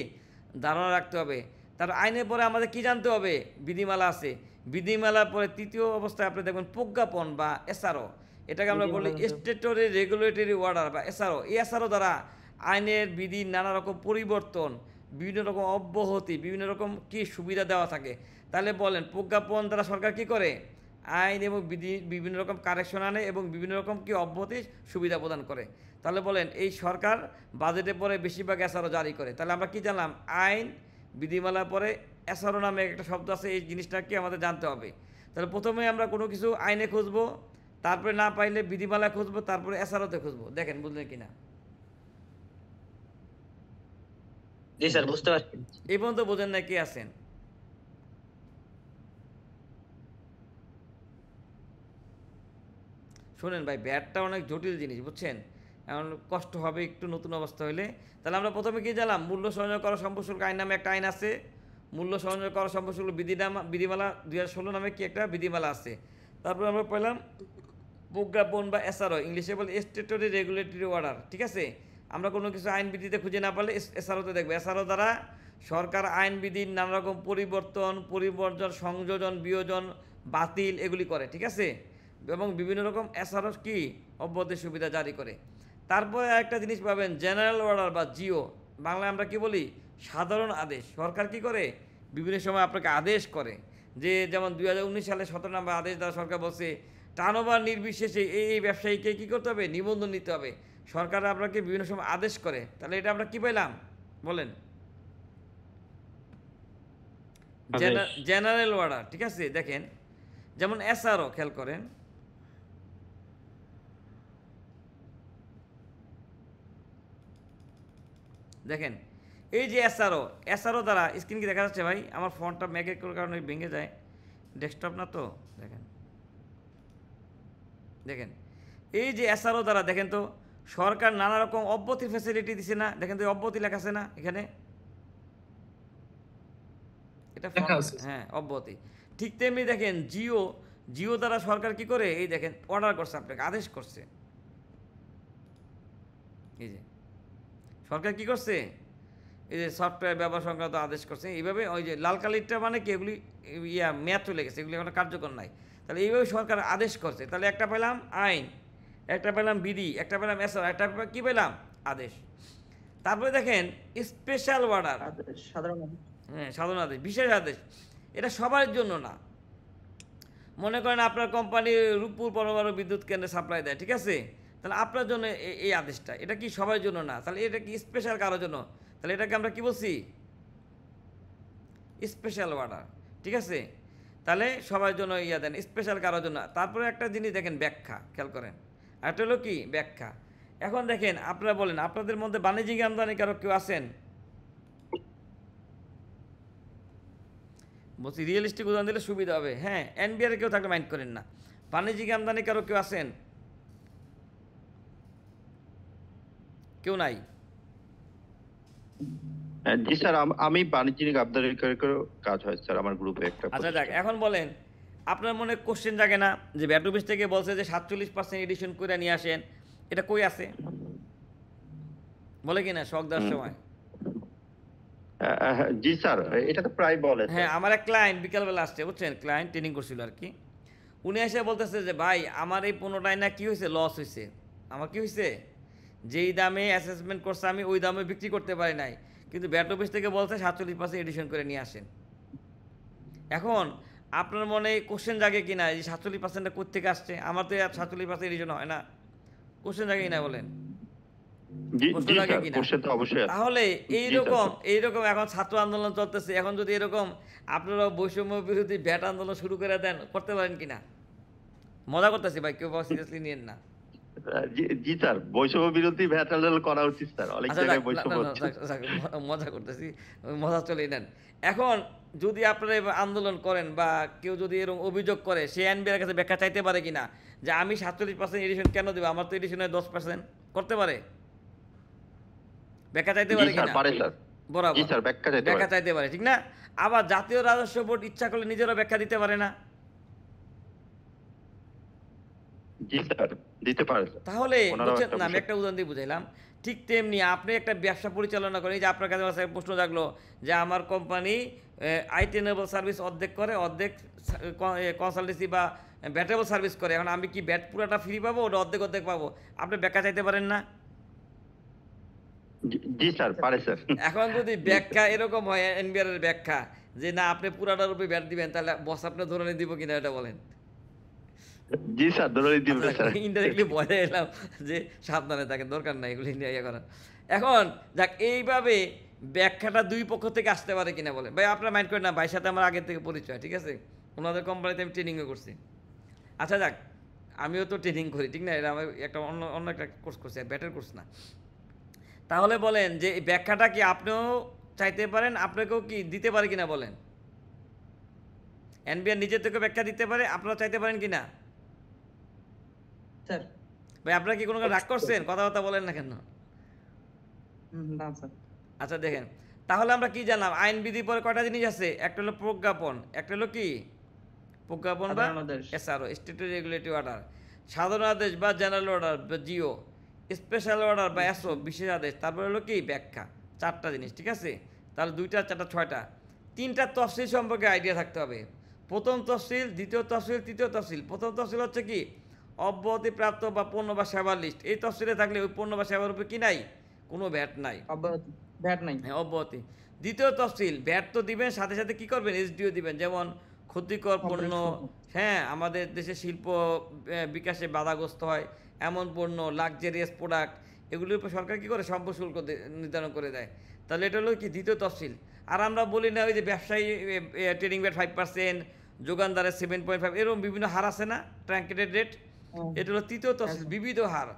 ধারণা রাখতে হবে। তার আইনের পরে আমাদের কি জানতে হবে, বিধিমালা আছে, বিধিমালার পরে তৃতীয় অবস্থায় আপনি দেখবেন প্রজ্ঞাপন বা এসআরও, এটাকে আমরা বলি স্ট্যাটুটরি রেগুলেটরি অর্ডার বা এসআরও। এই এসআরও দ্বারা আইনের বিধির নানা রকম পরিবর্তন, বিভিন্ন রকম অব্যাহতি, বিভিন্ন রকম কি সুবিধা দেওয়া থাকে। তাহলে বলেন প্রজ্ঞাপন দ্বারা সরকার কি করে, আইন এবং বিধি বিভিন্ন রকম কারেকশন আনে এবং বিভিন্ন রকম কি অব্যাহতি সুবিধা প্রদান করে। তাহলে বলেন এই সরকার বাজেটে পরে বেশিরভাগ এসআরও জারি করে। তাহলে আমরা কি জানলাম, আইন বিধিমালা পরে এসআরও নামে একটা শব্দ আছে, এই জিনিসটা কি আমাদের জানতে হবে। তাহলে প্রথমে আমরা কোনো কিছু আইনে খুঁজবো, তারপরে না পাইলে বিধিমালা খুঁজবো, তারপরে এসআরওতে খুঁজবো। দেখেন বুঝলেন কিনা? জি স্যার বুঝতে পারছি। এই পর্যন্ত বোঝেন না কে আছেন? শোনেন ভাই, ব্যাটটা অনেক জটিল জিনিস বুঝছেন, এমন কষ্ট হবে একটু নতুন অবস্থা হইলে। তাহলে আমরা প্রথমে কি জানলাম, মূল্য সংযোজন কর সম্প্রশুল্ক আইন নামে একটা আইন আছে, মূল্য সংযোজন কর সম্প্রশুল্ক বিধিমালা 2016 নামে কি একটা বিধিমালা আছে। তারপর আমরা পেলাম প্রজ্ঞাপন বা এসআরও, ইংলিশে বলে স্ট্যাটুটরি রেগুলেটরি অর্ডার। ঠিক আছে, আমরা কোনো কিছু আইন বিধিতে খুঁজে না পারলে এসআরওতে দেখবো। এসআরও দ্বারা সরকার আইন বিধির নানা রকম পরিবর্তন, পরিবর্জন, সংযোজন, বিয়োজন, বাতিল এগুলি করে। ঠিক আছে, এবং বিভিন্ন রকম এসআরও কি অব্যাহতির সুবিধা জারি করে। তারপরে একটা জিনিস পাবেন জেনারেল অর্ডার বা জিও, বাংলায় আমরা কি বলি সাধারণ আদেশ। সরকার কি করে বিভিন্ন সময় আপনাকে আদেশ করে, যে যেমন 2019 সালে 17 নম্বর আদেশ দ্বারা সরকার বলছে টার্নওভার নির্বিশেষে এই ব্যবসায়ীকে কী করতে হবে, নিবন্ধন নিতে হবে। সরকার আপনাকে বিভিন্ন সময় আদেশ করে, তাহলে এটা আমরা কি পেলাম বলেন, জেনারেল অর্ডার। ঠিক আছে, দেখেন যেমন এসআরও খেয়াল করেন, দেখেন এই যে এসআরও দ্বারা স্ক্রিন কি দেখা যাচ্ছে ভাই? আমার ফোনটা ম্যাগের কারণে ভেঙে যায়, ডেস্কটপ না তো। দেখেন এই যে এসআরও দ্বারা দেখেন তো সরকার নানা রকম অব্যাহতি ফ্যাসিলিটি দিছে না? দেখেন তো অব্যাহতি লেখা আছে না এখানে, এটা হ্যাঁ অব্যাহতি। ঠিক তেমনি দেখেন জিও দ্বারা সরকার কি করে, এই দেখেন অর্ডার করছে, আপনাকে আদেশ করছে। এই যে সরকার কি করছে, এই যে সফটওয়্যার ব্যবহার সংক্রান্ত আদেশ করছে। এইভাবে ওই যে লাল কালিটা মানে কি, এগুলি মেয়াদ চলে গেছে, এগুলি এখন কার্যকর নাই। তাহলে এইভাবে সরকার আদেশ করছে। তাহলে একটা পেলাম আইন, একটা পেলাম বিধি, একটা পেলাম এসআর, একটা কি পেলাম আদেশ। তারপরে দেখেন স্পেশাল অর্ডার, হ্যাঁ সাধারণ আদেশ, বিশেষ আদেশ। এটা সবার জন্য না। মনে করেন আপনার কোম্পানি রূপপুর পরমাণু বিদ্যুৎ কেন্দ্রে সাপ্লাই দেয়, ঠিক আছে, তাহলে আপনার জন্য এই আদেশটা, এটা কি সবার জন্য না, তাহলে এটা কি স্পেশাল কারোর জন্য, তাহলে এটাকে আমরা কি বলছি স্পেশাল অর্ডার। ঠিক আছে, তাহলে সবার জন্য দেন, স্পেশাল কারোর জন্য। তারপরে একটা জিনিস দেখেন ব্যাখ্যা, খেয়াল করেন, একটা হলো কি ব্যাখ্যা। এখন দেখেন আপনারা বলেন আপনাদের মধ্যে বাণিজ্যিক আমদানিকারক কেউ আছেন? বলছি রিয়েলিস্টিক উদাহরণ দিলে সুবিধা হবে। হ্যাঁ, এনবিআর কেউ থাকলে মাইন্ড করেন না। বাণিজ্যিক আমদানিকারক কেউ আছেন? কেউ নাই? জি স্যার, আমি বাণিজ্যিক আমদানিকারকের কাজ হয় স্যার আমার গ্রুপে একটা। আচ্ছা যাক, এখন বলেন আপনার মনে কোশ্চেন জাগে না যে ব্যাট অফিস থেকে বলছে যে 47% এডিশন করে নিয়ে আসেন, এটা কই আছে? বলে কিনা শখ দেওয়ার সময়? জি স্যার, এটা তো প্রায় বলে। হ্যাঁ, আমার এক ক্লায়েন্ট বিকালবেলা আসছে, বুঝছেন, ক্লায়েন্ট ট্রেনিং করছিল আর কি। উনি এসে বলতেছে যে ভাই আমার এই 15টায় না কি হয়েছে, লস হয়েছে। আমার কি হয়েছে, যেই দামে অ্যাসেসমেন্ট করছে আমি ওই দামে বিক্রি করতে পারি নাই, কিন্তু ব্যাট অফিস থেকে বলছে 47% এডিশন করে নিয়ে আসেন। এখন আপনার মনে কোশ্চেন জাগে কিনা এই 47%টা কোথেকে আসছে? আমার তো 47% এডিশন হয় না। কোশ্চেন জাগে কিনা বলেন? তাহলে এইরকম এখন ছাত্র আন্দোলন চলতেছে, এখন যদি এরকম আপনারা বৈষম্য বিরোধী ব্যাট আন্দোলন শুরু করে দেন, করতে পারেন কিনা? মজা করতেছি ভাই, কেউ সিরিয়াসলি নিয়েন না। জি স্যার, বৈষম্য বিরোধী ব্যাট আন্দোলন করা উচিত স্যার, অনেক জায়গায় বৈষম্য হচ্ছে। মজা করতেছি, মজা চলেই নেন। এখন যদি আপনারা আন্দোলন করেন বা কেউ যদি এরকম অভিযোগ করে, সে এনবিআর কাছে ব্যাখ্যা চাইতে পারে কিনা যে আমি 47% এডিশন কেন দেবো, আমার তো এডিশন হয় 10%? করতে পারে? ব্যাখ্যা চাইতে পারে কিনা? বরাবর ব্যাখ্যা চাইতে পারে, ঠিক না? আবার জাতীয় রাজস্ব বোর্ড ইচ্ছা করলে নিজেরও ব্যাখ্যা দিতে পারে না? তাহলে বুঝছেন না, আমি একটা উদাহরণ দিয়ে বুঝাইলাম। ঠিক তেমনি আপনি একটা ব্যবসা পরিচালনা করেন, এই যে আপনার কাছে প্রশ্ন জাগলো যে আমার কোম্পানি আইটেনেবল সার্ভিস অর্ধেক করে, অর্ধেক কনসালটেন্সি বা ব্যাটেবল সার্ভিস করে, এখন আমি কি ব্যাট পুরোটা ফ্রি পাবো, ওটা অর্ধেক অর্ধেক পাবো? আপনি ব্যাখ্যা চাইতে পারেন না? জি স্যার, পারে স্যার। এখন যদি ব্যাখ্যা এরকম হয়, এনবিআর এর ব্যাখ্যা যে না আপনি পুরাটার উপরে ব্যাট দিবেন, তাহলে বস আপনি ধরে দিব কিনা এটা বলেন? জি স্যার, ধরে দিব স্যার। ইনডাইরেক্টলি বলে এলাম যে সাবধানে থাকেন, দরকার নাই এগুলি নিয়ে ইয়ে করার। এখন যাক, এইভাবে ব্যাখ্যাটা দুই পক্ষ থেকে আসতে পারে কিনা বলে। ভাই আপনারা মাইন্ড করেন না, ভাইয়ের সাথে আমার আগের থেকে পরিচয়, ঠিক আছে? ওনাদের কোম্পানিতে আমি ট্রেনিংও করছি। আচ্ছা যাক, আমিও তো ট্রেনিং করি, ঠিক না? এটা আমি একটা অন্য একটা কোর্স করছি, ব্যাটের কোর্স না। তাহলে বলেন যে এই ব্যাখ্যাটা কি আপনিও চাইতে পারেন, আপনাকেও কি দিতে পারে কিনা বলেন? এনবিআর নিজের থেকে ব্যাখ্যা দিতে পারে, আপনারা চাইতে পারেন কিনা? স্যার ভাই আপনারা কি কোনো রাগ করছেন, কথাবার্তা বলেন না কেন? না স্যার। আচ্ছা দেখেন, তাহলে আমরা কি জানলাম? আইন বিধি পরে কয়টা জিনিস আছে? একটা হলো প্রজ্ঞাপন, একটা হলো কি প্রজ্ঞাপন বা এসআরও, স্টেট রেগুলেটরি অর্ডার, সাধারণ আদেশ বা জেনারেল অর্ডার বা জিও, স্পেশাল অর্ডার বা এসও বিশেষ আদেশ, তারপরে হলো কি ব্যাখ্যা। চারটা জিনিস, ঠিক আছে? তাহলে দুইটা, চারটা, ছয়টা। তিনটা তফসিল সম্পর্কে আইডিয়া থাকতে হবে। প্রথম তফসিল, দ্বিতীয় তফসিল, তৃতীয় তফসিল। প্রথম তফসিল হচ্ছে কি অব্যাহতিপ্রাপ্ত বা পণ্য বা সেবার লিস্ট। এই তফসিলে থাকলে ওই পণ্য বা সেবার উপরে কি নাই, কোনো ভ্যাট নাই, ভ্যাট নাই। হ্যাঁ, অব্যাহতি। দ্বিতীয় তফসিল, ভ্যাট তো দিবেন, সাথে সাথে কি করবেন, এসডিও দিবেন। যেমন ক্ষতিকর পণ্য, হ্যাঁ আমাদের দেশে শিল্প বিকাশে বাধাগ্রস্ত হয় এমন পণ্য, লাক্সারিয়াস প্রোডাক্ট, এগুলির উপর সরকার কী করে সম্পদ শুল্ক নির্ধারণ করে দেয়। তাহলে এটা হলো কি দ্বিতীয় তফসিল। আর আমরা বলি না ওই যে ব্যবসায়ী ট্রেডিং ভ্যাট 5%, যোগানদারের 7.5, এরকম বিভিন্ন হার আছে না, ট্রাঙ্কেটেড রেট। এটা হলো তৃতীয় তফসিল, বিবিধ হার,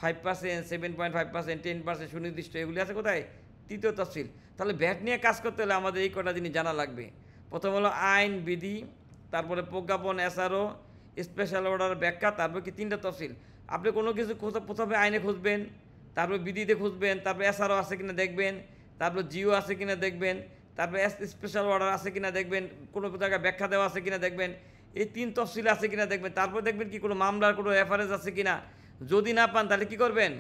5%, 7.5%, 10%, সুনির্দিষ্ট, এগুলি আছে কোথায়, তৃতীয় তফসিল। তাহলে ভ্যাট নিয়ে কাজ করতে হলে আমাদের এই কটা জিনিস জানা লাগবে। প্রথম হলো আইন বিধি, তারপরে প্রজ্ঞাপন, এসআরও, স্পেশাল অর্ডার, ব্যাখ্যা, তারপর কি তিনটা তফসিল। আপনি কোনো কিছু প্রথমে আইনে খুঁজবেন, তারপর বিধিতে খুঁজবেন, তারপর এসআরও আছে কিনা দেখবেন, তারপর জিও আছে কিনা দেখবেন, তারপর স্পেশাল অর্ডার আছে কিনা দেখবেন, কোনো জায়গায় ব্যাখ্যা দেওয়া আছে কিনা দেখবেন, এই তিন তফসিল আছে কিনা দেখবেন। তারপর দেখবেন কি কোনো মামলার কোনো রেফারেন্স আছে কিনা। যদি না পান তাহলে কি করবেন,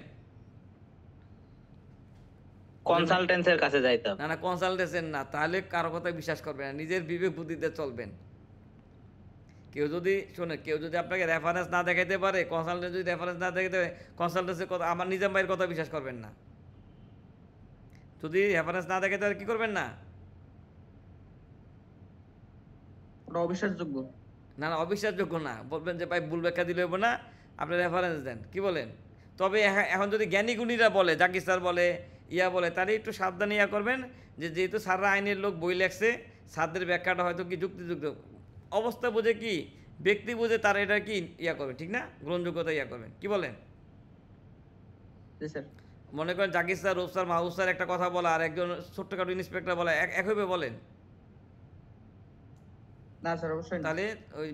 কনসালটেন্সের কাছে যাইতে হবে। না কনসালটেন্সের না, তাহলে কারো কথা বিশ্বাস করবেন না, নিজের বিবেক বুদ্ধিতে চলবেন। কেউ যদি শোনে, কেউ যদি আপনাকে রেফারেন্স না দেখাইতে পারে, কনসালটেন্ট যদি রেফারেন্স না দেখাইতে পারে, কনসালটেন্সের কথা, আমার নিজাম ভাইয়ের কথা বিশ্বাস করবেন না। যদি রেফারেন্স না দেখাইতে পারে কি করবেন না, ওটা অবিশ্বাসযোগ্য। না অবিশ্বাসযোগ্য না, বলবেন যে ভাই ভুল ব্যাখ্যা দিলে হইব না, আপনি রেফারেন্স দেন, কি বলেন? তবে এখন যদি জ্ঞানী গুণীরা বলে, জাকির স্যার বলে, ইয়া বলে, তাহলে একটু সাবধানে ইয়া করবেন যে যেহেতু স্যাররা আইনের লোক, বই লেখছে, স্যারদের ব্যাখ্যাটা হয়তো কি যুক্তিযুক্ত, অবস্থা বুঝে কি ব্যক্তি বুঝে তারা এটা কি ইয়া করবে, ঠিক না, গ্রহণযোগ্যতা ইয়া করবেন, কি বলেন? জি স্যার। মনে করেন জাকির স্যার, রূপ স্যার, মাহবুব স্যার একটা কথা বলা আর একজন ছোট্টখাটো ইন্সপেক্টর বলা একইভাবে বলেন? না স্যার অবশ্যই না। তাহলে ওই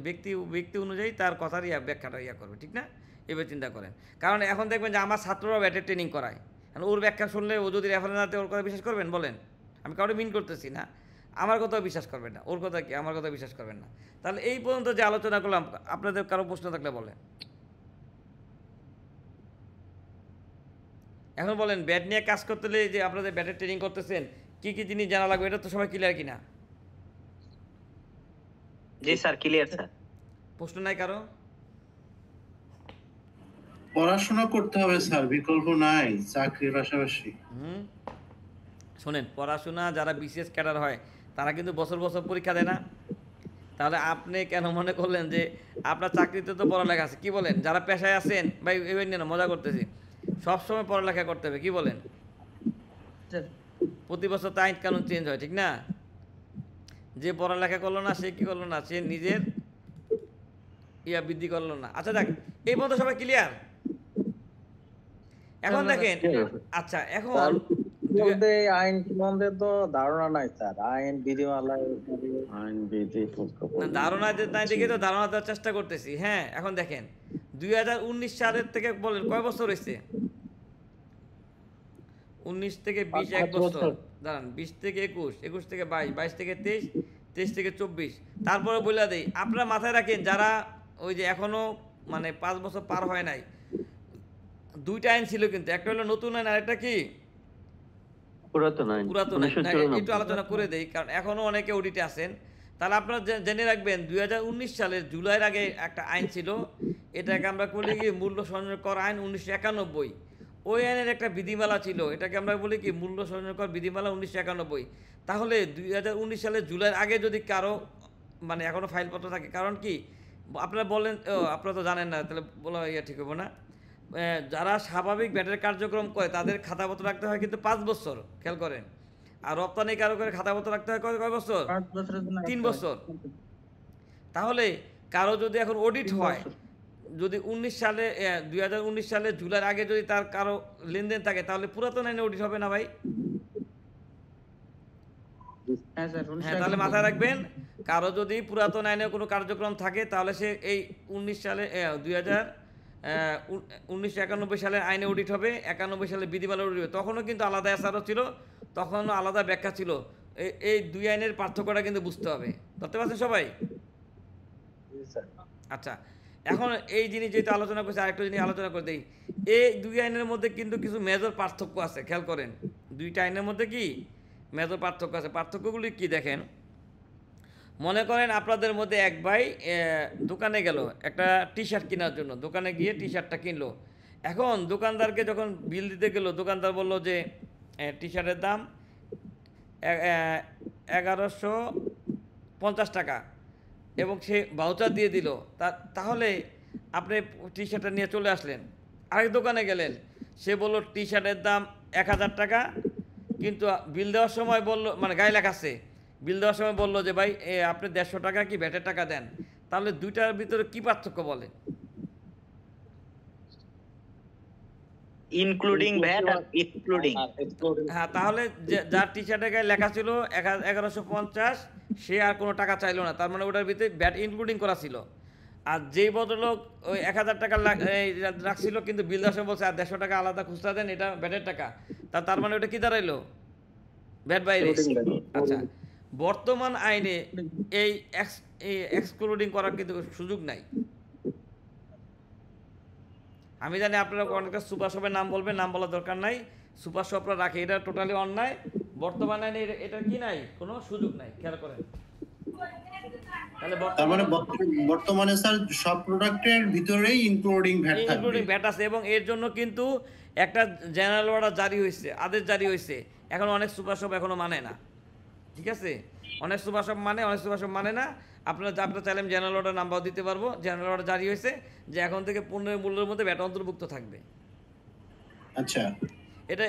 ব্যক্তি অনুযায়ী তার কথার ব্যাখ্যাটা করবে, ঠিক না? এবার চিন্তা করেন, কারণ এখন দেখবেন যে আমার ছাত্ররা ব্যাটের ট্রেনিং করায়, কারণ ওর ব্যাখ্যা শুনলে ও যদি রেফারেন্স ওর কথা বিশ্বাস করবেন? বলেন, আমি কাউকে মিন করতেছি না, আমার কথাও বিশ্বাস করবেন না, ওর কথা কি আমার কথা বিশ্বাস করবেন না। তাহলে এই পর্যন্ত যে আলোচনা করলাম, আপনাদের কারো প্রশ্ন থাকলে বলেন। এখন বলেন, ব্যাট নিয়ে কাজ করতে হলে যে আপনাদের ব্যাটের ট্রেনিং করতেছেন, কি কি জিনিস জানা লাগবে, এটা তো সবাই ক্লিয়ার কিনা? জি স্যার ক্লিয়ার স্যার। প্রশ্ন নাই কারো? পড়াশোনা করতে হবে স্যার, বিকল্প নাই চাকরির পাশাপাশি। শোনেন, পড়াশোনা যারা বিসিএস ক্যাডার হয় তারা কিন্তু বছর বছর পরীক্ষা দেয় না। তাহলে আপনি কেন মনে করলেন যে আপনার চাকরিতে তো পড়ালেখা আছে? কি বলেন? যারা পেশায় আছেন ভাই, এবার নিয়ে না, মজা করতেছি, সবসময় পড়ালেখা করতে হবে, কি বলেন? প্রতি বছর তো আইন কানুন চেঞ্জ হয়, ঠিক না? যে পড়ালেখা করলো না সে কি করলো না, সে নিজের বৃদ্ধি করলো না। আচ্ছা দেখ, এই মতো সবাই ক্লিয়ার? এখন দেখেন, আচ্ছা এখন আইন সম্বন্ধে তো ধারণা নাই স্যার, আইন বিধিমালায় ধারণা নাই দেখে তো ধারণা দেওয়ার চেষ্টা করতেছি। হ্যাঁ, এখন দেখেন 2019 সালের থেকে বলেন কয় বছর হয়েছে? 19 থেকে 20 এক বছর, দাঁড়ান, 20 থেকে 21, 21 থেকে 22, 22 থেকে 23, 23 থেকে 24। তারপরে বলে দেই, আপনারা মাথায় রাখেন যারা ওই যে এখনো মানে 5 বছর পার হয় নাই, দুইটা আইন ছিল কিন্তু, একটা হলো নতুন আইন আর একটা কি পুরাতন আইন। একটু আলোচনা করে দেই, কারণ এখনো অনেকে অডিটে আছেন। তাহলে আপনারা জেনে রাখবেন 2019 সালের জুলাইয়ের আগে একটা আইন ছিল, এটাকে আমরা বলি কি মূল্য সংযোজন কর আইন 1991। ওই আইনের একটা বিধিমালা ছিল, এটাকে আমরা বলি কি মূল্য সংযোজন কর বিধিমালা 1991। তাহলে 2019 সালের জুলাইয়ের আগে যদি কারো মানে এখনো ফাইলপত্র থাকে, কারণ কি আপনারা বলেন, আপনারা তো জানেন না, তাহলে বলা ঠিক হবে না। যারা স্বাভাবিক ব্যাটের কার্যক্রম করে তাদের খাতাপত্র রাখতে হয় কিন্তু 5 বছর, খেয়াল করেন। আর রপ্তানিকারকের খাতাপত্র রাখতে হয় কয় বছর? 3 বছর। তাহলে কারো যদি এখন অডিট হয়, যদি 2019 সালে জুলাইয়ের আগে যদি তার কারো লেনদেন থাকে, তাহলে পুরাতন আইনে অডিট হবে না ভাই? হ্যাঁ, তাহলে মাথায় রাখবেন, কারো যদি পুরাতন আইনে কোনো কার্যক্রম থাকে তাহলে সে এই 1991 সালের আইনে অডিট হবে, 91 সালে বিধিমালা অডিট হবে। তখনও কিন্তু আলাদা এসআরও ছিল, তখনও আলাদা ব্যাখ্যা ছিল। এই দুই আইনের পার্থক্যটা কিন্তু বুঝতে হবে, বুঝতে পারছেন সবাই? আচ্ছা, এখন এই জিনিস যেহেতু আলোচনা করছি, আরেকটা জিনিস আলোচনা করে দিই। এই দুই আইনের মধ্যে কিন্তু কিছু মেজর পার্থক্য আছে, খেয়াল করেন। দুইটা আইনের মধ্যে কি মেজর পার্থক্য আছে? পার্থক্যগুলি কি দেখেন। মনে করেন আপনাদের মধ্যে এক ভাই দোকানে গেল একটা টি শার্ট কেনার জন্য, দোকানে গিয়ে টি শার্টটা কিনলো। এখন দোকানদারকে যখন বিল দিতে গেল, দোকানদার বলল যে টি শার্টের দাম 1150 টাকা, এবং সে ভাউচার দিয়ে দিল। তাহলে আপনি টি শার্টটা নিয়ে চলে আসলেন, আরেক দোকানে গেলেন, সে বলল টি শার্টের দাম 1000 টাকা, কিন্তু বিল দেওয়ার সময় বলল, মানে গায়ে লেখা আছে, বিল দেওয়ার সময় বললো যে ভাই আপনি 150 টাকা কি ভ্যাটের টাকা দেন। তাহলে দুইটার ভিতরে কি পার্থক্য বলে? ইনক্লুডিং ভ্যাট আর এক্সক্লুডিং। হ্যাঁ, তাহলে যার টি শার্টের গায়ে লেখা ছিল 1150, সে আর কোনো টাকা চাইলো না, তার মানে ওটার ভিতরে ভ্যাট ইনক্লুডিং করা ছিল। আর যেই ভদ্রলোক ওই 1000 টাকা রাখছিল, কিন্তু বিল দেওয়ার সময় বলছে আর 150 টাকা আলাদা খুচরা দেন, এটা ভ্যাটের টাকা, তার মানে ওটা কি দাঁড়াইলো? ভ্যাট বাইরে। আচ্ছা, বর্তমান আইনে এই এক্সক্লুডিং করার কিন্তু সুযোগ নাই। আমি জানি আপনারা অনেকটা সুপার শপের নাম বলবেন, নাম বলার দরকার নাই, সুপার শপরা রাখে, এটা টোটালি অন্যায়। বর্তমান আইনে এটা কি নাই, কোনো সুযোগ নাই, খেয়াল করেন। বর্তমানে স্যার সব প্রোডাক্টের ভিতরেই ইনক্লুডিং ভ্যাট আছে, এবং এর জন্য কিন্তু একটা জেনারেল অর্ডার জারি হয়েছে, আদেশ জারি হয়েছে। এখন অনেক সুপার শপ এখনো মানে না, ঠিক আছে? অনেক সুপার শপ মানে, অনেক সুপার শপ মানে না। আপনারা চাইলে জেনারেল অর্ডার নাম্বার দিতে পারবো। জেনারেল অর্ডার জারি হয়েছে যে এখন থেকে পণ্যের মূল্যের মধ্যে ভ্যাট অন্তর্ভুক্ত থাকবে। আচ্ছা,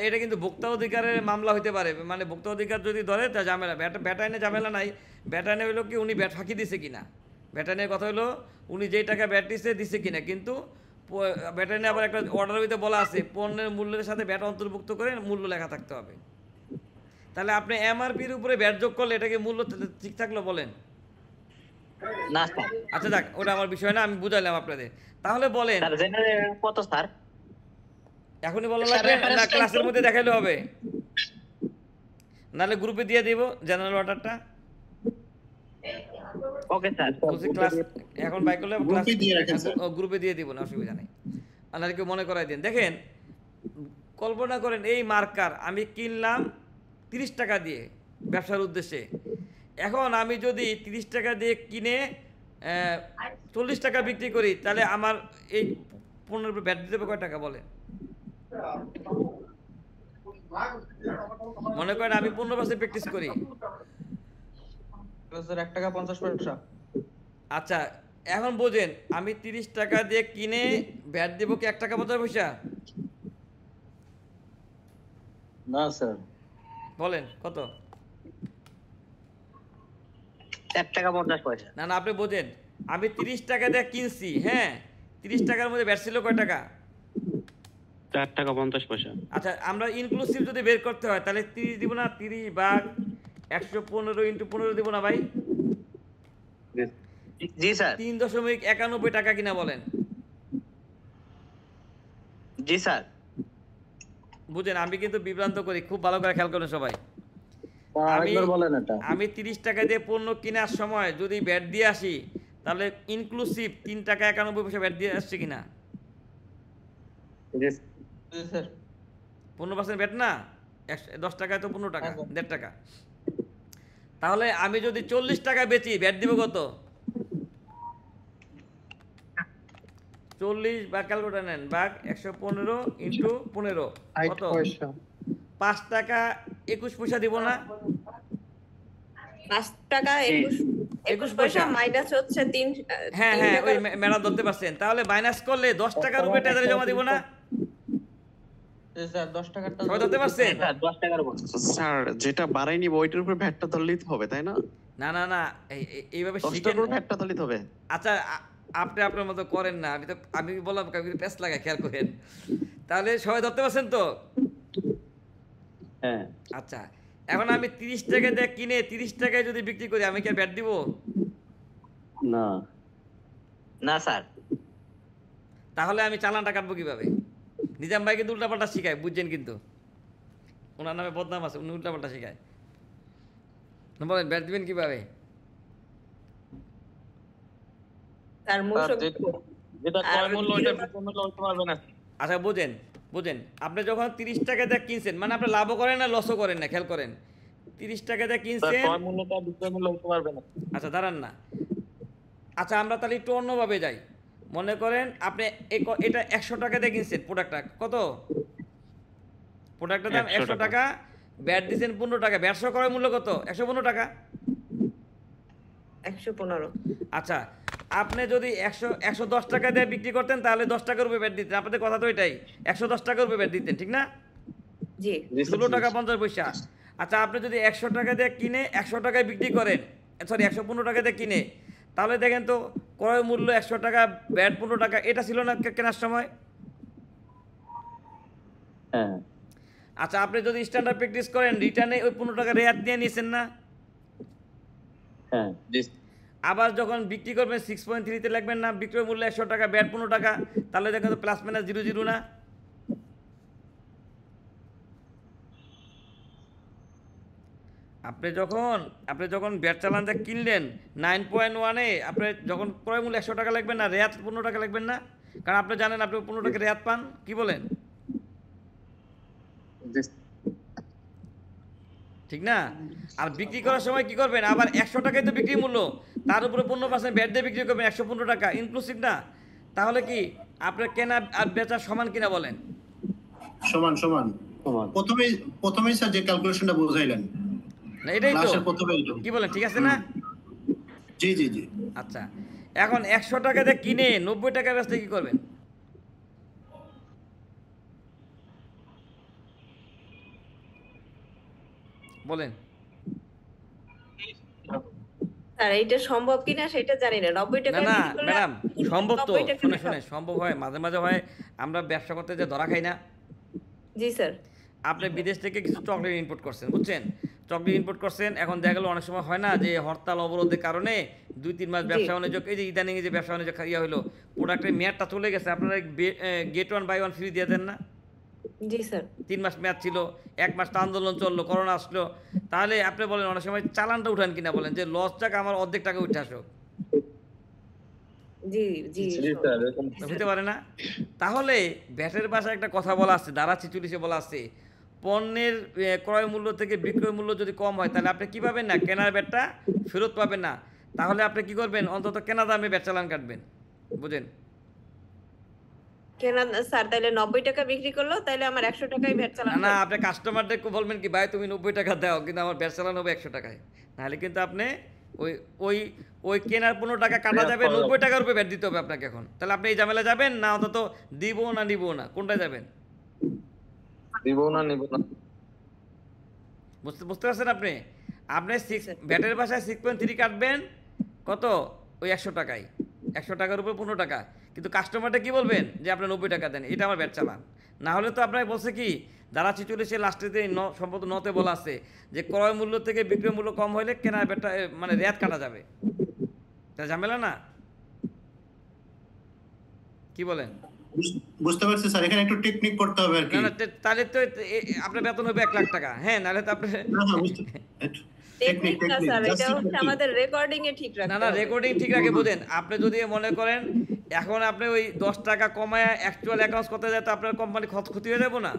এটা কিন্তু ভোক্তা অধিকারের মামলা হইতে পারে, মানে ভোক্তা অধিকার যদি ধরে তা ঝামেলা। ভ্যাট আইনে ঝামেলা নাই। ভ্যাট আইনে হলো কি উনি ভ্যাট ফাঁকি দিছে কিনা, ভ্যাট আইনের কথা হলো উনি যেই টাকা ভ্যাট দিছে কিনা, কিন্তু ব্যাটা নিয়ে আবার একটা অর্ডারের ভিতরে বলা আছে পণ্যের মূল্যের সাথে ব্যাট অন্তর্ভুক্ত করে মূল্য লেখা থাকতে হবে। তাহলে আপনি এমআরপির উপরে ব্যাট যোগ করলে এটাকে মূল্য ঠিক থাকলো বলেন? না স্যার। আচ্ছা যাক, ওটা আমার বিষয় না, আমি বুঝাইলাম আপনাদের। তাহলে বলেন স্যার জেনারেল কত স্যার? এখনই বলা লাগবে না ক্লাসের মধ্যে দেখাইলে হবে? নাহলে গ্রুপে দিয়ে দিব জেনারেল অর্ডারটা। Okay sir. বলছি ক্লাস এখন বাই করলে ক্লাস গ্রুপে দিয়ে রাখেন স্যার। গ্রুপে দিয়ে দিব না, অসুবিধা নেই। আপনারা কেউ মনে করাই দিন। দেখেন, কল্পনা করেন এই মার্কার আমি কিনলাম 30 টাকা দিয়ে ব্যবসার উদ্দেশ্যে। এখন আমি যদি 30 টাকা দিয়ে কিনে 40 টাকা বিক্রি করি, তাহলে আমার এই পণ্যের উপর ব্যাট দিতে হবে কয় টাকা বলেন? মনে করেন আমি 15% প্র্যাকটিস করি। স্যার 1 টাকা 50 পয়সা। আচ্ছা এখন বোঝেন, আমি 30 টাকা দিয়ে কিনে ব্যাট দেবো কি 1 টাকা 50 পয়সা? না স্যার। বলেন কত? 1 টাকা 50 পয়সা। না না, আপনি বোঝেন, আমি 30 টাকা দিয়ে কিনছি, হ্যাঁ 30 টাকার মধ্যে ব্যাট ছিল কয় টাকা? 4 টাকা 50 পয়সা। আচ্ছা আমরা ইনক্লুসিভ যদি বের করতে হয় তাহলে 30 দিব না? 30 ভাগ 115 ইন্টু 15 দিব না ভাই? জি স্যার। 3.91 টাকা কিনা বলেন? জি স্যার। বুঝেন, আমি কিন্তু বিভ্রান্ত করি, খুব ভালো করে খেয়াল করেন সবাই। আরেকবার বলেন এটা। আমি 30 টাকা দিয়ে পণ্য কেনার সময় যদি ব্যাট দিয়ে আসি, তাহলে ইনক্লুসিভ 3 টাকা 91 পয়সা ব্যাট দিয়ে আসছে কিনা? জি স্যার। 15% ব্যাট না, 10 টাকায় তো 15 টাকা, 1.5 টাকা। তাহলে আমি যদি 40 টাকা বেচি, ব্যাট দিব কত? 40 বা ক্যালকুলেটর নেন, ভাগ 115 ইন্টু 15 কত? 5 টাকা 21 পয়সা দিব না? 5 টাকা 21 পয়সা মাইনাস হচ্ছে 3। হ্যাঁ হ্যাঁ, ওই ম্যাডাম ধরতে পারছেন। তাহলে মাইনাস করলে 10 টাকার উপরে ট্রেজারি জমা দিব না? স্যার 10 টাকাটা সবাই ধরতে পারছেন? স্যার 10 টাকার উপর। স্যার যেটা বাড়াই নিব ওইটার উপর ভ্যাটটা ধরলেই তো হবে, তাই না? না না না, এইভাবে 10টার শিখেন। উপর ভ্যাটটা ধরলেই তো হবে। আচ্ছা আপনি আপনার মতো করেন না, আমি বললাম প্যাস লাগায় খেয়াল করেন। তাহলে সবাই ধরতে পারছেন তো? হ্যাঁ। আচ্ছা এখন আমি 30 টাকা দিয়ে কিনে 30 টাকায় যদি বিক্রি করি, আমি কি আর ব্যাট দিব? না না স্যার। তাহলে আমি চালানটা কাটবো কিভাবে? নিজাম ভাই কিন্তু উল্টাপাল্টা শিখায়, বুঝছেন কিন্তু ওনার নামে বদনাম আছে, উনি উল্টাপাল্টা শিখায়। বলেন ব্যাট দিবেন কিভাবে? তার মূল যেটা ক্রয় মূল্য ওইটা বিক্রয় মূল্য হতে পারবে না। আচ্ছা বুঝেন, আপনি যখন 30 টাকা দিয়ে কিনছেন, মানে আপনি লাভও করেন না লসও করেন না, খেয়াল করেন। 30 টাকা দিয়ে কিনছেন, ক্রয় মূল্যটা বিক্রয় মূল্য হতে পারবে না। আচ্ছা দাঁড়ান না, আচ্ছা আমরা তাহলে একটু অন্যভাবে যাই। মনে করেন আপনি এটা 100 টাকা দিয়ে কিনছেন প্রোডাক্টটা, কত প্রোডাক্টের দাম? 100 টাকা। ব্যাট দিয়েছেন 15 টাকা, ব্যবসা করার মূল্য কত? 115 টাকা। 115। আচ্ছা আপনি যদি 110 টাকা দিয়ে বিক্রি করতেন, তাহলে 10 টাকার উপরে ব্যাট দিতেন। আপনাদের কথা তো এটাই, 110 টাকার উপরে ব্যাট দিতেন, ঠিক না? জি। 16 টাকা 50 পয়সা। আচ্ছা আপনি যদি 100 টাকা দিয়ে কিনে 100 টাকায় বিক্রি করেন, সরি 115 টাকা দিয়ে কিনে, তাহলে দেখেন তো ক্রয় মূল্য 100 টাকা, ব্যাট 15 টাকা, এটা ছিল না কেনার সময়? হ্যাঁ। আচ্ছা আপনি যদি স্ট্যান্ডার্ড প্র্যাকটিস করেন, রিটার্নে ওই 15 টাকা রেয়াত দিয়ে নিয়েছেন না? হ্যাঁ। আবার যখন বিক্রি করবেন 6.3 তে লিখবেন না বিক্রয় মূল্য 100 টাকা, ব্যাট 15 টাকা, তাহলে দেখেন তো প্লাস মাইনাস 0 না? আপনি যখন ব্যাট চালানটা কিনলেন 9.1-এ, আপনি যখন ক্রয় মূল্য 100 টাকা লিখবেন না, রেয়াত 15 টাকা লিখবেন না? কারণ আপনি জানেন আপনি 15 টাকা রেয়াত পান, কি বলেন? ঠিক না? আর বিক্রি করার সময় কি করবেন? আবার 100 টাকায় তো বিক্রি মূল্য, তার উপরে 15% ব্যাট দিয়ে বিক্রি করবেন 115 টাকা ইনক্লুসিভ না? তাহলে কি আপনার কেনা আর বেচা সমান কিনা বলেন? সমান সমান। প্রথমেই স্যার যে ক্যালকুলেশনটা বুঝাইলেন, না এটাই তো প্রথমেই তো। কি বলেন, ঠিক আছে না? জি জি জি। আচ্ছা এখন 100 টাকা দিয়ে কিনে 90 টাকা বেচতে কি করবেন? বলেন। স্যার এইটা সম্ভব কিনা সেটা জানি না। 90 না টাকা না বিক্রি করলে ম্যাডাম, সম্ভব তো, 90 টাকা শুনে টাকা। শুনে সম্ভব হয়, মাঝে মাঝে হয় আমরা ব্যবসা করতে যে ধরা খাই না। জি স্যার। আপনি বিদেশ থেকে কিছু চকলেট ইম্পোর্ট করছেন, বুঝছেন, চকলেট ইম্পোর্ট করছেন, এখন দেখা গেলো অনেক সময় হয় না যে হরতাল অবরোধের কারণে 2-3 মাস ব্যবসা বাণিজ্য, এই যে ইদানিং যে ব্যবসা বাণিজ্য ইয়া হলো, প্রোডাক্টের মেয়াদটা চলে গেছে, আপনারা গেট 1 বাই 1 ফ্রি দিয়ে দেন না? জি স্যার। 3 মাস মেয়াদ ছিল, 1 মাস তো আন্দোলন চললো, করোনা আসলো, তাহলে আপনি বলেন অনেক সময় চালানটা উঠান কিনা, বলেন যে লস টাকা আমার অর্ধেক টাকা উঠে আসো, জি জি হতে পারে না? তাহলে ব্যাটের ভাষায় একটা কথা বলা আছে, ধারা 46-এ বলা আছে, পণ্যের ক্রয় মূল্য থেকে বিক্রয় মূল্য যদি কম হয় তাহলে আপনি কি পাবেন না, কেনার ব্যাটটা ফেরত পাবেন না। তাহলে আপনি কি করবেন, অন্তত কেনা দামে ব্যাট চালান কাটবেন, বুঝেন? কেন স্যার? তাহলে 90 টাকা বিক্রি করলো, তাহলে আমার 100 টাকায় ভ্যাট চালান। না, আপনি কাস্টমারদেরকে বলবেন কি, ভাই তুমি 90 টাকা দাও, কিন্তু আমার ব্যাট চালান হবে 100 টাকায়, নাহলে কিন্তু আপনি ওই ওই ওই কেনার 15 টাকা কাটা যাবে, 90 টাকার উপরে ব্যাট দিতে হবে আপনাকে এখন। তাহলে আপনি এই ঝামেলা যাবেন না, অন্তত দিব না নিব না, কোনটায় যাবেন? দিব না নিব না। বুঝতে পারছেন আপনি? আপনি ব্যাটের ভাষায় 6.3 কাটবেন কত, ওই 100 টাকায়, 100 টাকার উপর 15 টাকা, কিন্তু কাস্টমারটা কি বলবেন যে আপনি 90 টাকা দেন, এটা আমার ব্যাট চালান। না হলে তো আপনাকে বলছে কি, ধারা 46 লাস্টেতে সম্ভবত নতে বলা আছে যে ক্রয় মূল্য থেকে বিক্রয় মূল্য কম হলে কেনার ব্যাটটা মানে রেয়াত কাটা যাবে। তা ঝামেলা না, কি বলেন? বুঝতে পারছি স্যার, এখানে একটু টেকনিক করতে হবে আর কি। না তাহলে তো আপনার বেতন হবে 1 লাখ টাকা, হ্যাঁ, নাহলে তো আপনি টেকনিক না স্যার, এটা হচ্ছে আমাদের রেকর্ডিং এ ঠিক রাখতে হবে। না রেকর্ডিং ঠিক রাখে, বুঝেন? আপনি যদি মনে করেন এখন আপনি ওই 10 টাকা কমায় অ্যাকচুয়াল অ্যাকাউন্টস করতে যায়, তো আপনার কোম্পানি ক্ষতি হয়ে যাবে না?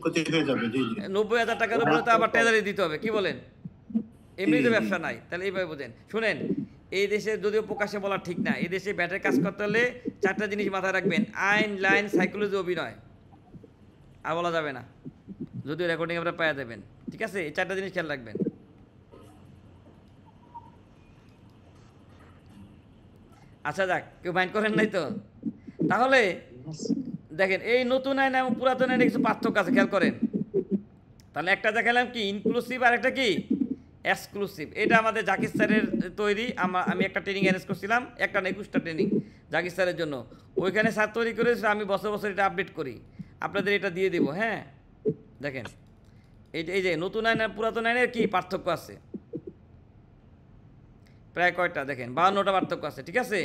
ক্ষতি হয়ে যাবে, জি জি। 90,000 টাকার উপরে তো আবার ট্রেজারি দিতে হবে, কি বলেন? এমনিতে ব্যবসা নাই, তাহলে এইভাবে বুঝেন। শুনেন, এই দেশে যদিও প্রকাশ্যে বলা ঠিক না, এই দেশে ব্যাটের কাজ করতে হলে 4টা জিনিস মাথায় রাখবেন: আইন, লাইন, সাইকোলজি, অভিনয়। আর বলা যাবে না, যদিও রেকর্ডিং আপনারা পাওয়া দেবেন, ঠিক আছে? এই 4টা জিনিস খেয়াল রাখবেন। আচ্ছা যাক, কেউ মাইন্ড করেন নাই তো? তাহলে দেখেন, এই নতুন আইন এবং পুরাতন আইনে কিছু পার্থক্য আছে, খেয়াল করেন। তাহলে একটা দেখালাম কি ইনক্লুসিভ, আর একটা কি এক্সক্লুসিভ। এটা আমাদের জাকির স্যারের তৈরি, আমি একটা ট্রেনিং অ্যারেঞ্জ করছিলাম, একটা না 21টা ট্রেনিং জাকির স্যারের জন্য। ওইখানে স্যার তৈরি করে আমি বছর বছর এটা আপডেট করি, আপনাদের এটা দিয়ে দিব। হ্যাঁ দেখেন, এই যে নতুন আইন আর পুরাতন আইনের কি পার্থক্য আছে, প্রায় কয়টা দেখেন, 52টা পার্থক্য আছে, ঠিক আছে?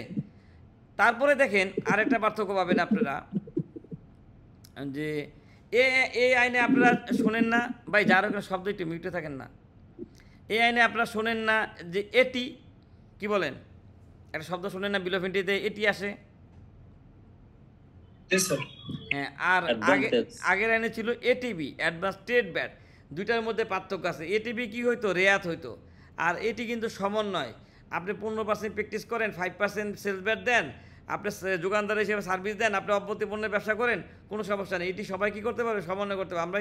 তারপরে দেখেন আরেকটা পার্থক্য পাবেন আপনারা, যে এই আইনে আপনারা শোনেন না ভাই, যার ওখানে শব্দ একটু মিউটে থাকেন না, এই আইনে আপনারা শোনেন না যে এটি, কি বলেন, একটা শব্দ শোনেন না, বিল অফ এন্ট্রিতে এটি আসে। হ্যাঁ, আর আগের আইনে ছিল এটিবি, অ্যাডভান্স ট্রেড ব্যাট। দুইটার মধ্যে পার্থক্য আছে। এটিবি কি হইতো, রেয়াত হইতো, আর এটি কিন্তু সমন্বয়। আপনি 15% প্র্যাকটিস করেন, 5% সেলস ব্যাট দেন, আপনি যোগানদার হিসেবে সার্ভিস দেন, আপনি অব্যাহতি পণ্যের ব্যবসা করেন, কোনো সমস্যা নেই। এটি সবাই কী করতে পারবে, সমন্বয় করতে পারবে। আমরা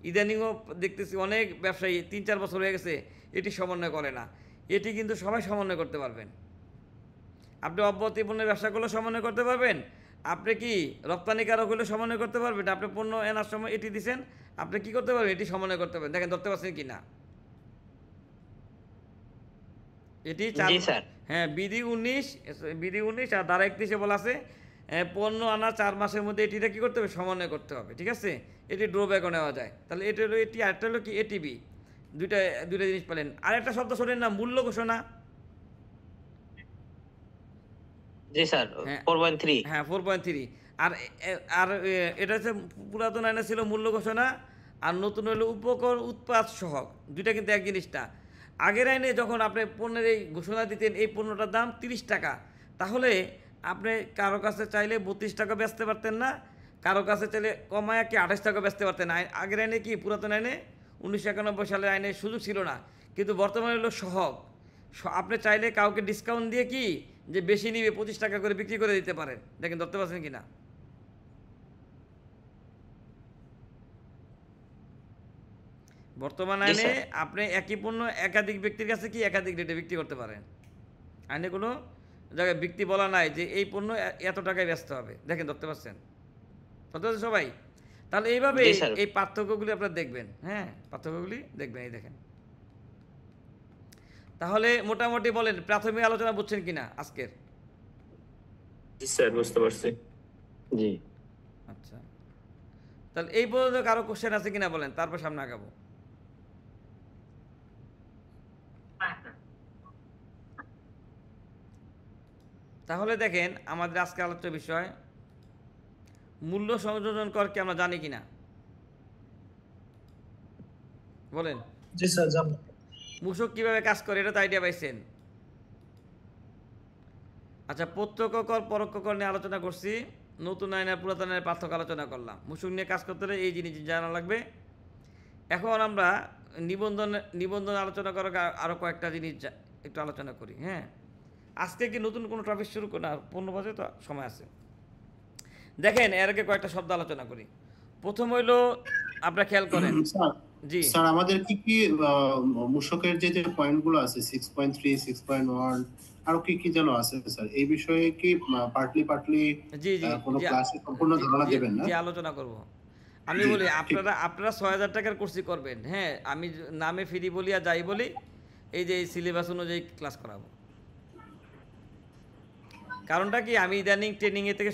ইদানিংও দেখতেছি অনেক ব্যবসায়ী 3-4 বছর হয়ে গেছে এটি সমন্বয় করে না। এটি কিন্তু সবাই সমন্বয় করতে পারবেন। আপনি অব্যাহতি পণ্যের ব্যবসা করলেও সমন্বয় করতে পারবেন, আপনি কি রপ্তানিকারক হলেও সমন্বয় করতে পারবেন। আপনি পণ্য এনার সময় এটি দিচ্ছেন, আপনি কি করতে পারবেন, এটি সমন্বয় করতে পারবেন। দেখেন ধরতে পারছেন কি না? এটি হ্যাঁ, বিধি 19 আর ধারা 31-এ বলা আছে পণ্য আনা 4 মাসের মধ্যে এটিটা কি করতে হবে, সমন্বয় করতে হবে, ঠিক আছে? এটি ড্রব্যাকও নেওয়া যায়। তাহলে এটা হলো এটি, আরেকটা হলো কি এটিবি। দুইটা জিনিস পেলেন। আরেকটা শব্দ শোনেন না, মূল্য ঘোষণা। জি স্যার, 4.3। হ্যাঁ 4.3। আর এটা হচ্ছে পুরাতন আইনে ছিল মূল্য ঘোষণা, আর নতুন হলো উপকরণ উৎপাদ সহগ। দুইটা কিন্তু এক জিনিসটা। আগের আইনে যখন আপনি পণ্যের এই ঘোষণা দিতেন এই পণ্যটার দাম 30 টাকা, তাহলে আপনি কারো কাছে চাইলে 32 টাকা বেচতে পারতেন না, কারো কাছে চাইলে কমায় কি 28 টাকা বেচতে পারতেন না। আগের আইনে কি, পুরাতন আইনে 1991 সালের আইনে সুযোগ ছিল না, কিন্তু বর্তমানে হলো সহগ। আপনি চাইলে কাউকে ডিসকাউন্ট দিয়ে কি যে বেশি নিবে 25 টাকা করে বিক্রি করে দিতে পারেন। দেখেন ধরতে পারছেন কিনা? বর্তমান আইনে আপনি একই পণ্য একাধিক ব্যক্তির কাছে কি একাধিক রেটে বিক্রি করতে পারেন। আইনে কোনো জায়গায় বিক্রি বলা নাই যে এই পণ্য এত টাকায় বেচতে হবে। দেখেন ধরতে পারছেন সবাই? তাহলে এইভাবে এই পার্থক্যগুলি আপনারা দেখবেন। হ্যাঁ, পার্থক্যগুলি দেখবেন। এই দেখেন তাহলে মোটামুটি বলেন প্রাথমিক আলোচনা বুঝছেন কিনা আজকের? জি স্যার, বুঝতে পারছি। জি। আচ্ছা, তাহলে এই পর্যন্ত কারো কোশ্চেন আছে কিনা বলেন, তারপর সামনে আগাবো। তাহলে দেখেন আমাদের আজকে আলোচ্য বিষয় মূল্য সংযোজন কর কি আমরা জানি কিনা বলেন। জি স্যার জানি। মূসক কিভাবে কাজ করে এটা তো আইডিয়া পাইছেন। আচ্ছা, প্রত্যক্ষ কর পরোক্ষ কর নিয়ে আলোচনা করছি, নতুন আইন আর পুরাতন আইনের পার্থক্য আলোচনা করলাম। মূসক নিয়ে কাজ করতে হলে এই জিনিস জানা লাগবে। এখন আমরা নিবন্ধন আলোচনা করার আরও কয়েকটা জিনিস একটু আলোচনা করি। হ্যাঁ, আজকে কি নতুন কোনো টপিক শুরু করি না, 15 বাজে তো সময় আছে। দেখেন এর আগে কয়েকটা শব্দ আলোচনা করি। প্রথম হইলো আপনারা খেয়াল করেন। জি স্যার, আমাদের কি কি মূসকের যে যে পয়েন্টগুলো আছে 6.3 6.1 আর কি কি যেন আছে স্যার, এই বিষয়ে কি পার্টলি জি জি কোনো ক্লাসে সম্পূর্ণ ধারণা দেবেন না? জি, আলোচনা করব। আমি বলি আপনারা 6000 টাকার কোর্সই করবেন। হ্যাঁ, আমি নামে ফ্রি বলি আর যাই বলি, এই যে সিলেবাস অনুযায়ী ক্লাস করাবো। কারণটা কি, আমি ইদানিং ট্রেনিংয়ের থেকে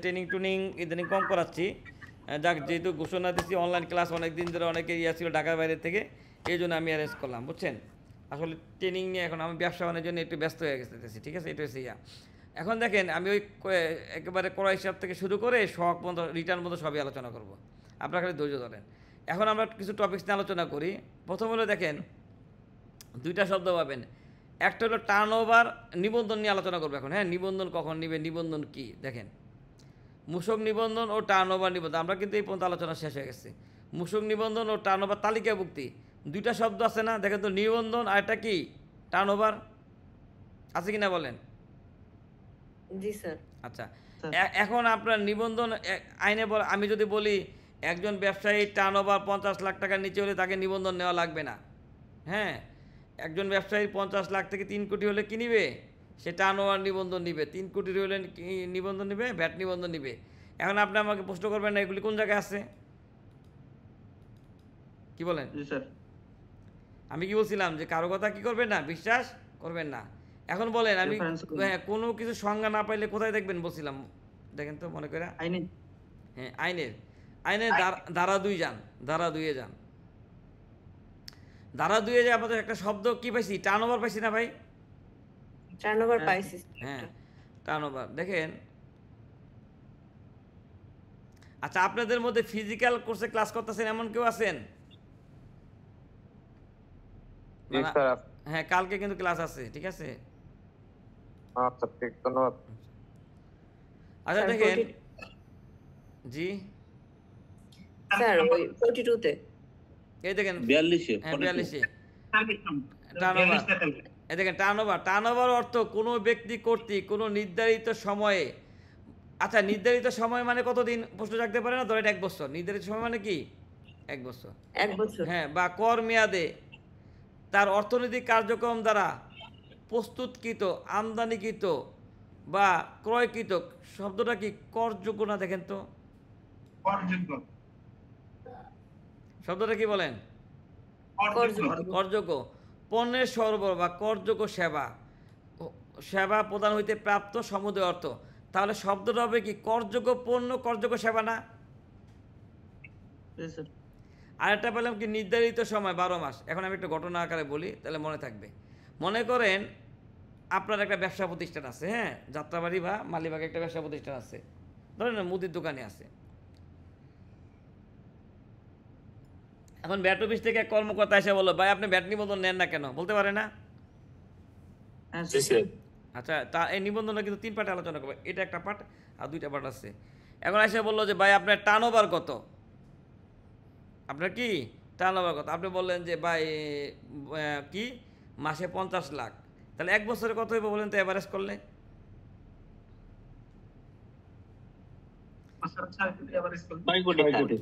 ট্রেনিং ইদানিং কম করাচ্ছি। যাক, যেহেতু ঘোষণা দিচ্ছি অনলাইন ক্লাস অনেক দিন ধরে অনেকে ছিল ঢাকার বাইরে থেকে, এই জন্য আমি অ্যারেঞ্জ করলাম, বুঝছেন। আসলে ট্রেনিং নিয়ে এখন আমি ব্যবসা বাণিজ্যের জন্য একটু ব্যস্ত হয়ে গেছি, ঠিক আছে, এটা হচ্ছে ইয়া। এখন দেখেন আমি ওই একেবারে কড়া হিসাব থেকে শুরু করে শখ মতো রিটার্ন মতো সবই আলোচনা করব, আপনারা খালি ধৈর্য ধরেন। এখন আমরা কিছু টপিকস নিয়ে আলোচনা করি। প্রথম হলো দেখেন দুইটা শব্দ পাবেন, একটা হলো টার্ন ওভার, নিবন্ধন নিয়ে আলোচনা করবো এখন। হ্যাঁ, নিবন্ধন কখন নিবে, নিবন্ধন কি, দেখেন মূসক নিবন্ধন ও টার্ন ওভার নিবন্ধন, আমরা কিন্তু এই পর্যন্ত আলোচনা শেষ হয়ে গেছে। মূসক নিবন্ধন ও টার্ন ওভার তালিকাভুক্তি, দুইটা শব্দ আছে না, দেখেন তো, নিবন্ধন আর এটা কি টার্ন ওভার, আছে কিনা বলেন। জি স্যার। আচ্ছা, এখন আপনার নিবন্ধন আইনে আমি যদি বলি একজন ব্যবসায়ী টার্ন ওভার 50 লাখ টাকার নিচে হলে তাকে নিবন্ধন নেওয়া লাগবে না। হ্যাঁ, একজন ব্যবসায়ী 50 লাখ থেকে 3 কোটি হলে কি নিবে, সে টার্ন ওভার নিবন্ধন নিবে। 3 কোটি হলে নিবন্ধন নিবে, ভ্যাট নিবন্ধন নিবে। এখন আপনি আমাকে প্রশ্ন করবেন না এগুলি কোন জায়গায় আছে, কি বলেন? আমি কি বলছিলাম যে কারো কথা কি করবেন না, বিশ্বাস করবেন না। এখন বলেন, আমি হ্যাঁ কোনো কিছু সংজ্ঞা না পাইলে কোথায় দেখবেন বলছিলাম, দেখেন তো মনে করে। হ্যাঁ, আইনের ধারা 2 যান, ধারা 2-এ যান। ধারা 2-এ যে আমাদের একটা শব্দ কি পাইছি, টার্ন ওভার পাইছি না ভাই? টার্ন ওভার পাইছি। হ্যাঁ, টার্ন ওভার দেখেন। আচ্ছা, আপনাদের মধ্যে ফিজিক্যাল কোর্সে ক্লাস করতেছেন এমন কেউ আছেন? হ্যাঁ, কালকে কিন্তু ক্লাস আছে, ঠিক আছে। আচ্ছা, ঠিক, ধন্যবাদ। আচ্ছা দেখেন, জি স্যার ওই 42 তে, এই দেখেন 42-এ, হ্যাঁ 42-এ টার্ন ওভার। এই দেখেন টার্ন ওভার অর্থ কোনো ব্যক্তি কর্তৃক কোনো নির্ধারিত সময়ে, আচ্ছা নির্ধারিত সময় মানে কতদিন প্রশ্ন জাগতে পারে না, ধরেন 1 বছর। নির্ধারিত সময় মানে কি 1 বছর, 1 বছর। হ্যাঁ, বা কর মেয়াদে তার অর্থনৈতিক কার্যক্রম দ্বারা প্রস্তুতকৃত, আমদানিকৃত বা ক্রয়কৃত, শব্দটা কি করযোগ্য না, দেখেন তো শব্দটা কি বলেন, করযোগ্য। পণ্যের সরবরাহ বা করযোগ্য সেবা প্রদান হইতে প্রাপ্ত সমুদয় অর্থ। তাহলে শব্দটা হবে কি, করযোগ্য পণ্য, করযোগ্য সেবা না। আরেকটা পেলাম কি, নির্ধারিত সময় 12 মাস। এখন আমি একটু ঘটনা আকারে বলি, তাহলে মনে থাকবে। মনে করেন আপনার একটা ব্যবসা প্রতিষ্ঠান আছে, হ্যাঁ, যাত্রাবাড়ি বা মালিবাগে একটা ব্যবসা প্রতিষ্ঠান আছে, ধরেন মুদির দোকানে আছে। এখন ব্যাট অফিস থেকে এক কর্মকর্তা এসে বললো, ভাই আপনি ব্যাট নিবন্ধন নেন না কেন, বলতে পারে না? আচ্ছা, তা এই নিবন্ধনটা কিন্তু 3 পার্টে আলোচনা করবে, এটা একটা পার্ট আর 2টা পার্ট আছে। এখন এসে বললো যে ভাই আপনার টার্ন ওভার কত, আপনার কি টার্ন ওভার কত, আপনি বললেন যে ভাই কি মাসে 50 লাখ, তাহলে 1 বছরে কত হইব বলেন তো এভারেজ করলে?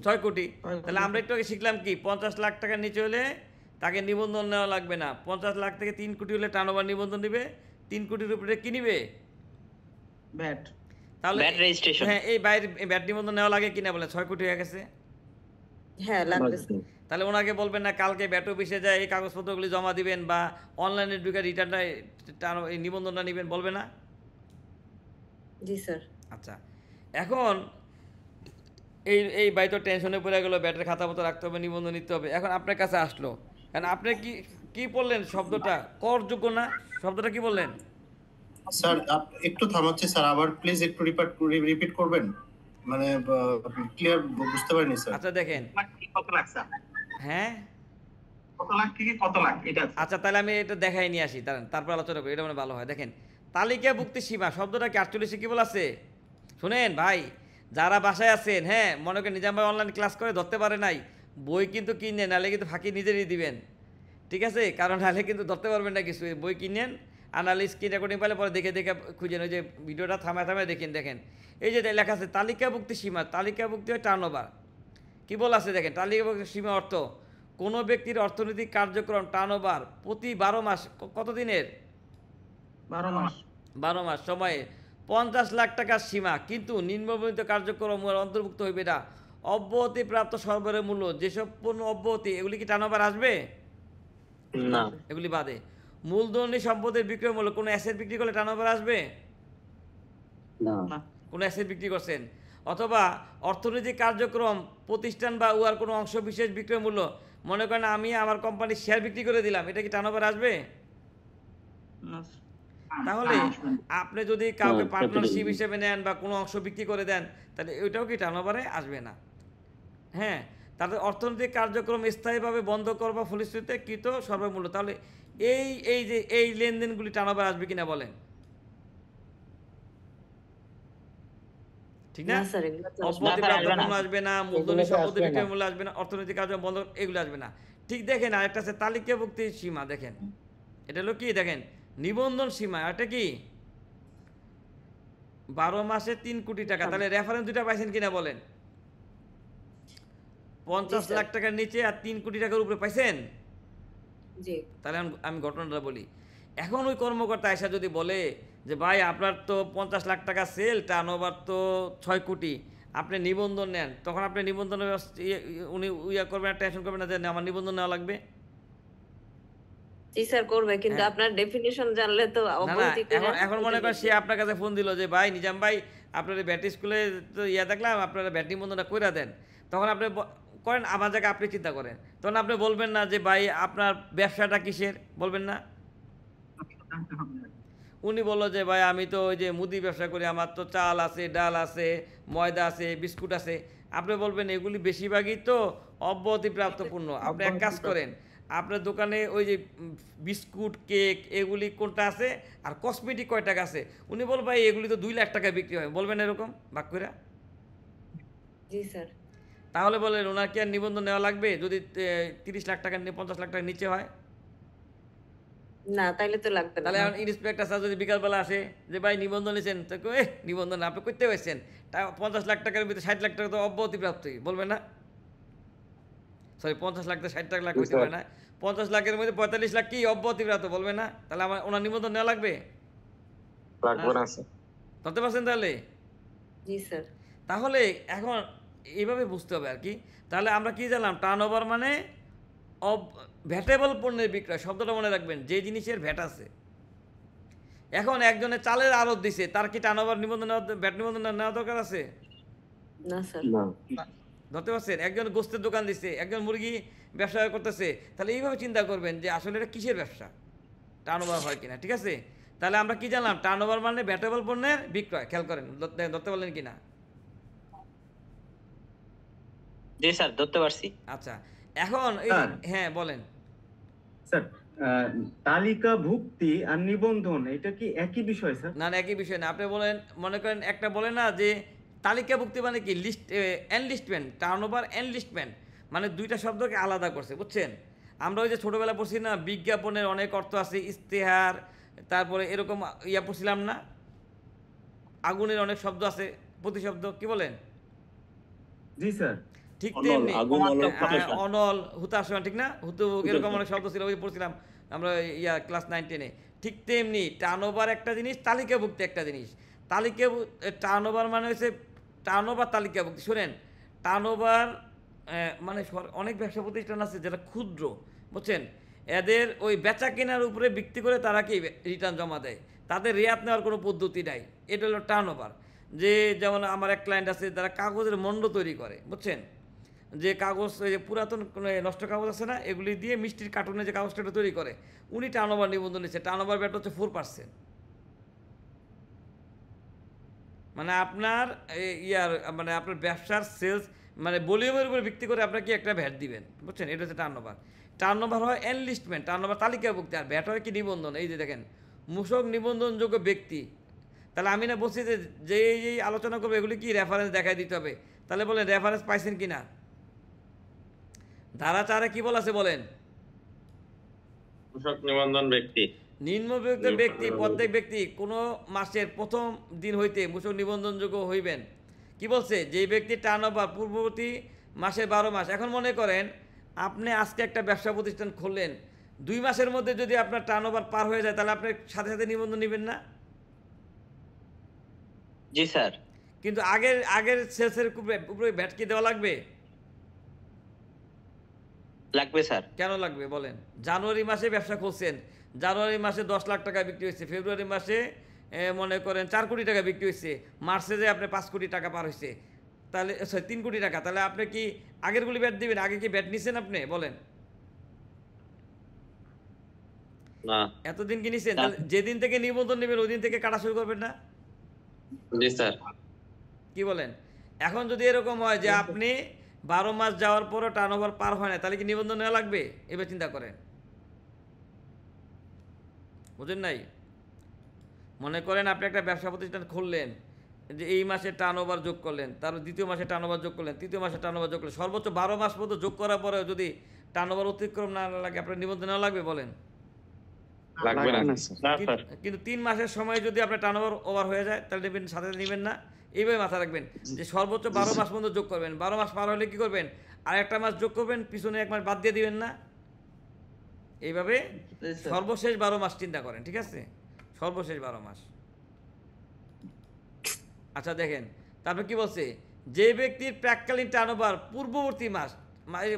6 কোটি। তাহলে আমরা একটু আগে শিখলাম কি, 50 লাখ টাকার নিচে হলে তাকে নিবন্ধন নেওয়া লাগবে না। 50 লাখ থেকে 3 কোটি হলে টার্ন ওভার নিবন্ধন নিবে। 3 কোটির উপরে কি নিবে, ভ্যাট। তাহলে হ্যাঁ, এই বাইরে ভ্যাট নিবন্ধন নেওয়া লাগে কিনা বলে 6 কোটি হয়ে গেছে। হ্যাঁ লাগবে। তাহলে ওনাকে বলবেন না কালকে ব্যাট অফিসে যায় এই কাগজপত্রগুলি জমা দিবেন বা অনলাইনে ঢুকে রিটার্নটা এই নিবন্ধনটা নেবেন, বলবে না? জি স্যার। আচ্ছা, এখন এই বাই তো টেনশনে পড়ে গেলো, ব্যাটের খাতাপত্র রাখতে হবে, নিবন্ধন নিতে হবে। এখন আপনার কাছে আসলো, কারণ আপনি কি বললেন শব্দটা? করযোগ্য না, শব্দটা কি বললেন? স্যার একটু থামাচ্ছি স্যার, আবার প্লিজ একটু রিপিট করবেন, মানে ক্লিয়ার বুঝতে পারিনি স্যার। আচ্ছা দেখেন, কত লাখ স্যার? হ্যাঁ কত লাখ থেকে কত লাখ এটা? আচ্ছা তাহলে আমি এটা দেখাই নিয়ে আসি, তারপর আলোচনা করি, এটা মানে ভালো হয়। দেখেন, তালিকাভুক্তি সীমা শব্দটা কি 48 কি বলা আছে? শুনেন ভাই, যারা বাসায় আছেন, হ্যাঁ মনে করেন নিজাম ভাই অনলাইন ক্লাস করে ধরতে পারে নাই, বই কিন্তু কিনেন, নাহলে কিন্তু ফাঁকি নিজেরই দিবেন, ঠিক আছে? কারণ নাহলে কিন্তু ধরতে পারবেন না কিছু। বই কিনেন, আর নাহলে স্ক্রিন রেকর্ডিং পাইলে পরে দেখে খুঁজেন, ওই যে ভিডিওটা থামায় দেখেন এই যে লেখা আছে তালিকাভুক্তি সীমা। তালিকাভুক্তি হয় টার্নওভার। কি বলা আছে দেখেন, তালিকাভুক্তি সীমা অর্থ কোনো ব্যক্তির অর্থনৈতিক কার্যক্রম টার্নওভার প্রতি 12 মাস, কত দিনের? 12 মাস সময়ে 50 লাখ টাকার সীমা, কিন্তু নিম্নবর্ণিত কার্যক্রম অন্তর্ভুক্ত হইবে না। অব্যাহতিপ্রাপ্ত সরবরাহ মূল্য, যেসব পণ্য অব্যাহতি, এগুলি কি টার্নওভার আসবে? না। এগুলি বাদে মূলধনী সম্পদের বিক্রয় মূল্য, কোনো অ্যাসেট বিক্রি করলে টার্নওভার আসবে না। কোনো অ্যাসেট বিক্রি করছেন, অথবা অর্থনৈতিক কার্যক্রম প্রতিষ্ঠান বা উহার কোনো অংশ বিশেষ বিক্রয় মূল্য, মনে করেন আমি আমার কোম্পানির শেয়ার বিক্রি করে দিলাম, এটা কি টার্নওভার আসবে? তাহলে আপনি যদি কাউকে পার্টনারশিপ হিসেবে নেন বা কোনো অংশ বিক্রি করে দেন, তাহলে ওইটাও কি টার্নওভারে আসবে না। হ্যাঁ, তাদের অর্থনৈতিক কার্যক্রম স্থায়ীভাবে বন্ধ করবা ফলশ্রুতিতে কৃত সর্বমূল্য, তাহলে এই লেনদেনগুলি টার্নওভার আসবে কিনা বলেন? ঠিক না? অব্যাহতিপ্রাপ্ত আসবে না, মূলধনী সম্পদের বিক্রয় মূল্য আসবে না, অর্থনৈতিক কার্যক্রম বন্ধ, এগুলো আসবে না। ঠিক দেখেন, আরেকটা আছে তালিকাভুক্তির সীমা। দেখেন এটা হলো কি, দেখেন নিবন্ধন সীমা, এটা কি 12 মাসে 3 কোটি টাকা। তাহলে রেফারেন্স দুটা পাইছেন কিনা বলেন? 50 লাখ টাকার নিচে আর 3 কোটি টাকার উপরে পাইছেন? জি। তাহলে আমি ঘটনাটা বলি। এখন ওই কর্মকর্তা এসে যদি বলে যে ভাই আপনার তো 50 লাখ টাকা সেল, টার্নওভার তো 6 কোটি, আপনি নিবন্ধন নেন, তখন আপনি নিবন্ধনের উনি করবেন না, টেনশন করবেন না যে আমার নিবন্ধন নেওয়া লাগবে? জি স্যার করবে, কিন্তু আপনার ডেফিনিশন জানলে তো অবগতি করে। এখন মনে করেন সে আপনার কাছে ফোন দিল যে ভাই নিজাম ভাই আপনার ব্যাট স্কুলে তো দেখলাম আপনারা ব্যাট নিবন্ধনটা কইরা দেন, তখন আপনি করেন, আমার জায়গায় আপনি চিন্তা করেন, তখন আপনি বলবেন না যে ভাই আপনার ব্যবসাটা কিসের, বলবেন না? উনি বললো যে ভাই আমি তো ওই যে মুদি ব্যবসা করি, আমার তো চাল আছে, ডাল আছে, ময়দা আছে, বিস্কুট আছে। আপনি বলবেন এগুলি বেশিরভাগই তো অব্যাহতিপ্রাপ্ত পণ্য। আপনি এক কাজ করেন, আপনার দোকানে ওই যে বিস্কুট, কেক, এগুলি কোনটা আছে, আর কসমেটিক কয় টাকা আছে? উনি বলবেন ভাই এগুলি তো 2 লাখ টাকা বিক্রি হয়, বলবেন এরকম ভাগ করে? জি স্যার। তাহলে বলেন ওনার কি আর নিবন্ধন নেওয়া লাগবে যদি 30 লাখ টাকা 50 লাখ টাকার নিচে হয়? না, তাইলে তো লাগবে না। তাহলে এখন ইন্সপেক্টর স্যার যদি বিকালবেলা আসে যে ভাই নিবন্ধন নিয়েছেন, তো নিবন্ধন আপনি করতে পারছেন, 50 লাখ টাকার ভিতরে 60 লাখ টাকা তো অব্যাহতিপ্রাপ্তই, বলবেন না? সরি 50 লাখ থেকে 60 লাখ হইতে পারে না, 50 লাখের মধ্যে 45 লাখ কি অব্যাহতিপ্রাপ্ত, বলবে না? তাহলে আমার ওনার নিবন্ধন নেওয়া লাগবে? ধরতে পারছেন তাহলে? জি স্যার। তাহলে এখন এইভাবে বুঝতে হবে আর কি। তাহলে আমরা কি জানলাম, টার্নওভার মানে ভ্যাটেবল পণ্যের বিক্রয়, শব্দটা মনে রাখবেন, যে জিনিসের ভ্যাট আছে। এখন একজনের চালের আড়ত দিছে, তার কি টার্নওভার নিবন্ধন ভ্যাট নিবন্ধন নেওয়া দরকার আছে? না স্যার। ধরতে পারছেন? একজন গোস্তের দোকান দিছে, একজন মুরগি ব্যবসা করতেছে, তাহলে এইভাবে চিন্তা করবেন যে আসলে এটা কিসের ব্যবসা, টার্নওভার হয় কিনা। ঠিক আছে, তাহলে আমরা কি জানলাম, টার্নওভার মানে ভ্যাটেবল পণ্যের বিক্রয়। খেয়াল করেন, ধরতে পারলেন কিনা? জি স্যার, ধরতে পারছি। আচ্ছা, এখন হ্যাঁ বলেন স্যার। তালিকাভুক্তি আর নিবন্ধন এটা কি একই বিষয় স্যার? না, একই বিষয় না। আপনি বলেন, মনে করেন একটা বলে না যে তালিকাভুক্তি মানে কি, লিস্ট এনলিস্টমেন্ট, টার্নওভার এনলিস্টমেন্ট, মানে দুইটা শব্দকে আলাদা করছে, বুঝছেন? আমরা ওই যে ছোটবেলা পড়ছি না, বিজ্ঞাপনের অনেক অর্থ আছে, ইস্তেহার, তারপরে এরকম পড়ছিলাম না, আগুনের অনেক শব্দ আছে, প্রতিশব্দ, কি বলেন? জি স্যার। ঠিক তেমনি অনল, হুতাশন, ঠিক না, হুতু, এরকম অনেক শব্দ ছিল, ওই পড়ছিলাম আমরা ক্লাস 9-10-এ। ঠিক তেমনি টার্নওভার একটা জিনিস, তালিকাভুক্তি একটা জিনিস। টার্নওভার মানে হচ্ছে টার্নওভার তালিকাভুক্তি। শোনেন, টার্নওভার মানে অনেক ব্যবসা প্রতিষ্ঠান আছে যারা ক্ষুদ্র, বুঝছেন, এদের ওই বেচা কেনার উপরে ভিত্তি করে তারা কি রিটার্ন জমা দেয়, তাদের রেয়াত নেওয়ার কোনো পদ্ধতি নাই। এটা হলো টার্ন ওভার। যে যেমন আমার এক ক্লায়েন্ট আছে যারা কাগজের মণ্ড তৈরি করে, বুঝছেন, যে কাগজ, ওই যে পুরাতন নষ্ট কাগজ আছে না, এগুলি দিয়ে মিষ্টির কার্টুনে যে কাগজটা তৈরি করে, উনি টার্ন ওভার নিবন্ধন নিচ্ছে। টার্ন ওভার ব্যাট হচ্ছে 4%। মানে আপনার মানে আপনার ব্যবসার সেলস মানে ভলিউমের উপর ভিত্তি করে আপনাকে একটা ভ্যাট দিবেন, বুঝছেন, এটা হচ্ছে টার্ন ওভার। টার্ন ওভার হয় এনলিস্টমেন্ট, টার্ন ওভার তালিকাভুক্তি, আর ভ্যাট হয় কি নিবন্ধন। এই যে দেখেন মূসক নিবন্ধনযোগ্য ব্যক্তি, তাহলে আমি না বলছি যে এই আলোচনা করবো এগুলি কি রেফারেন্স দেখাই দিতে হবে, তাহলে বলেন রেফারেন্স পাইছেন কিনা? ধারা 4-এ কি বলা আছে বলেন? মূসক নিবন্ধন ব্যক্তি, নিম্নবিত্ত ব্যক্তি প্রত্যেক ব্যক্তি কোনো মাসের প্রথম দিন হইতে মূসক নিবন্ধনযোগ্য হইবেন। কি বলছে? যেই ব্যক্তি টার্নওভার পূর্ববর্তী মাসের 12 মাস। এখন মনে করেন আপনি আজকে একটা ব্যবসা প্রতিষ্ঠান খুললেন, 2 মাসের মধ্যে যদি আপনার টার্নওভার পার হয়ে যায়, তাহলে আপনি সাথে সাথে নিবন্ধন নেবেন না? জি স্যার। কিন্তু আগের সেলসের উপরে ভ্যাট কি দেওয়া লাগবে? লাগবে স্যার। কেন লাগবে বলেন? জানুয়ারি মাসে ব্যবসা খুলছেন, জানুয়ারি মাসে 10 লাখ টাকা বিক্রি হয়েছে, ফেব্রুয়ারি মাসে মনে করেন 4 কোটি টাকা বিক্রি হয়েছে, মার্চে যে আপনি 5 কোটি টাকা পার হয়েছে, তাহলে 3 কোটি টাকা, তাহলে আপনি কি আগেরগুলি ব্যাট দিবেন? আগে কি ব্যাট নিছেন আপনি বলেন? না। এতদিন কি নিছেন? তাহলে যেদিন থেকে নিবন্ধন নেবেন ওই দিন থেকে কাটা শুরু করবেন না? জি স্যার। কি বলেন? এখন যদি এরকম হয় যে আপনি 12 মাস যাওয়ার পরও টার্নওভার পার হয় না, তাহলে কি নিবন্ধন নেওয়া লাগবে? এবার চিন্তা করেন, বুঝেন নাই? মনে করেন আপনি একটা ব্যবসা প্রতিষ্ঠান খুললেন, যে এই মাসে টার্নওভার যোগ করলেন, তার দ্বিতীয় মাসে টার্নওভার যোগ করলেন, তৃতীয় মাসে টার্নওভার যোগ করলেন, সর্বোচ্চ 12 মাস পর্যন্ত যোগ করার পরে যদি টার্নওভার অতিক্রম না লাগে, আপনার নিবন্ধন নেওয়া লাগবে বলেন? লাগবে না। কিন্তু 3 মাসের সময় যদি আপনার টার্নওভার ওভার হয়ে যায়, তাহলে নেবেন, সাথে নেবেন না। এইভাবে মাথা রাখবেন যে সর্বোচ্চ 12 মাস পর্যন্ত যোগ করবেন। 12 মাস পার হলে কি করবেন? আর একটা মাস যোগ করবেন, পিছনে 1 মাস বাদ দিয়ে দিবেন না। এইভাবে সর্বশেষ 12 মাস চিন্তা করেন, ঠিক আছে? সর্বশেষ 12 মাস। আচ্ছা দেখেন, তারপর কি বলছে? যে ব্যক্তির প্রাক্কালীন টার্নওভার পূর্ববর্তী মাস,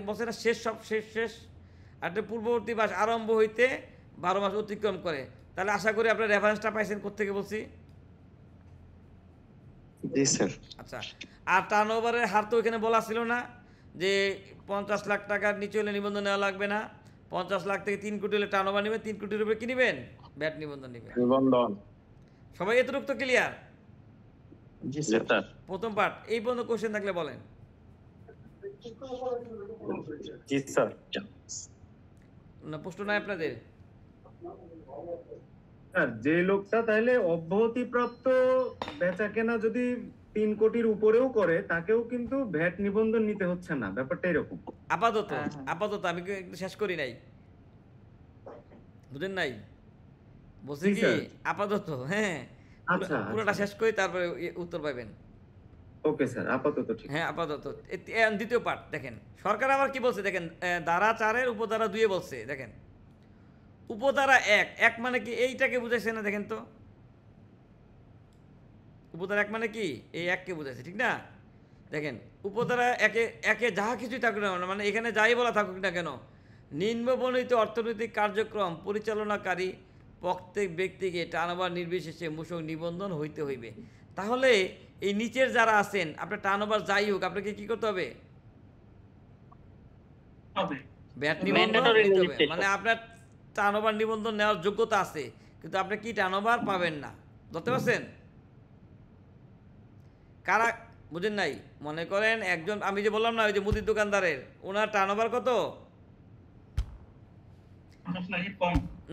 বলছে না শেষ, সব শেষ আর পূর্ববর্তী মাস আরম্ভ হইতে 12 মাস অতিক্রম করে, তাহলে আশা করি আপনার রেফারেন্সটা পাইছেন কোত্থেকে বলছি? জি স্যার। আচ্ছা, আর টার্নওভারের হার তো এখানে বলা ছিল না যে 50 লাখ টাকার নিচে হলে নিবন্ধন নেওয়া লাগবে না, 50 লাখ থেকে 3 কোটি হলে টার্নওভার নেবেন, 3 কোটির উপরে কি নেবেন? ব্যাট নিবন্ধন নেবেন। নিবন্ধন। সবাই এতটুকু তো ক্লিয়ার? জি স্যার। প্রথম পার্ট। এই পর্যন্ত কোশ্চেন থাকলে বলেন। জি স্যার। না প্রশ্ন নাই আপনাদের? স্যার, যে লোকটা তাহলে অব্যাহতিপ্রাপ্ত বেচা কেনা যদি 3 কোটির উপরেও করে, তাকেও কিন্তু ভ্যাট নিবন্ধন নিতে হচ্ছে না, ব্যাপারটা এরকম। আপাতত আমি একটু শেষ করি নাই, বুঝেন নাই? বলছি কি আপাতত, হ্যাঁ, পুরোটা শেষ করি তারপরে উত্তর পাবেন। ওকে স্যার, আপাতত ঠিক। হ্যাঁ আপাতত। দ্বিতীয় পার্ট দেখেন, সরকার আবার কি বলছে দেখেন, ধারা 4-এর উপধারা 2-এ বলছে, দেখেন উপধারা 1 মানে কি? এইটাকে বুঝাইছে না? দেখেন তো উপধারা 1 মানে কি? এই 1কে বুঝাইছে, ঠিক না? দেখেন উপধারা 1-এ যাহা কিছুই থাকুক না, মানে এখানে যাই বলা থাকুক না কেন, নিম্নবর্ণিত অর্থনৈতিক কার্যক্রম পরিচালনাকারী প্রত্যেক ব্যক্তিকে টার্নওভার নির্বিশেষে মূসক নিবন্ধন হইতে হইবে। তাহলে এই নিচের যারা আছেন, আপনার টার্নওভার যাই হোক, আপনাকে কি করতে হবে? ব্যাট নিবন্ধন নিতে হবে। মানে আপনার টার্নওভার নিবন্ধন নেওয়ার যোগ্যতা আছে, কিন্তু আপনি কি টার্নওভার পাবেন না। ধরতে পারছেন? কারা বুঝেন নাই? মনে করেন একজন, আমি যে বললাম না ওই যে মুদির দোকানদারের, ওনার টার্নওভার কত?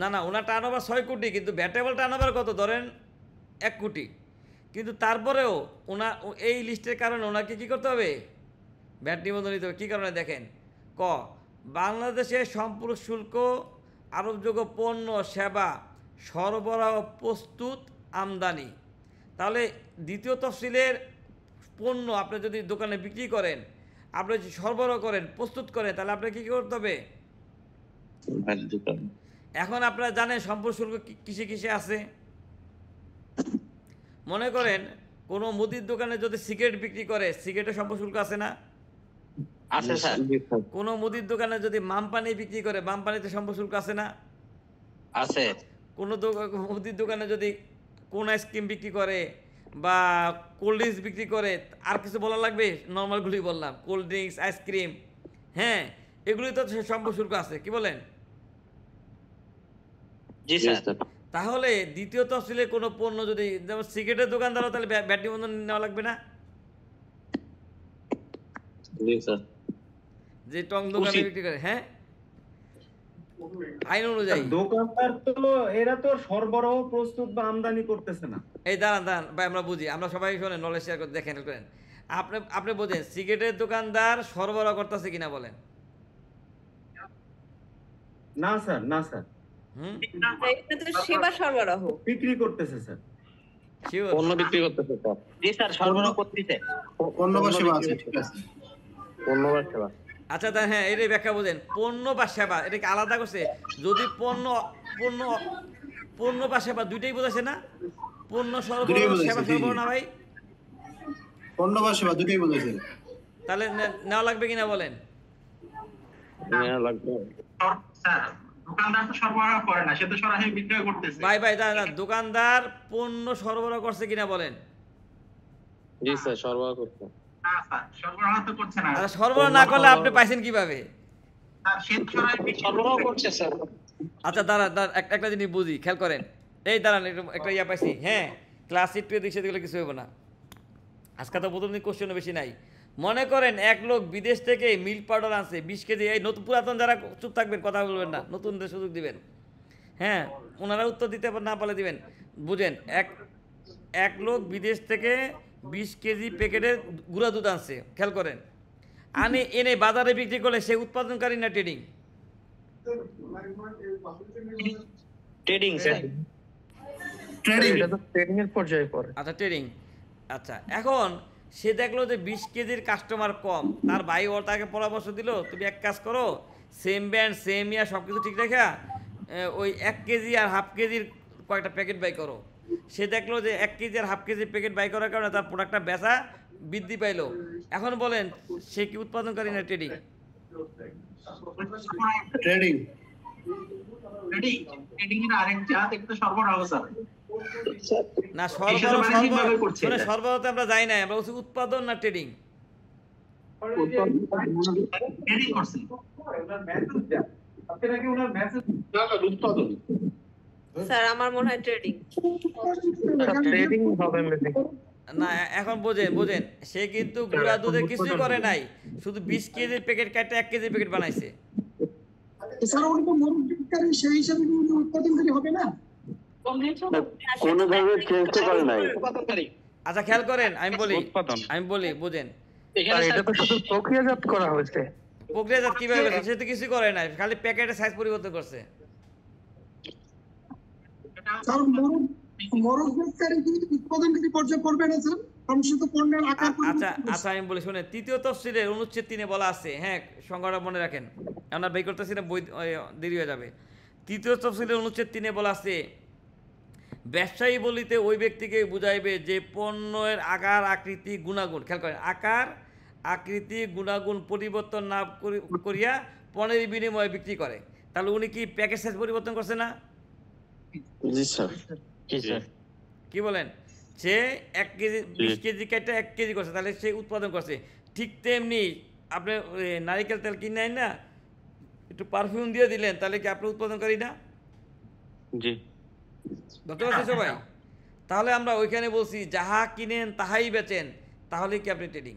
না ওনার টার্নওভার 6 কোটি, কিন্তু ভ্যাটেবল টার্নওভার কত? ধরেন 1 কোটি। কিন্তু তারপরেও এই লিস্টের কারণে ওনাকে কি করতে হবে? ভ্যাট নিবন্ধন নিতে হবে। কী কারণে? দেখেন, বাংলাদেশে সম্পূর্ণ শুল্ক আরোপযোগ্য পণ্য সেবা সরবরাহ প্রস্তুত আমদানি। তাহলে দ্বিতীয় তফসিলের পণ্য আপনি যদি দোকানে বিক্রি করেন, আপনি যদি সরবরাহ করেন, প্রস্তুত করেন, তাহলে আপনাকে কী করতে হবে? এখন আপনারা জানেন সম্পূর্ণ শুল্ক কিসে কিসে আছে। মনে করেন কোনো মুদির দোকানে যদি সিগারেট বিক্রি করে, সিগারেটের সম্পূর্ণ শুল্ক আছে না? আছে স্যার। কোন মুদির দোকানে যদি মামপানি বিক্রি করে, মামপানিতে সম্পদ শুল্ক আছে না? আছে। কোন মুদির দোকানে যদি কোন আইসক্রিম বিক্রি করে বা কোল্ড ড্রিঙ্কস বিক্রি করে, আর কিছু বলা লাগবে? নর্মালগুলি বললাম, কোল্ড ড্রিঙ্কস, আইসক্রিম, হ্যাঁ, এগুলি তো সম্পদ শুল্ক আছে, কি বলেন? জি স্যার। তাহলে দ্বিতীয় তফসিলে কোনো পণ্য যদি, যেমন সিগারেটের দোকানদারও, তাহলে ভ্যাট নিবন্ধন নেওয়া লাগবে না? জি স্যার। যে টং দোকানে বিক্রি করে, হ্যাঁ, আইন অনুযায়ী। দোকানদার তো এরা তো সরবরাহ, প্রস্তুত বা আমদানি করতেছে না। এই দাঁড়ান ভাই, আমরা বুঝি, আমরা সবাই শোনেন, নলেজ শেয়ার করে দেখেন করেন। আপনি বোঝেন সিগারেটের দোকানদার সরবরাহ করতেছে কিনা বলেন? না স্যার, না স্যার। এটা তো সেবা সরবরাহ। বিক্রি করতেছে স্যার। পণ্য বিক্রি করতেছে স্যার। জি স্যার, সরবরাহ করতেছে। পণ্য বা সেবা আছে, ঠিক আছে। পণ্য বা সেবা। আচ্ছা হ্যাঁ, এটাই ব্যাখ্যা বোঝেন। পণ্য বা সেবা এটাকে আলাদা করছে। যদি পণ্য বা সেবা দুইটাই বোঝাচ্ছে না? পণ্য সরবরাহ, সেবা সরবরাহ না ভাই? পণ্য বা সেবা দুটোই বোঝাচ্ছে। তাহলে নেওয়া লাগবে কিনা বলেন? নেওয়া লাগবে স্যার। দোকানদার তো সরবরাহ করে না, সে তো সরাসরি বিক্রয় করতেছে। ভাই দাঁড়ান, দোকানদার পণ্য সরবরাহ করছে কিনা বলেন? জি স্যার, সরবরাহ করতে। না স্যার, সরবরাহ তো করছে না। আচ্ছা, সরবরাহ না করলে আপনি পাইছেন কিভাবে? স্যার, সে তো সরাসরি সরবরাহ করছে স্যার। আচ্ছা দাঁড়ান, একটা জিনিস বুঝি, খেয়াল করেন। এই দাঁড়ান, একটা ইয়া পাইছি, হ্যাঁ, ক্লাস 8 দিকে সেদিকে কিছু হবে না। আজকে তো প্রথম দিন কোশ্চেনও বেশি নাই। মনে করেন এক লোক বিদেশ থেকে মিল্ক পাউডার আনছে 20 কেজি। এই নতুন পুরাতন যারা চুপ থাকবেন, কথা বলবেন না, নতুনদের সুযোগ দিবেন, হ্যাঁ, ওনারা উত্তর দিতে না পারলে দিবেন। বুঝেন, এক লোক বিদেশ থেকে 20 কেজি প্যাকেটের গুঁড়া দুধ আনছে, খেয়াল করেন, এনে বাজারে বিক্রি করলে সে উৎপাদনকারী না ট্রেডিং? Trading sir. ট্রেডিং এর পর্যায়ে পড়ে। আচ্ছা, ট্রেডিং। আচ্ছা, এখন সে দেখলো যে 20 কেজির কাস্টমার কম, তার ভাই ওর তাকে পরামর্শ দিল, তুমি এক কাজ করো, সেম ব্যান্ড, সেম ইয়া, সব কিছু ঠিক রেখা ওই 1 কেজি আর হাফ কেজির কয়েকটা প্যাকেট বাই করো। সে দেখলো যে 1 কেজি আর হাফ কেজির প্যাকেট বাই করার কারণে তার প্রোডাক্টটা বেচা বৃদ্ধি পাইলো। এখন বলেন, সে কি উৎপাদনকারী না ট্রেডিং? ট্রেডিং। ট্রেডিং এর আরেক জাত, এটা তো সরবরাহ স্যার। না, সরবরাহতে আমরা যাই না, আমরা বলছি উৎপাদন না ট্রেডিং? ট্রেডিং করছে। স্যার আমার মনে হয় ট্রেডিং। ট্রেডিং হবে মেবি। না, এখন বোঝেন, সে কিন্তু গুঁড়া দুধে কিছুই করে নাই, শুধু 20 কেজির প্যাকেট কাটে 1 কেজির প্যাকেট বানাইছে। স্যার উনি তো মরুদ্দিনকারী, সেই হিসাবে উনি উৎপাদনকারী হবে না? কোনোভাবে চেঞ্জ করে নাই। আচ্ছা, খেয়াল করেন, আমি বলি বুঝেন, এটা তো শুধু প্রক্রিয়াজাত করা হয়েছে। প্রক্রিয়াজাত কিভাবে হয়েছে? সে তো কিছু করে নাই, খালি প্যাকেটের সাইজ পরিবর্তন করছে। স্যার মরুদ্দিনকারী কি উৎপাদনকারী পর্যায়ে পড়বে না স্যার? কারণ সে তো পণ্যের আকার। আচ্ছা আমি বলি, শুনে, তৃতীয় তফসিলের অনুচ্ছেদ 3 বলা আছে, হ্যাঁ, সংজ্ঞাটা মনে রাখেন, আমরা বের করতেছি না, বই দেরি হয়ে যাবে। তৃতীয় তফসিলের অনুচ্ছেদ 3 বলা আছে, ব্যবসায়ী বলিতে ওই ব্যক্তিকে বুঝাইবে যে পণ্যের আকার, আকৃতি, গুণাগুণ, খেয়াল করেন, আকার, আকৃতি, গুণাগুণ পরিবর্তন না করিয়া পণ্যের বিনিময়ে বিক্রি করে। তাহলে উনি কি প্যাকেজ সাইজ পরিবর্তন করছে না? জি স্যার। জি স্যার। কি বলেন? সে 1 কেজি 20 কেজি কেটে 1 কেজি করছে, তাহলে সে উৎপাদন করছে। ঠিক তেমনি আপনি নারিকেল তেল কিনে আইন না, একটু পারফিউম দিয়ে দিলেন, তাহলে কি আপনি উৎপাদনকারী না? জি। ধরতে পারছি সবাই? তাহলে আমরা ওইখানে বলছি যাহা কিনেন তাহাই বেচেন, তাহলে কি আপনি ট্রেডিং?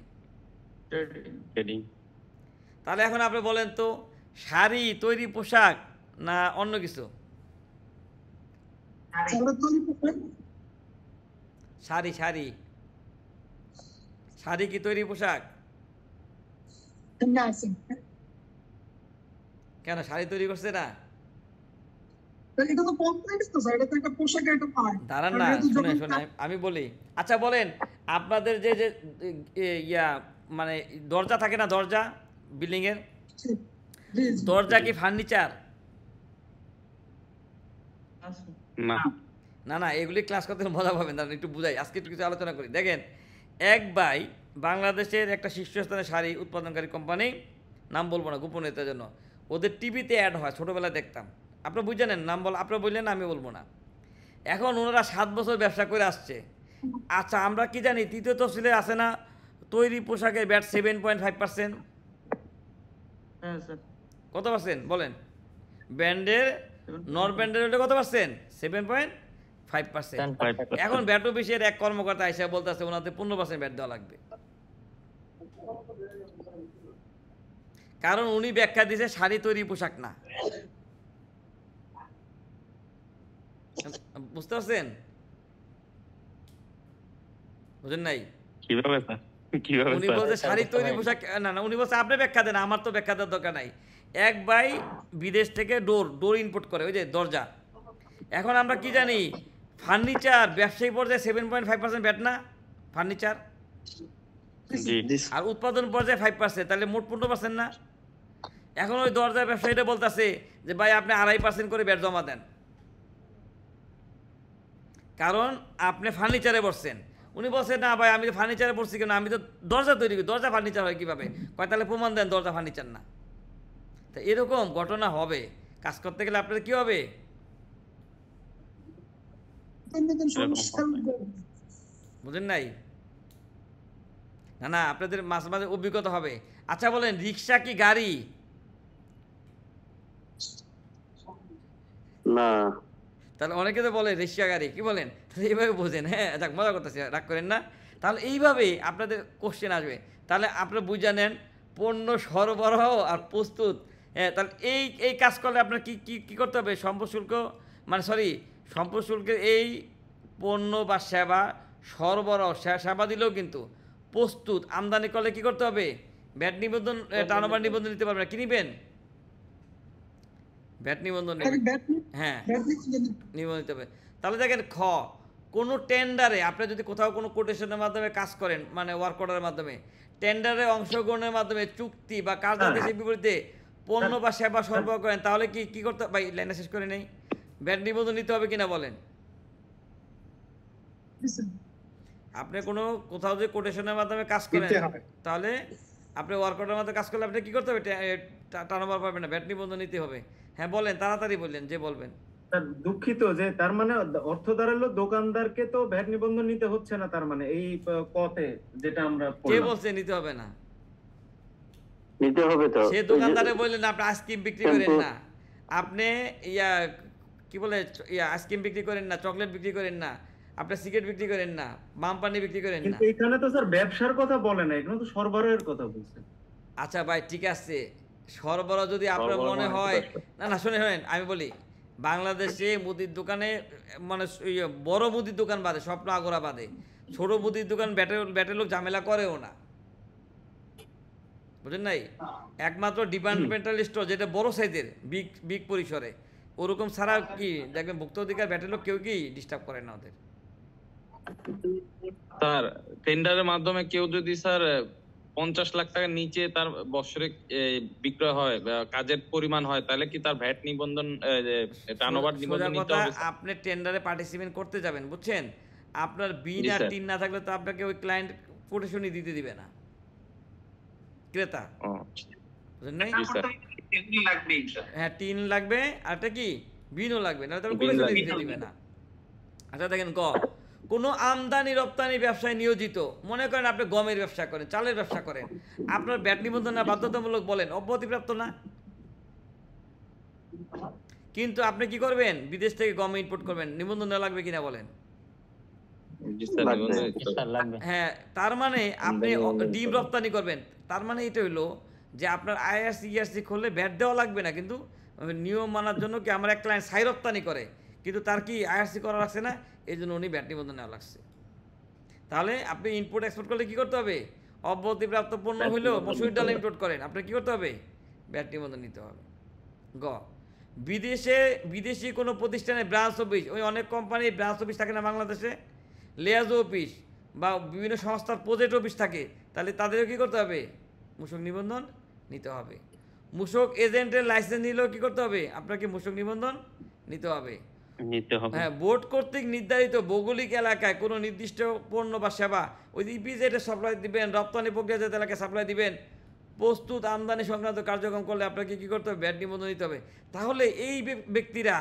ট্রেডিং। তাহলে এখন আপনি বলেন তো, শাড়ি, তৈরি পোশাক না অন্য কিছু? শাড়ি কি তৈরি পোশাক? কেন, শাড়ি তৈরি করছে না? দাঁড়ান না, শুনে আমি বলি। আচ্ছা বলেন, আপনাদের যে ইয়া মানে দরজা থাকে না, দরজা বিল্ডিং এর, দরজা কি ফার্নিচার? না, এগুলি ক্লাস করতে মজা পাবেন, একটু বুঝাই, আজকে একটু কিছু আলোচনা করি। দেখেন, এক ভাই বাংলাদেশের একটা শীর্ষস্থানের শাড়ি উৎপাদনকারী কোম্পানি, নাম বলবো না গোপনীয়তার জন্য, ওদের টিভিতে অ্যাড হয়, ছোটোবেলায় দেখতাম। আপনারা বুঝে নেন, নাম বল, আপনারা বললেন আমি বলবো না। এখন ওনারা 7 বছর ব্যবসা করে আসছে। আচ্ছা আমরা কি জানি, তৃতীয় তফসিলে আছে না তৈরি পোশাকের ব্যাট 7.5%? হ্যাঁ স্যার। কত পার্সেন্ট বলেন? ব্র্যান্ডের নন ব্র্যান্ডের হলে কত পার্সেন্ট? 7.5%। এখন ব্যাট অফিসের এক কর্মকর্তা এসে বলতেছে ওনাদের 15% ব্যাট দেওয়া লাগবে, কারণ উনি ব্যাখ্যা দিয়েছে শাড়ি তৈরি পোশাক না। বুঝতে পারছেন? বুঝেন নাই? কিভাবে স্যার? কিভাবে উনি স্যার? বলছে শাড়ি তৈরি পোশাক না, না উনি বলছে আপনি ব্যাখ্যা দেন, আমার তো ব্যাখ্যা দেওয়ার দরকার নাই। এক ভাই বিদেশ থেকে ডোর ইম্পোর্ট করে, ওই যে দরজা। এখন আমরা কি জানি, ফার্নিচার ব্যবসায়ী পর্যায়ে 7.5% ব্যাট না ফার্নিচার, আর উৎপাদন পর্যায়ে 5%, তাহলে মোট 15% না? এখন ওই দরজার ব্যবসায়ীটা বলতেছে যে ভাই আপনি 2.5% করে ব্যাট জমা দেন, কারণ আপনি ফার্নিচারে বসছেন। উনি বলছেন না ভাই আমি তো ফার্নিচারে পড়ছি কেন, আমি তো দরজা তৈরি করি, দরজা ফার্নিচার হয় কীভাবে? কয় তাহলে প্রমাণ দেন দরজা ফার্নিচার না। তা এরকম ঘটনা হবে, কাজ করতে গেলে আপনাদের কী হবে? বুঝেন নাই? না না আপনাদের মাঝে মাঝে অভিজ্ঞতা হবে। আচ্ছা বলেন, রিক্সা কি গাড়ি? না। তাহলে অনেকে তো বলে রিক্সা গাড়ি, কি বলেন? তাহলে এইভাবে বোঝেন। হ্যাঁ যাক, মজা করতেছি, রাগ করেন না। তাহলে এইভাবেই আপনাদের কোশ্চেন আসবে। তাহলে আপনারা বুঝে নেন পণ্য সরবরাহ আর প্রস্তুত। হ্যাঁ, তাহলে এই কাজ করলে আপনার কি করতে হবে? সম্পদ শুল্ক সম্পদ শুল্কের এই পণ্য বা সেবা সরবরাহ সেবা দিলেও কিন্তু প্রস্তুত আমদানি করলে কি করতে হবে? ভ্যাট নিবন্ধন, টার্নওভার নিবন্ধন নিতে পারবেন না। কি নিবেন? ভ্যাট নিবন্ধন নেবেন। হ্যাঁ নিবন্ধন নিতে হবে। তাহলে দেখেন কোনো টেন্ডারে আপনি যদি কোথাও কোনো কোটেশনের মাধ্যমে কাজ করেন, মানে ওয়ার্ক অর্ডারের মাধ্যমে, টেন্ডারে অংশগ্রহণের মাধ্যমে চুক্তি বা কার্যাদেশের বিপরীতে পণ্য বা সেবা সরবরাহ করেন, তাহলে কি করতে ভাই লাইনে শেষ করে নেই, ভ্যাট নিবন্ধন নিতে হবে কিনা বলেন? আপনি কোথাও যদি কোটেশনের মাধ্যমে কাজ করেন, তাহলে আপনি ওয়ার্ক অর্ডারের মাধ্যমে কাজ করলে আপনি কি করতে হবে? টার্নওভার পাবেন না, ভ্যাট নিবন্ধন নিতে হবে। হ্যাঁ বলেন, তাড়াতাড়ি বললেন, যে বলবেন। দুঃখিত যে তার মানে অর্থ দাঁড়ালো দোকানদারকে তো ভ্যাট নিবন্ধন নিতে হচ্ছে না, তার মানে এই পথে যেটা আমরা কে বলছে নিতে হবে না? নিতে হবে তো। সে দোকানদারে বললেন আপনি আইসক্রিম বিক্রি করেন না, আপনি কি বলে আইসক্রিম বিক্রি করেন না, চকলেট বিক্রি করেন না, আপনি সিগারেট বিক্রি করেন না, বাম পানি বিক্রি করেন না। কিন্তু এখানে তো স্যার ব্যবসার কথা বলে না, এখানে তো সরবরাহের কথা বলছে। আচ্ছা ভাই ঠিক আছে, সরবরাহ যদি আপনার মনে হয়, না শোনেন আমি বলি, বাংলাদেশে মুদির দোকানে মানে বড় মুদির দোকান বাদে, স্বপ্ন আগোরা বাদে, ছোট মুদির দোকান ব্যাটের লোক ঝামেলা করেও না, বুঝলেন নাই? একমাত্র ডিপার্টমেন্টাল স্টোর যেটা বড় সাইজের বিগ পরিসরে, ওরকম ছাড়া কি দেখবেন ভোক্তা অধিকার ব্যাটের লোক কেউ কি ডিস্টার্ব করে না ওদের। স্যার টেন্ডারের মাধ্যমে কেউ যদি স্যার 50 লাখ টাকার নিচে তার বছরে বিক্রয় হয় বা কাজের পরিমাণ হয়, তাহলে কি তার ভ্যাট নিবন্ধন টার্নওভার নিবন্ধন নিতে হবে? আপনি টেন্ডারে পার্টিসিপেট করতে যাবেন, বুঝছেন? আপনার বিন আর টিন না থাকলে তো আপনাকে ওই ক্লায়েন্ট কোটেশনই দিতে দিবে না ক্রেতা, বুঝলেন নাই? হ্যাঁ টিন লাগবে, আর একটা কি বিনও লাগবে, না তবে কোটেশনই দিতে দিবে না। আচ্ছা দেখেন, কোনো আমদানি রপ্তানি ব্যবসায় নিয়োজিত, মনে করেন আপনি গমের ব্যবসা করেন, চালের ব্যবসা করেন, আপনার ভ্যাট নিবন্ধন না বাধ্যতামূলক বলেন, অব্যাহতিপ্রাপ্ত না? কিন্তু আপনি কি করবেন? বিদেশ থেকে গম ইম্পোর্ট করবেন, নিবন্ধন নেওয়া লাগবে কিনা বলেন? হ্যাঁ, তার মানে আপনি ডিম রপ্তানি করবেন, তার মানে এটা হইলো যে আপনার IRC করলে ভ্যাট দেওয়া লাগবে না, কিন্তু নিয়ম মানার জন্য কি আমার এক ক্লায়েন্ট ছাই রপ্তানি করে, কিন্তু তার কি IRC করা লাগছে না, এই জন্য উনি ভ্যাট নিবন্ধন নেওয়া লাগছে। তাহলে আপনি ইম্পোর্ট এক্সপোর্ট করলে কি করতে হবে? অব্যাহতিপ্রাপ্ত পণ্য হইলেও মসুর ডাল ইম্পোর্ট করেন, আপনার কি করতে হবে? ভ্যাট নিবন্ধন নিতে হবে। বিদেশি কোনো প্রতিষ্ঠানে ব্রাঞ্চ অফিস, ওই অনেক কোম্পানির ব্রাঞ্চ অফিস থাকে না বাংলাদেশে, লেয়াজ অফিস বা বিভিন্ন সংস্থার প্রজেক্ট অফিস থাকে, তাহলে তাদেরও কী করতে হবে? মূসক নিবন্ধন নিতে হবে। মূসক এজেন্টের লাইসেন্স নিলেও কী করতে হবে? আপনাকে মূসক নিবন্ধন নিতে হবে। নিতে হবে। হ্যাঁ, বোর্ড কর্তৃক নির্ধারিত ভৌগোলিক এলাকায় কোনো নির্দিষ্ট পণ্য বা সেবা ওই ইপিজেডে সাপ্লাই দিবেন, রপ্তানি প্রক্রিয়াজাত এলাকায় সাপ্লাই দিবেন, প্রস্তুত আমদানি সংক্রান্ত কার্যক্রম করলে আপনাকে কী করতে হবে? ভ্যাট নিবন্ধন দিতে হবে। তাহলে এই ব্যক্তিরা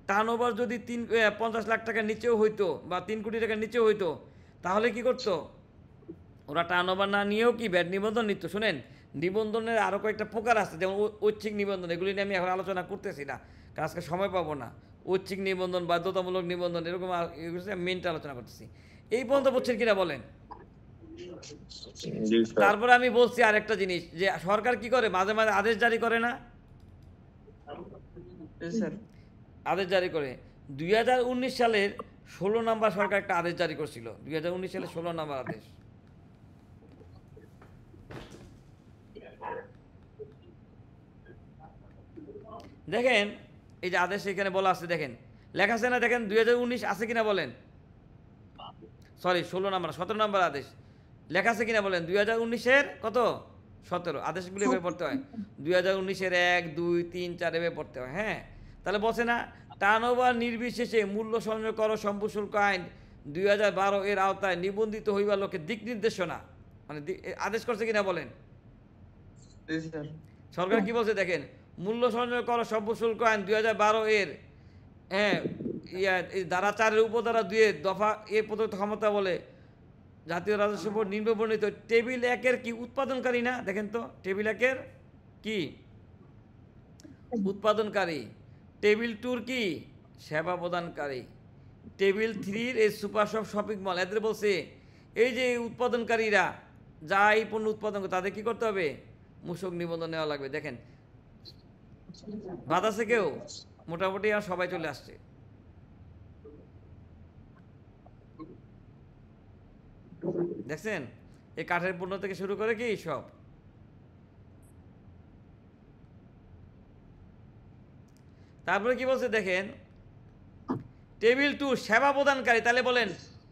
টার্নওভার যদি 50 লাখ টাকার নিচেও হইতো বা 3 কোটি টাকার নিচেও হইতো, তাহলে কি করতো? ওরা টার্নওভার না নিয়েও কি ভ্যাট নিবন্ধন নিত। শুনেন, নিবন্ধনের আরও কয়েকটা প্রকার আছে, যেমন ঐচ্ছিক নিবন্ধন, এগুলি নিয়ে আমি এখন আলোচনা করতেছি না, কারণ আজকে সময় পাবো না। ঐচ্ছিক নিবন্ধন, বাধ্যতামূলক নিবন্ধন, এরকম মেনটা আলোচনা করতেছি। এই পর্যন্ত বুঝছেন কিনা বলেন? তারপরে আমি বলছি আরেকটা জিনিস, যে সরকার কি করে, মাঝে মাঝে আদেশ জারি করে না? আদেশ জারি করে। 2019 সালের 16 নম্বর সরকার একটা আদেশ জারি করছিল, 2019 সালের 16 নম্বর আদেশ। দেখেন এই যে আদেশ এখানে বলা আছে, দেখেন লেখা আছে না, দেখেন 2019 আছে কিনা বলেন, সরি 16 নম্বর 17 নম্বর আদেশ লেখা আছে কিনা বলেন? 2019-এর কত? 17। আদেশগুলি এভাবে পড়তে হয়, 2019-এর 1, 2, 3, 4 এভাবে পড়তে হয়। হ্যাঁ, তাহলে বলছে না, টার্নওভার নির্বিশেষে মূল্য সংযোগ কর সম্পূর্ণ শুল্ক আইন 2012 এর আওতায় নিবন্ধিত হইবার লোকের দিক নির্দেশনা, মানে আদেশ করছে কিনা বলেন? সরকার কি বলছে দেখেন, মূল্য সংযোগ কর সম্পূর্ণ শুল্ক আইন 2012 এর ধারা 4-এর উপধারা 2 দফা এ প্রদত্ত ক্ষমতা বলে জাতীয় রাজস্ব বোর্ড নিম্নবর্ণিত টেবিল 1-এর কি উৎপাদনকারী না? দেখেন তো, টেবিল 1-এর কি উৎপাদনকারী, টেবিল 2-র কি সেবা প্রদানকারী, টেবিল 3-র এই সুপার শপ শপিং মল, এদের বলছে এই যে উৎপাদনকারীরা যা এই পণ্য উৎপাদন করে তাদের কি করতে হবে? মূসক নিবন্ধন নেওয়া লাগবে। দেখেন বাদ আছে কেউ? মোটামুটি আর সবাই চলে আসছে। দেখছেন, এই কাঠের পণ্য থেকে শুরু করে কি সব। তারপরে কি বলছে দেখেন, টেবিল 2 সেবা প্রদানকারী, তাহলে বলেন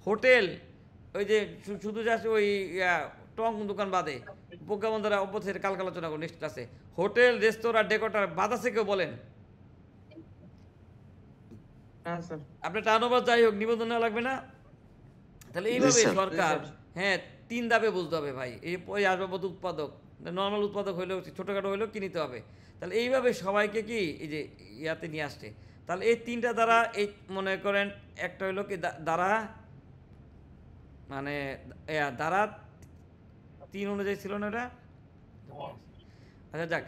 হোটেল, ওই যে শুধু জাস্ট ওই টং দোকান বাদে, প্রজ্ঞাপন দ্বারা অপথের কালকে আলোচনা করুন নেক্সট ক্লাসে। হোটেল, রেস্তোরাঁ, ডেকোরেটর বাদ আছে কেউ বলেন? আপনার টার্নওভার যাই হোক নিবন্ধন নেওয়া লাগবে না? তাহলে এইভাবে সরকার, হ্যাঁ 3 ধাপে বুঝতে হবে ভাই। এই আসবাবপত্র উৎপাদক, নর্মাল উৎপাদক হইলেও ছোটোখাটো হইলেও কি নিতে হবে। তাহলে এইভাবে সবাইকে কি এই যে ইয়াতে নিয়ে আসছে। তাহলে এই 3টা দ্বারা, এই মনে করেন একটা হইলো কি দ্বারা, মানে দ্বারা 3 অনুযায়ী ছিল না এটা। আচ্ছা যাক,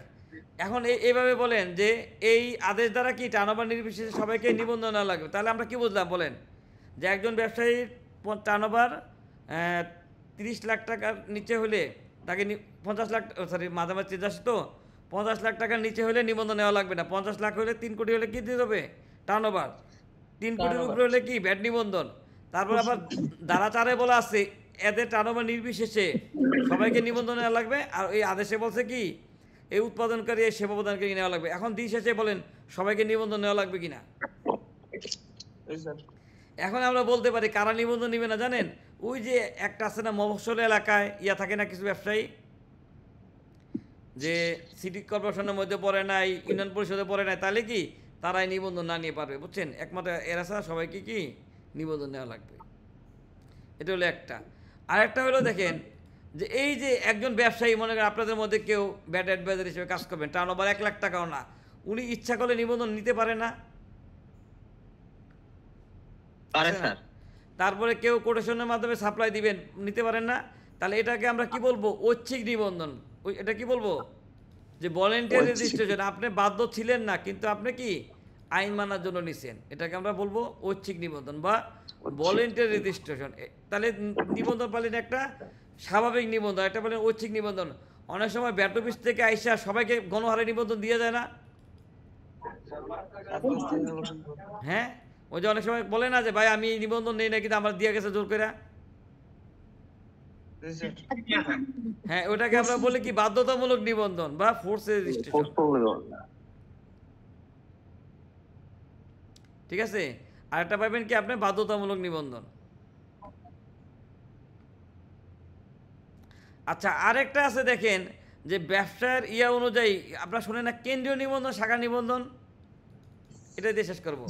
এখন এইভাবে বলেন যে এই আদেশ দ্বারা কি টার্নওভার নির্বিশেষে সবাইকে নিবন্ধন নেওয়া লাগবে। তাহলে আমরা কি বুঝলাম বলেন, যে একজন ব্যবসায়ীর টার্নওভার 30 লাখ টাকার নিচে হলে তাকে 50 লাখ, সরি মাঝামাঝি 83 তো 50 লাখ টাকার নিচে হলে নিবন্ধন নেওয়া লাগবে না। 50 লাখ হলে 3 কোটি হলে কি দিতে হবে? টার্নওভার। 3 কোটির উপরে হলে কি ভ্যাট নিবন্ধন। তারপর আবার ধারা 4-এ বলা আছে এদের টার্নওভার নির্বিশেষে সবাইকে নিবন্ধন নেওয়া লাগবে। আর এই আদেশে বলছে কি এই উৎপাদনকারী, এই সেবা প্রদানকারী নেওয়া লাগবে। এখন দিন শেষে বলেন সবাইকে নিবন্ধন নেওয়া লাগবে কিনা? এখন আমরা বলতে পারি কারা নিবন্ধন নিবে না জানেন? ওই যে একটা আছে না মফস্বল এলাকায় থাকে না কিছু ব্যবসায়ী, যে সিটি কর্পোরেশনের মধ্যে পড়ে নাই, ইউনিয়ন পরিষদে পড়ে নাই, তাহলে কি তারাই নিবন্ধন না নিয়ে পারবে, বুঝছেন? একমাত্র এরা ছাড়া সবাইকে কি নিবন্ধন নেওয়া লাগবে। এটা হলো একটা। আরেকটা হলো দেখেন, যে এই যে একজন ব্যবসায়ী, মনে করেন আপনাদের মধ্যে কেউ ব্যাড অ্যাডভাইজার হিসেবে কাজ করবেন, টার্নওভার 1 লাখ টাকাও না, উনি ইচ্ছা করলে নিবন্ধন নিতে পারে না? তারপরে কেউ কোটেশনের মাধ্যমে সাপ্লাই দিবেন, নিতে পারেন না? তাহলে এটাকে আমরা কি বলবো? ঐচ্ছিক নিবন্ধন। এটা কি বলবো? যে ভলেন্টিয়ারি রেজিস্ট্রেশন, আপনি বাধ্য ছিলেন না কিন্তু আপনি কি আইন মানার জন্য নিছেন, এটাকে আমরা বলবো ঐচ্ছিক নিবন্ধন বা ভলেন্টিয়ারি রেজিস্ট্রেশন। তাহলে নিবন্ধন পালেন একটা স্বাভাবিক নিবন্ধন, একটা বলেন ঐচ্ছিক নিবন্ধন। অনেক সময় ব্যাট অফিস থেকে আইসা সবাইকে গণহারে নিবন্ধন দিয়ে যায় না? হ্যাঁ, ওই যে অনেক সময় বলে না যে ভাই আমি নিবন্ধন নেই না কিন্তু আমার দিয়ে গেছে জোর করে। হ্যাঁ, ওটাকে আমরা বলি কি বাধ্যতামূলক নিবন্ধন বা ফোর্স রেজিস্ট্রেশন। ঠিক আছে, আরেকটা পাবেন কি আপনি বাধ্যতামূলক নিবন্ধন। আচ্ছা, আরেকটা আছে দেখেন, যে ব্যবসার অনুযায়ী আপনারা শোনেন না কেন্দ্রীয় নিবন্ধন, শাখা নিবন্ধন, এটা দিয়ে শেষ করবো।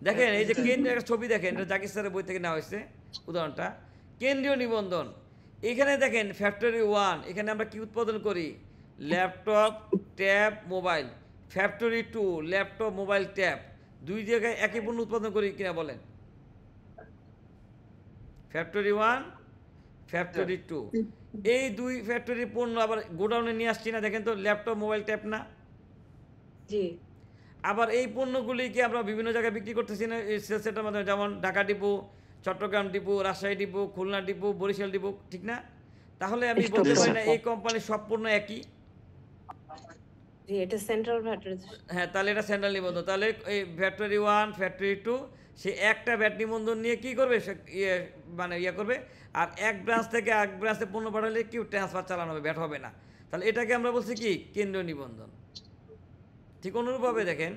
দেখেন এই যে কেন্দ্রীয় একটা ছবি দেখেন, এটা জাকির স্যারের বই থেকে নেওয়া হয়েছে উদাহরণটা। কেন্দ্রীয় নিবন্ধন, এখানে দেখেন ফ্যাক্টরি 1, এখানে আমরা কি উৎপাদন করি? Laptop, tab, mobile. Factory 2, laptop, mobile, tab. দুই জায়গায় একই পণ্য উৎপাদন করি কিনা বলেন? ফ্যাক্টরি 1, ফ্যাক্টরি 2, এই দুই ফ্যাক্টরি পণ্য আবার গোডাউনে নিয়ে আসছি না, দেখেন তো ল্যাপটপ, মোবাইল, ট্যাব না? জি। আবার এই পণ্যগুলিকে আমরা বিভিন্ন জায়গায় বিক্রি করতেছি না এই সেল সেন্টারের মাধ্যমে, যেমন Dhaka depot, Chittagong depot, Rajshahi depot, Khulna depot, Barishal depot, ঠিক না? তাহলে আমি বলতে পারি না এই কোম্পানির সব পণ্য একই? জি, এটা সেন্ট্রাল ফ্যাক্টরি। হ্যাঁ, তাহলে এটা সেন্ট্রাল নিবন্ধন। তাহলে এই ফ্যাক্টরি 1, ফ্যাক্টরি 2 সে একটা ভ্যাট নিবন্ধন নিয়ে কি করবে? ইয়ে করবে। আর এক ব্রাঞ্চ থেকে এক ব্রাঞ্চে পণ্য পাঠালে কি ট্রান্সফার চালানো হবে, ভ্যাট হবে না। তাহলে এটাকে আমরা বলছি কি? কেন্দ্রীয় নিবন্ধন। ঠিক অনুরূপভাবে দেখেন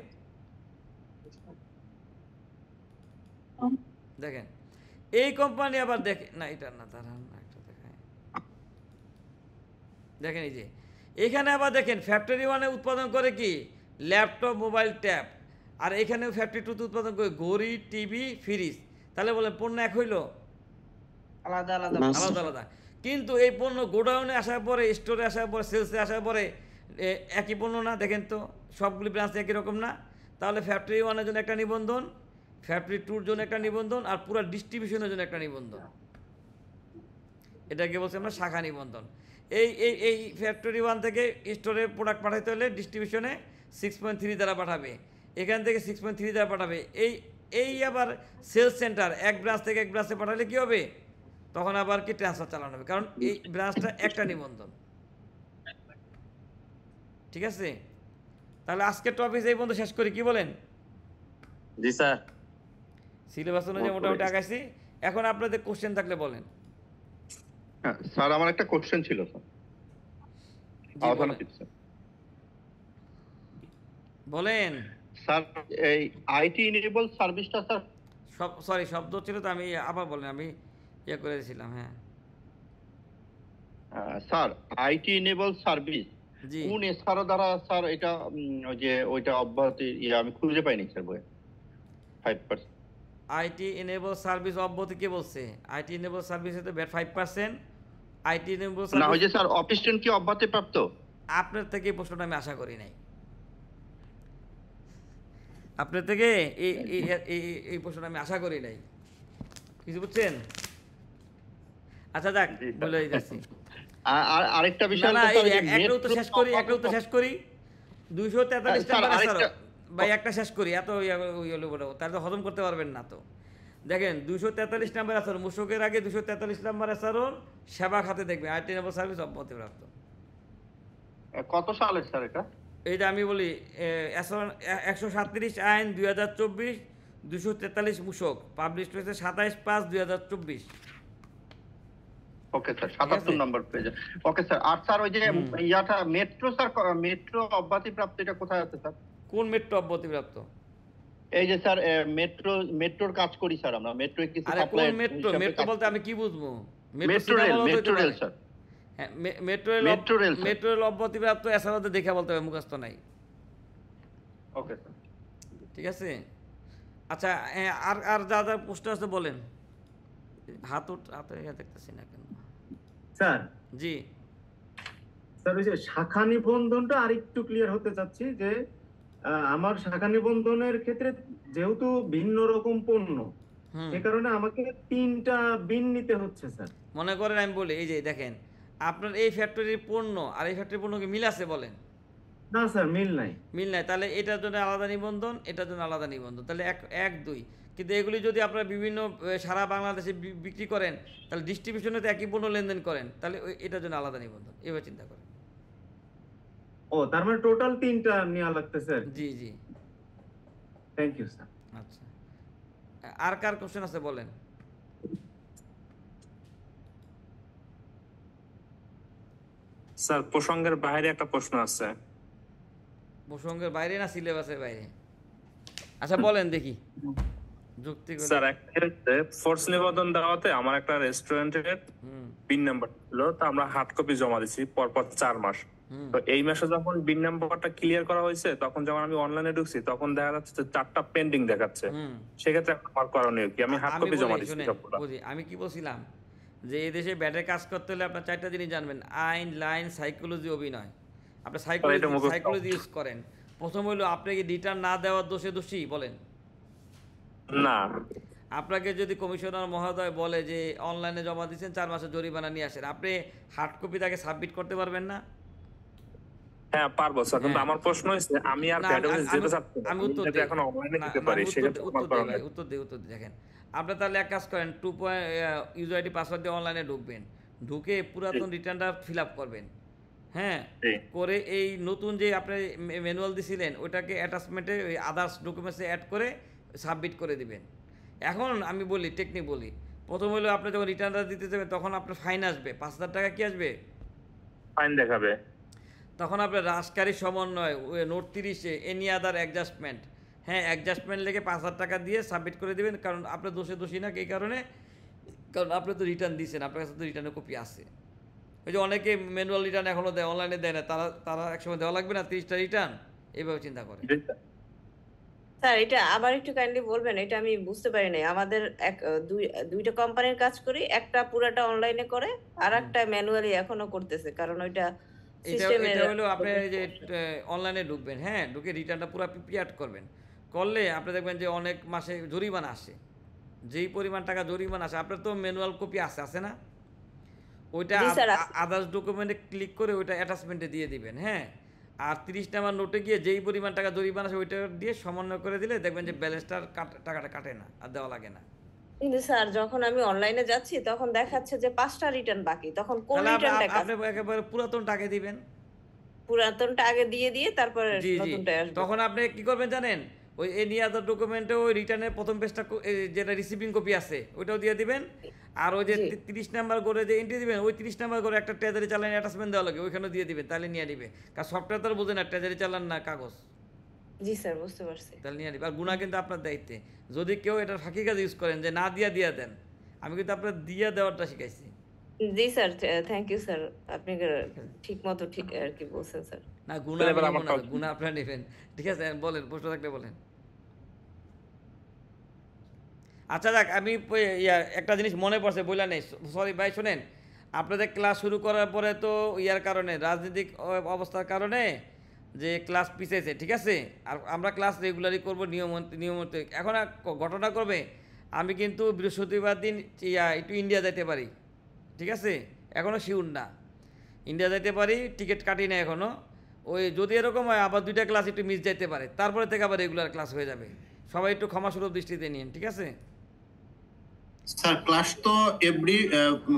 এই কোম্পানি আবার দেখেন না, এটা না, দাঁড়ান একটা দেখায়। দেখেন এই যে এখানে আবার দেখেন ফ্যাক্টরি 1 উৎপাদন করে কি? Laptop, mobile, tab. আর এখানেও ফ্যাক্টরি 2 উৎপাদন করে ঘড়ি, টিভি, ফ্রিজ। তাহলে বলেন পণ্য এক হইল? আলাদা আলাদা আলাদা আলাদা। কিন্তু এই পণ্য গোডাউনে আসার পরে, স্টোরে আসার পরে, সেলসে আসার পরে একই পণ্য না? দেখেন তো সবগুলি ব্রাঞ্চে একই রকম না? তাহলে ফ্যাক্টরি 1 এর জন্য একটা নিবন্ধন, ফ্যাক্টরি 2 এর জন্য একটা নিবন্ধন, আর পুরো ডিস্ট্রিবিউশনের জন্য একটা নিবন্ধন। এটাকে বলছি আমরা শাখা নিবন্ধন। এই এই এই ফ্যাক্টরি 1 থেকে স্টোরে প্রোডাক্ট পাঠাতে হলে ডিস্ট্রিবিউশনে 6.3 দ্বারা পাঠাবে, এখান থেকে 6.3 দ্বারা পাঠাবে। এই আবার সেলস সেন্টার এক ব্রাঞ্চ থেকে এক ব্রাঞ্চে পাঠালে কি হবে? তখন আবার কি ট্রান্সফার চালানো হবে, কারণ এই ব্রাঞ্চটা একটা নিবন্ধন। ঠিক আছে? তাহলে আজকের টপিক এই পর্যন্ত শেষ করি, কি বলেন? জি স্যার। সিলেবাস অনুযায়ী মোটামুটি আগাইছি। এখন আপনাদের কোশ্চেন থাকলে বলেন। হ্যাঁ স্যার, আমার একটা কোশ্চেন ছিল স্যার। বলেন স্যার, এই আইটি ইনেবল সার্ভিসটা স্যার, সরি শব্দ ছিল তো, আমি আবার বলেন, আমি ইয়ে করে দিয়েছিলাম। হ্যাঁ স্যার, আইটি ইনেবল সার্ভিস কোন এসআরও দ্বারা স্যার এটা ওই যে ওইটা অব্যাহতি আমি খুঁজে পাইনি স্যার বইয়ে। 5%। আইটি এনেবল সার্ভিস অব্যাহতি কে বলছে? আইটি এনেবল সার্ভিসে তো 5%। আইটি এনেবল না, সার্ভিস ওই যে স্যার অফিস্টেন্ট কি অব্যাহতি প্রাপ্ত? আপনার থেকে এই প্রশ্নটা আমি আশা করি নাই। আপনার থেকে এই প্রশ্নটা আমি আশা করি নাই, কিছু বুঝছেন? আচ্ছা যাক, বলে যাচ্ছি। আরেকটা বিষয় একটা উত্তর শেষ করি 243 নাম্বার এসআরও ভাই, একটা শেষ করি, এত তাহলে তো হজম করতে পারবেন না। তো দেখেন 243 নাম্বার এসআরও, মুশকের আগে 243 নাম্বার এসআরও সেবা খাতে দেখবে আইটি নেবল সার্ভিস অব্যাহতিপ্রাপ্ত। কত সালে স্যার এটা? এইটা আমি বলি 137 আইন 2024 243 মুশক পাবলিশ হয়েছে 27/5/2024। ওকে স্যার, 77 নম্বর পেজে। Okay sir. আর স্যার ওই যে ইয়াটা মেট্রো স্যার, মেট্রো অব্যাহতিপ্রাপ্ত এটা কোথায় আছে স্যার? কোন মেট্রো অব্যাহতিপ্রাপ্ত? এই যে স্যার মেট্রোর কাজ করি স্যার আমরা, মেট্রো কিছু সাপ্লাই। মেট্রো বলতে আমি কি বুঝবো? Metro rail sir. হ্যাঁ, মেট্রো রেল অব্যাহতিপ্রাপ্ত এসআরওতে দেখে বলতে হবে, মুখস্থ নাই। ওকে স্যার, ঠিক আছে। আচ্ছা, আর যা যা প্রশ্ন আছে বলেন। হাতে দেখতেছি না কেন স্যার? জি স্যার, ওই যে শাখা নিবন্ধনটা আরেকটু ক্লিয়ার হতে চাচ্ছি যে আমার শাখা নিবন্ধনের ক্ষেত্রে যেহেতু ভিন্ন রকম পণ্য, সে কারণে আমাকে 3টা বিন নিতে হচ্ছে স্যার। মনে করেন আমি বলি, এই যে দেখেন আপনার এই ফ্যাক্টরির পণ্য আর এই ফ্যাক্টরির পণ্য কি মিল আছে বলেন? না স্যার, মিল নাই। তাহলে এটার জন্য আলাদা নিবন্ধন, এটার জন্য আলাদা নিবন্ধন, তাহলে 1, 2। কিন্তু এগুলি যদি আপনারা বিভিন্ন সারা বাংলাদেশে বিক্রি করেন, তাহলে ডিস্ট্রিবিউশনে তো একই পণ্য লেনদেন করেন, তাহলে এটার জন্য আলাদা নিবন্ধন। এবার চিন্তা করেন। ও, তার মানে টোটাল 3টা নেওয়া লাগতেছে। জি জি, থ্যাংক ইউ স্যার। আচ্ছা, আর কার কোশ্চেন আছে বলেন। স্যার, প্রসঙ্গের বাইরে একটা প্রশ্ন আছে। প্রসঙ্গের বাইরে না সিলেবাসের বাইরে? আচ্ছা বলেন দেখি যুক্তি করে। স্যার, একটা ফোর্স নিবন্ধন দেওয়াতে আমার একটা রেস্টুরেন্টের পিন নাম্বার ছিল, তো আমরা হার্ড কপি জমা দিছি পরপর 4 মাস। তো এই মাসে যখন বিন নাম্বারটা ক্লিয়ার করা হয়েছে, তখন যখন আমি অনলাইনে ঢুকছি তখন দেখা যাচ্ছে যে 4টা পেন্ডিং দেখাচ্ছে। সেক্ষেত্রে আমার করণীয় কি? আমি হার্ড কপি জমা দিচ্ছি সবগুলো। বুঝি, আমি কি বলছিলাম যে এই দেশে ব্যাটের কাজ করতে হলে আপনার 4টা জিনিস জানবেন: আইন, লাইন, সাইকোলজি, অভিনয়। আপনি সাইকোলজি ইউজ করেন। প্রথম হলো, আপনি কি রিটার্ন না দেওয়ার দোষে দোষী বলেন? না। আপনাকে যদি কমিশনার মহোদয় বলে যে অনলাইনে জমা দিচ্ছেন, 4 মাসের জরিমানা নিয়ে আসেন, আপনি হার্ড কপি তাকে সাবমিট করতে পারবেন না? হ্যাঁ পারবো স্যার, কিন্তু আমার প্রশ্ন হচ্ছে আমি আর ব্যাটারি যেতে চাচ্ছি না, আমি উত্তর যদি এখন অনলাইনে দিতে পারি সেক্ষেত্রে উত্তর দিই দেখেন। আপনি তাহলে এক কাজ করেন, 2 ইউজার আইডি পাসওয়ার্ড দিয়ে অনলাইনে ঢুকবেন, ঢুকে পুরাতন রিটার্নটা ফিল আপ করবেন। হ্যাঁ, করে এই নতুন যে আপনি ম্যানুয়াল দিছিলেন ওটাকে অ্যাটাচমেন্টে ওই আদার্স ডকুমেন্টসে অ্যাড করে সাবমিট করে দিবেন। এখন আমি বলি, টেকনিক বলি। প্রথম হলো, আপনি যখন রিটার্নটা দিতে যাবেন তখন আপনার ফাইন আসবে, 5000 টাকা। কি আসবে? ফাইন দেখাবে। তখন আপনার রাজকারী সমন্বয় নোট 30-এ এনি আদার অ্যাডজাস্টমেন্ট, হ্যাঁ অ্যাডজাস্টমেন্ট লেগে 5000 টাকা দিয়ে সাবমিট করে দেবেন। কারণ আপনার দোষী না, এই কারণে, কারণ আপনি তো রিটার্ন দিয়েছেন, আপনার কাছে তো রিটার্নের কপি আছে। ওই যে অনেকে ম্যানুয়াল রিটার্ন এখনও দেয়, অনলাইনে দেয় না, তারা একসময় দেওয়া লাগবে না 30টা রিটার্ন, এইভাবে চিন্তা করে। স্যার এটা আবার একটু কাইন্ডলি বলবেন, এটা আমি বুঝতে পারি নাই। আমাদের দুইটা কোম্পানির কাজ করি, একটা পুরাটা অনলাইনে করে আর একটা ম্যানুয়ালি এখনো করতেছে, কারণ ওইটা এটা হলো আপনি যে অনলাইনে ঢুকবেন, হ্যাঁ ঢুকে রিটার্নটা পুরো প্রিপেয়ার করবেন। করলে আপনি দেখবেন যে অনেক মাসে জরিমানা আসে, যেই পরিমাণ টাকা জরিমানা আসে আপনার তো ম্যানুয়াল কপি আছে না, ওইটা আদার্স ডকুমেন্টে ক্লিক করে ওইটা অ্যাটাচমেন্টে দিয়ে দিবেন। হ্যাঁ, আর 30 নাম্বার নোটে গিয়ে যেই পরিমাণ টাকা জরিমানা আছে ওইটা দিয়ে সমন্বয় করে দিলে দেখবেন যে ব্যালেন্সটার টাকাটা কাটে না, আর দেওয়া লাগে না। কিন্তু স্যার যখন আমি অনলাইনে যাচ্ছি তখন দেখাচ্ছে যে 5টা রিটার্ন বাকি, তখন কোন রিটার্নটা আপনি একেবারে পুরাতন টাকা দিবেন, পুরাতনটা আগে দিয়ে তারপরে নতুনটা আসবে। তখন আপনি কি করবেন জানেন? ওই এনি আদার ডকুমেন্টে ওই রিটার্নের প্রথম পেজটা যেটা রিসিভিং কপি আছে ওইটাও দিয়ে দিবেন। আর ওই যে 30 নাম্বার করে যে এন্ট্রি দিবেন, ওই 30 নাম্বার করে একটা ট্রেজারি চালান অ্যাটাচমেন্ট দেওয়া লাগে, ওইখানে দিয়ে দিবেন, তাহলে নিয়ে নিবে। কারণ সফটওয়্যার তো বোঝে না, ট্রেজারি চালান না কাগজ। জি স্যার, বুঝতে পারছি। তাহলে নিয়ে নিবে। আর গুণা কিন্তু আপনার দায়িত্বে, যদি কেউ এটার ফাঁকি কাজ ইউজ করেন যে না দিয়া দেন, আমি কিন্তু আপনার দিয়া দেওয়ারটা শিখাইছি। জি স্যার, থ্যাংক ইউ স্যার, আপনি ঠিক মতো ঠিক আর কি বলছেন স্যার। না গুণা আপনারা নেবেন, ঠিক আছে? বলেন, প্রশ্ন থাকলে বলেন। আচ্ছা যাক, আমি একটা জিনিস মনে পড়ছে, বললা নেই, সরি ভাই। শোনেন, আপনাদের ক্লাস শুরু করার পরে তো ইয়ার কারণে, রাজনৈতিক অবস্থার কারণে যে ক্লাস পিছিয়েছে, ঠিক আছে? আর আমরা ক্লাস রেগুলারই করবো নিয়মিত। এখন ঘটনা করবে, আমি কিন্তু বৃহস্পতিবার দিন একটু ইন্ডিয়া যেতে পারি, ঠিক আছে? এখনও শিওর না, ইন্ডিয়া যেতে পারি, টিকিট কাটি না এখনও। ওই যদি এরকম হয় আবার 2টা ক্লাস একটু মিস যেতে পারে, তারপরে থেকে আবার রেগুলার ক্লাস হয়ে যাবে। সবাই একটু ক্ষমাসুলভ দৃষ্টিতে নিন, ঠিক আছে? স্যার ক্লাস তো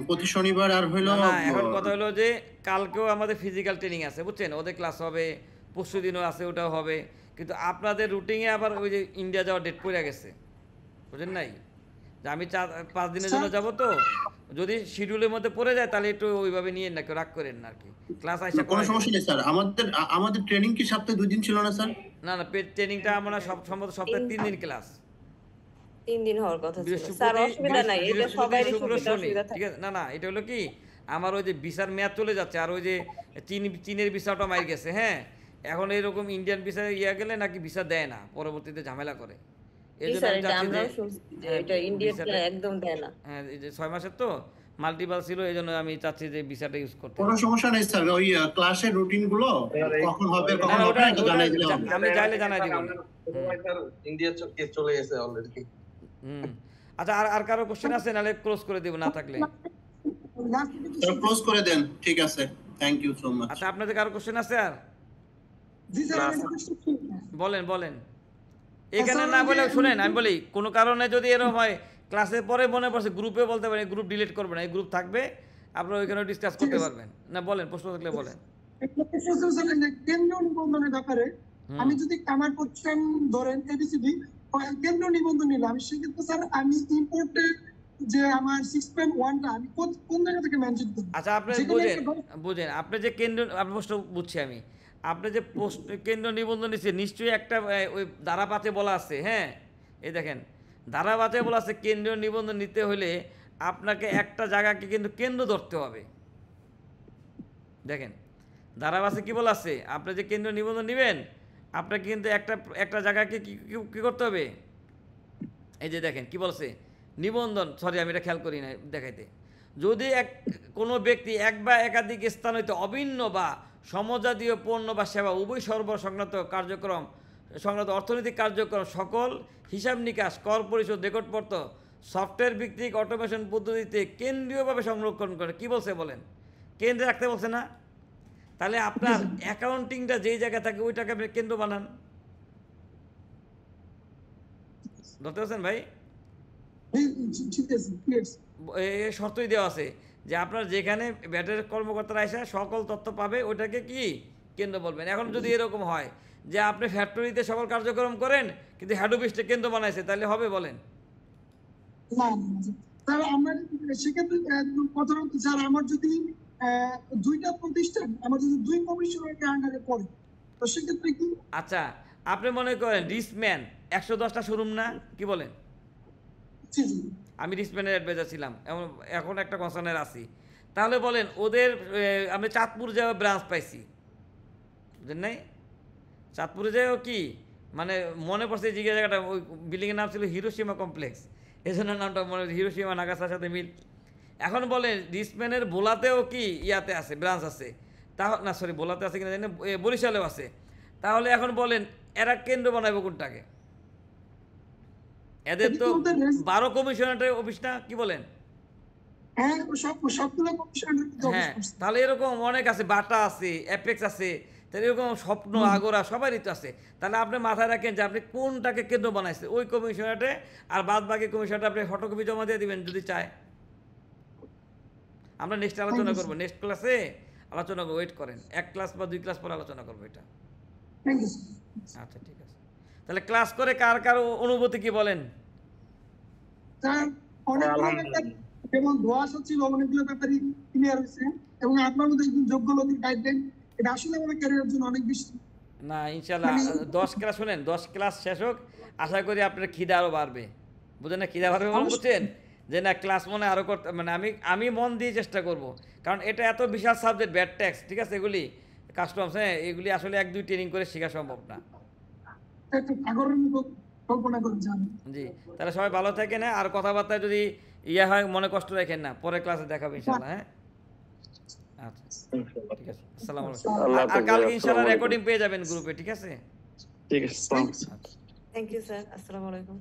প্রতি শনিবার আর হইলো না, এখন কথা হলো যে কালকেও আমাদের ফিজিক্যাল ট্রেনিং আছে, বুঝছেন? ওদের ক্লাস হবে, পরশু দিনও আছে, ওটাও হবে। কিন্তু আপনাদের রুটিনে আবার ওই যে ইন্ডিয়া যাওয়ার ডেট পড়ে গেছে, বুঝেন নাই? যে আমি 5 দিনের জন্য যাব, তো যদি শিডিউলের মধ্যে পড়ে যায় তাহলে একটু ওইভাবে নিয়ে না, কেউ রাগ করেন না আর কি। ক্লাস আইসা কোনো সমস্যা নেই স্যার। আমাদের ট্রেনিং কি সপ্তাহে 2 দিন ছিল না স্যার? না, ট্রেনিংটা আমরা সম্ভবত সপ্তাহে 3 দিন ক্লাস, 3 দিন হওয়ার কথা ছিল স্যার। অসুবিধা নাই, এটা সবারই সুবিধা থাকে। ঠিক আছে? না এটা হলো কি, আমার ওই যে ভিসার মেয়াদ চলে যাচ্ছে, আর ওই যে চীনের ভিসাটা মার গেছে। হ্যাঁ, এখন এইরকম ইন্ডিয়ান ভিসা গেলে নাকি ভিসা দেয় না, পরবর্তীতে ঝামেলা করে। এই জন্য আমি চাচ্ছি যে এটা ইন্ডিয়াতে একদম দেয় না। হ্যাঁ, এই যে 6 মাসের তো মাল্টিপল ছিল, এই জন্য আমি চাচ্ছি যে ভিসাটা ইউজ করতে। কোনো সমস্যা নেই স্যার, ওই ক্লাসের রুটিন গুলো কখন হবে কখন হবে এটা জানাই দিলে হবে। আমি চাইলে জানাই দিব। ইন্ডিয়া চলে গেছে অলরেডি। আচ্ছা, আর কারো কোশ্চেন আছে? নালে ক্লোজ করে দেব না থাকলে। স্যার ক্লোজ করে দেন, ঠিক আছে, থ্যাংক ইউ সো মাচ। আচ্ছা, আপনাদের কারো কোশ্চেন আছে? আর জি স্যার, বলেন। এখানে না বলে শুনেন, আমি বলি কোনো কারণে যদি এরকম হয়, ক্লাসের পরে মনে পড়ছে, গ্রুপে বলতে পারেন, গ্রুপ ডিলিট করবেন না, এই গ্রুপ থাকবে, আপনারা ওইখানে ডিসকাস করতে পারবেন। না বলেন, প্রশ্ন থাকলে বলেন। কেন্দ্রীয় নিবন্ধনের ব্যাপারে আমি যদি আমার প্রতিষ্ঠান ধরেন এবিসিডি কেন্দ্রীয় নিবন্ধন নিলাম, সেক্ষেত্রে স্যার আমি ইম্পোর্টের যে আমার 6.1টা আমি কোন জায়গা থেকে মেনশন করব? আচ্ছা, আপনি বুঝেন আপনি যে আপনি প্রশ্ন বুঝছি আমি, আপনি যে কেন্দ্র নিবন্ধন নিচ্ছে, নিশ্চয়ই একটা ওই ধারা 5-এ বলা আছে। হ্যাঁ, এই দেখেন, ধারা 5-এ বলা আছে কেন্দ্রীয় নিবন্ধন নিতে হলে আপনাকে একটা জায়গাকে কিন্তু কেন্দ্র ধরতে হবে। দেখেন, ধারাবাসে কি বলা আছে, আপনি যে কেন্দ্রীয় নিবন্ধন নেবেন আপনাকে কিন্তু একটা জায়গাকে কি করতে হবে, এই যে দেখেন কি বলছে নিবন্ধন, সরি আমি এটা খেয়াল করি না দেখাইতে, যদি কোনো ব্যক্তি এক বা একাধিক স্থান হইতে অভিন্ন বা সমজাতীয় পণ্য বা সেবা উভয় সরবরাহ সংক্রান্ত কার্যক্রম সংক্রান্ত অর্থনৈতিক কার্যক্রম সকল হিসাব নিকাশ কর পরিশোধ রেকর্ডপত্র সফটওয়্যার ভিত্তিক অটোমেশন পদ্ধতিতে কেন্দ্রীয়ভাবে সংরক্ষণ করে, কি বলছে বলেন, কেন্দ্রে রাখতে বলছে না? তাহলে আপনার অ্যাকাউন্টিংটা যেই জায়গায় থাকে ওইটাকে আপনি কেন্দ্র বানান। ধরতে পারছেন ভাই? শর্তই দেওয়া আছে যে আপনার যেখানে ব্যাটের কর্মকর্তারা এসে সকল তথ্য পাবে ওইটাকে কি কেন্দ্র বলবেন। এখন যদি এরকম হয় যে আপনি ফ্যাক্টরিতে সকল কার্যক্রম করেন কিন্তু হেড অফিসটা কেন্দ্র বানাইছে, তাহলে হবে বলেন? না স্যার, আমরা সেক্ষেত্রে কথা হচ্ছে স্যার, আমার যদি দুইটা প্রতিষ্ঠান, আমার যদি দুই কমিশনারকে আন্ডারে পড়ে তো সেক্ষেত্রে কি? আচ্ছা, আপনি মনে করেন রিসম্যান 110টা শোরুম না, কি বলেন? আমি রিসম্যানের অ্যাডভাইজার ছিলাম, এখন একটা কনসার্নের আছি, তাহলে বলেন ওদের আমি চাঁদপুর যাওয়া ব্রাঞ্চ পাইছি, বুঝলেন নাই? চাঁদপুরে যাও কি মানে মনে পড়ছে যে জায়গাটা, ওই বিল্ডিংয়ের নাম ছিল হিরোশিমা কমপ্লেক্স, এই জন্য নামটা মনে হিরোশিমা নাগাসার সাথে মিল। এখন বলেন রিসম্যানের বোলাতেও কি ইয়াতে আছে ব্রাঞ্চ আছে, তা না সরি বোলাতে আছে কিনা জানি না, বরিশালেও আছে, তাহলে এখন বলেন এরা কেন্দ্র বানাইব কোনটাকে? এদের তো 12 কমিশনারের অফিস না, কি বলেন? হ্যাঁ, তাহলে এরকম অনেক আছে, বাটা আছে, অ্যাপেক্স আছে, তাহলে এরকম স্বপ্ন আগরা সবারই তো আছে। তাহলে আপনি মাথায় রাখেন যে আপনি কোনটাকে কেন্দ্র বানাইছে ওই কমিশনারে, আর বাদ বাকি কমিশনারটা আপনি ফটোকপি জমা দিয়ে দিবেন যদি চায়। আমরা নেক্সট আলোচনা করবো, নেক্সট ক্লাসে আলোচনা করবো, ওয়েট করেন 1 ক্লাস বা 2 ক্লাস পরে আলোচনা করবো এটা। আচ্ছা ঠিক আছে, তাহলে ক্লাস করে কার কার অনুভূতি কি বলেন? যেমন ধোঁয়াশা ছিল অনেকগুলো ব্যাপারই ক্লিয়ার হয়েছে, এবং আপনার মধ্যে একজন যোগ্য লোকের গাইডলাইন, এটা আসলে আমার ক্যারিয়ারের জন্য অনেক বেশি। না ইনশাল্লাহ 10 ক্লাস শুনেন, 10 ক্লাস শেষ হোক, আশা করি আপনার খিদা আরও বাড়বে, বুঝলেন না? খিদা বাড়বে মনে করছেন যে না ক্লাস মনে আরও করতে, মানে আমি মন দিয়ে চেষ্টা করব, কারণ এটা এত বিশাল সাবজেক্ট, ব্যাড ট্যাক্স, ঠিক আছে, এগুলি কাস্টমস, হ্যাঁ এগুলি আসলে 1-2 ট্রেনিং করে শেখা সম্ভব না। জি, তাহলে সবাই ভালো থাকেন, আর কথাবার্তা যদি ইয়ে হয় মনে কষ্ট রাখেন না, পরে ক্লাসে দেখাবো ইনশাল্লাহ। হ্যাঁ আচ্ছা ঠিক আছে, আসসালামু আলাইকুম। আর কালকে ইনশাল্লাহ রেকর্ডিং পেয়ে যাবেন গ্রুপে, ঠিক আছে? ঠিক আছে, থ্যাংক ইউ স্যার, আসসালামু আলাইকুম।